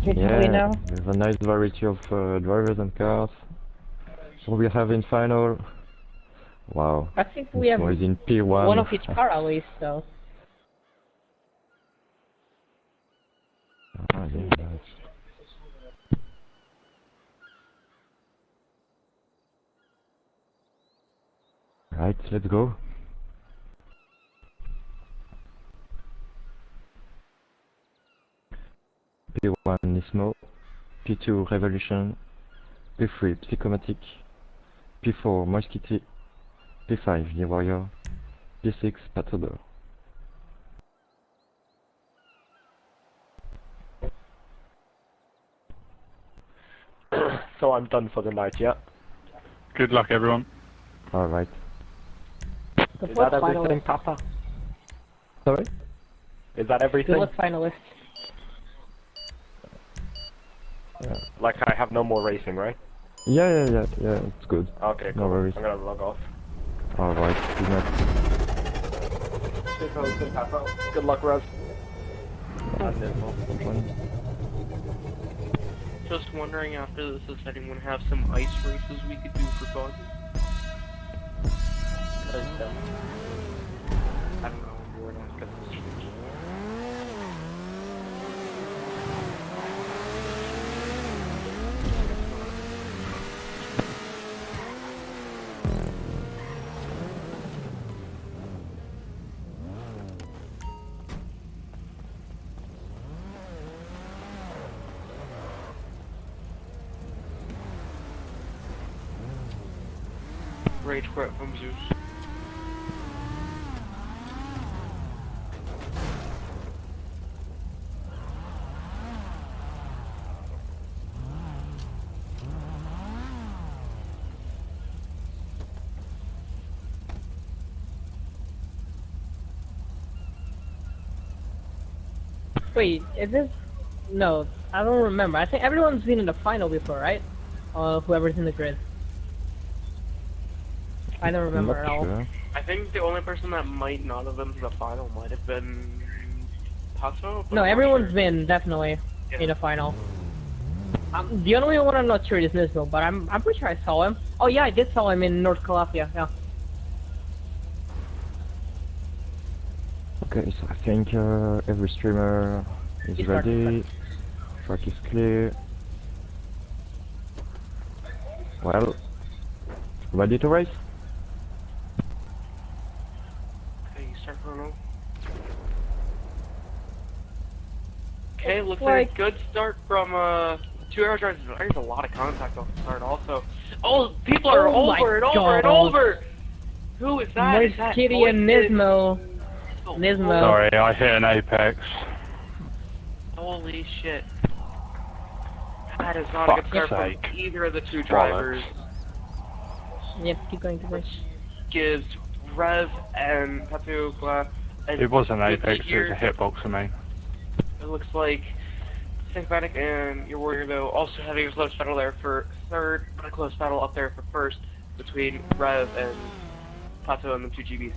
Yeah, Now. there's a nice variety of drivers and cars. So we have in final. Wow. I think we have was in P1. one of each car at least, so. Ah, yeah, nice. Right, let's go. P1 Nismo, P2 Revolution, P3 Psychomatic, P4 Moskity, P5 Ye Warrior, P6 Patober. So I'm done for the night, yeah? Good luck, everyone. Alright. Is that everything, Papa? Sorry? Is that everything? Good luck, finalists. Yeah. Like I have no more racing, right? Yeah, it's good. Okay, cool. No worries. I'm gonna log off. Alright, good night. Good luck, Rev. Just wondering after this, does anyone have some ice races we could do for fun? I don't know, we're not gonna Rage quit from Zeus. Wait, is this... No, I don't remember. I think everyone's been in the final before, right? Whoever's in the grid. I don't remember at all. Sure. I think the only person that might not have been to the final might have been Paso. No, everyone's been definitely in the final. The only one I'm not sure is Nismo, but I'm pretty sure I saw him. Oh yeah, I did saw him in North Calafia. Yeah. Okay, so I think every streamer is It's ready. Track is clear. Well, ready to race? Okay, start chrono. Okay, looks like a good start from 2 air drivers. There's a lot of contact off the start also. Oh, people are over and over and over! Who is that? Is that Kitty and Nismo. Sorry, I hit an apex. Holy shit. That is not a good start from either of the two drivers. Yep, keep going to push. Gives Rev and Patu It wasn't apex, it was a hitbox for me. It looks like Syncmatic and your Warrior though also having a close battle there for third, but a close battle up there for first. between Rev and Pato and the two GBs.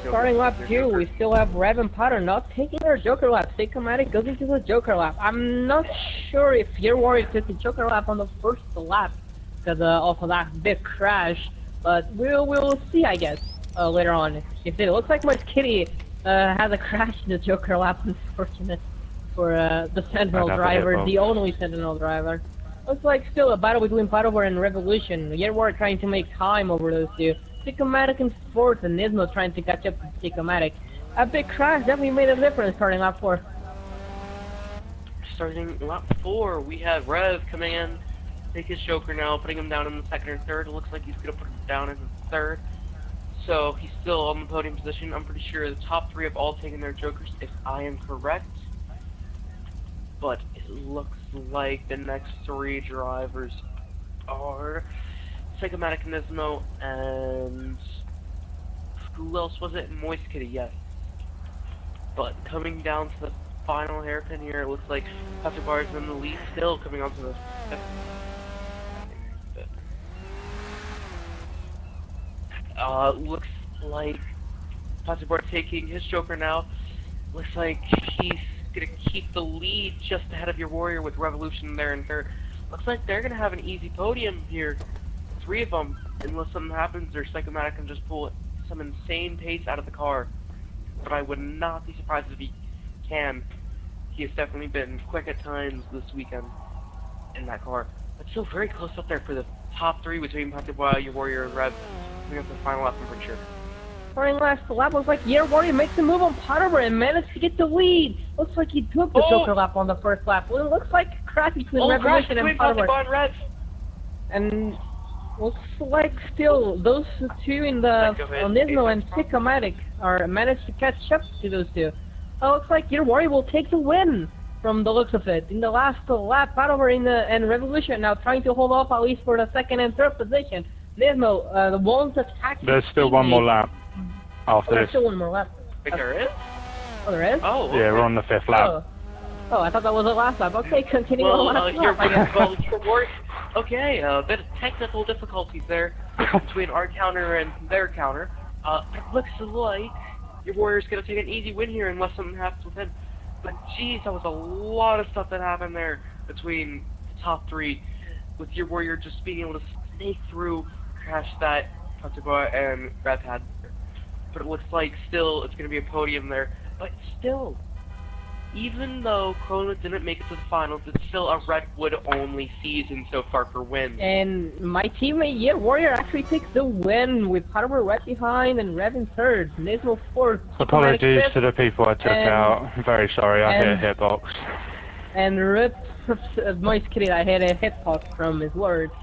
Starting lap 2, we still have Rev and Potter not taking their Joker lap. Stick-O-Matic goes into the Joker lap. I'm not sure if Your Warrior took the Joker lap on the first lap because of that big crash, but we'll see, I guess, later on. If it looks like Moist Kitty has a crash in the Joker lap, unfortunate for the Sentinel driver, the only Sentinel driver. Looks like still a battle between Padover and Revolution. Your Warrior trying to make time over those two. Stick-O-Matic in fourth, and Nismo trying to catch up to Stick-O-Matic. A big crash definitely made a difference starting lap 4. Starting lap 4, we have Rev coming in, take his Joker now, putting him down in the second or third. It looks like he's going to put him down in the third. So he's still on the podium position. I'm pretty sure the top 3 have all taken their Jokers, if I am correct. But it looks like the next 3 drivers are Stick-O-Matic, Nismo, and who else was it? Moist Kitty, yes. But coming down to the final hairpin here, it looks like Pastor Bar is in the lead still, coming on to the looks like Pastor Bar taking his Joker now. Looks like he's gonna keep the lead just ahead of Your Warrior with Revolution there in third. Looks like they're gonna have an easy podium here. 3 of them, unless something happens, or Stick-O-Matic can just pull some insane pace out of the car. But I would not be surprised if he can. He has definitely been quick at times this weekend in that car. But still very close up there for the top 3 between Patoboy, Your Warrior, and Rev. Coming up to the final lap, I'm pretty sure. Starting last lap, looks like Your Warrior makes a move on Potter and managed to get the lead. Looks like he took the Joker lap on the first lap. Well, it looks like a crash between Revolution and Potter. And looks like still those 2 in the Nismo and Stick-O-Matic are managed to catch up to those 2. Looks like Your Warrior will take the win from the looks of it. In the last lap, Padover and Revolution now trying to hold off at least for the second and third position. Nismo, the ones attacking. There's still one more lap after There's this. still one more lap. Wait, there is? Oh, there is? Oh, okay. Yeah, we're on the 5th lap. Oh, I thought that was the last lap. Okay, continue on last lap, I guess. Okay, a bit of technical difficulties there between our counter and their counter. It looks like Your Warrior's gonna take an easy win here unless something happens with him. But geez, that was a lot of stuff that happened there between the top 3, with Your Warrior just being able to snake through, crash that Patoboy and Rev had. But it looks like still it's gonna be a podium there. But still, even though Corona didn't make it to the finals, it's still a Redwood-only season so far for wins. And my teammate, Your Warrior, actually takes the win with Padover right behind and Rev in third, Nismo fourth. Apologies to the people I took out. I'm very sorry, I hit a hitbox. And Rip, Moist Kitty, I hit a hitbox from his words.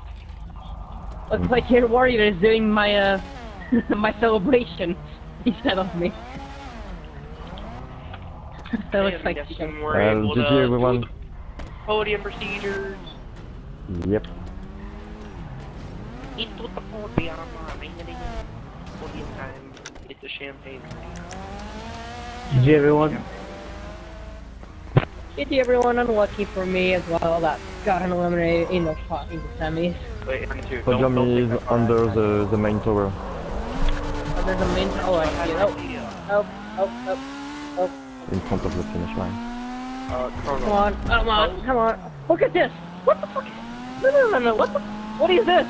Looks like Your Warrior is doing my my celebration instead of me. That looks like we're able to everyone. do podium procedures. Yep. Into the podium, podium time. It's a champagne. GG everyone. GG everyone, unlucky for me as well that got an eliminated in the semis. Wait, Podium is under the main tower. Under the main tower, I see it. Oh. In front of the finish line. Come on. Look at this. What the fuck? No. What is this?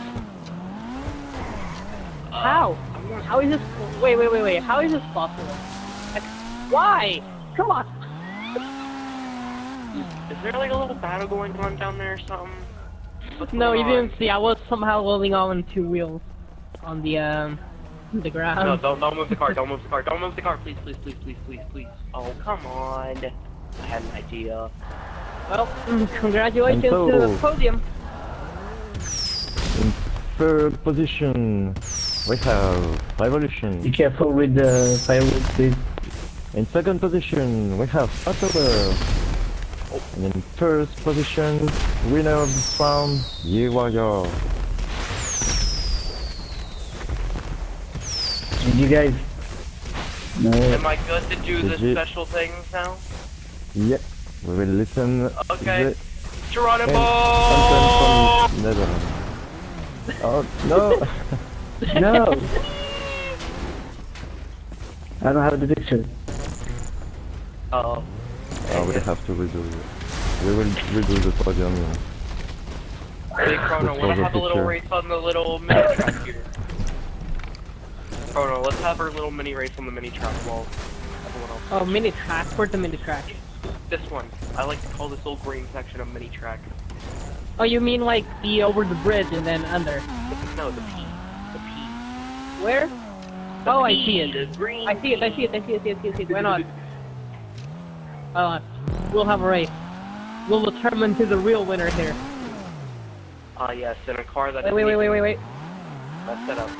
How? How is this? Wait. How is this possible? Why? Come on. Is there like a little battle going on down there or something? No, you didn't see. I was somehow holding on 2 wheels on the ground. No, don't move the car. Don't move the car. Please. Oh, come on. I had an idea. Well, congratulations to the podium. In third position, we have Revolution. Be careful with the firewood, please. In second position, we have October. And in first position, winner of this round, Your Warrior. GG guys. No. Am I good to do the special things now? Yep, we will listen. Okay. Geronimo! From Netherlands. Oh no! No! I don't have the picture. Oh. Oh, we have to redo it. We will redo the podium. Hey Chrono, This wanna was a have a little picture. race on the little mini track here? Chrono, let's have our little mini race on the mini track while everyone else. Oh, mini track? Where's the mini track? This one. I like to call this little green section a mini track. Oh, you mean like the over the bridge and then under? No, the P. The P. Where? Oh, I see The it. green I see it. I see it. I see it. I see it. I see it. Why not? We'll have a race. We'll determine who's the real winner here. Ah, yes, in a car that Wait. That's set up.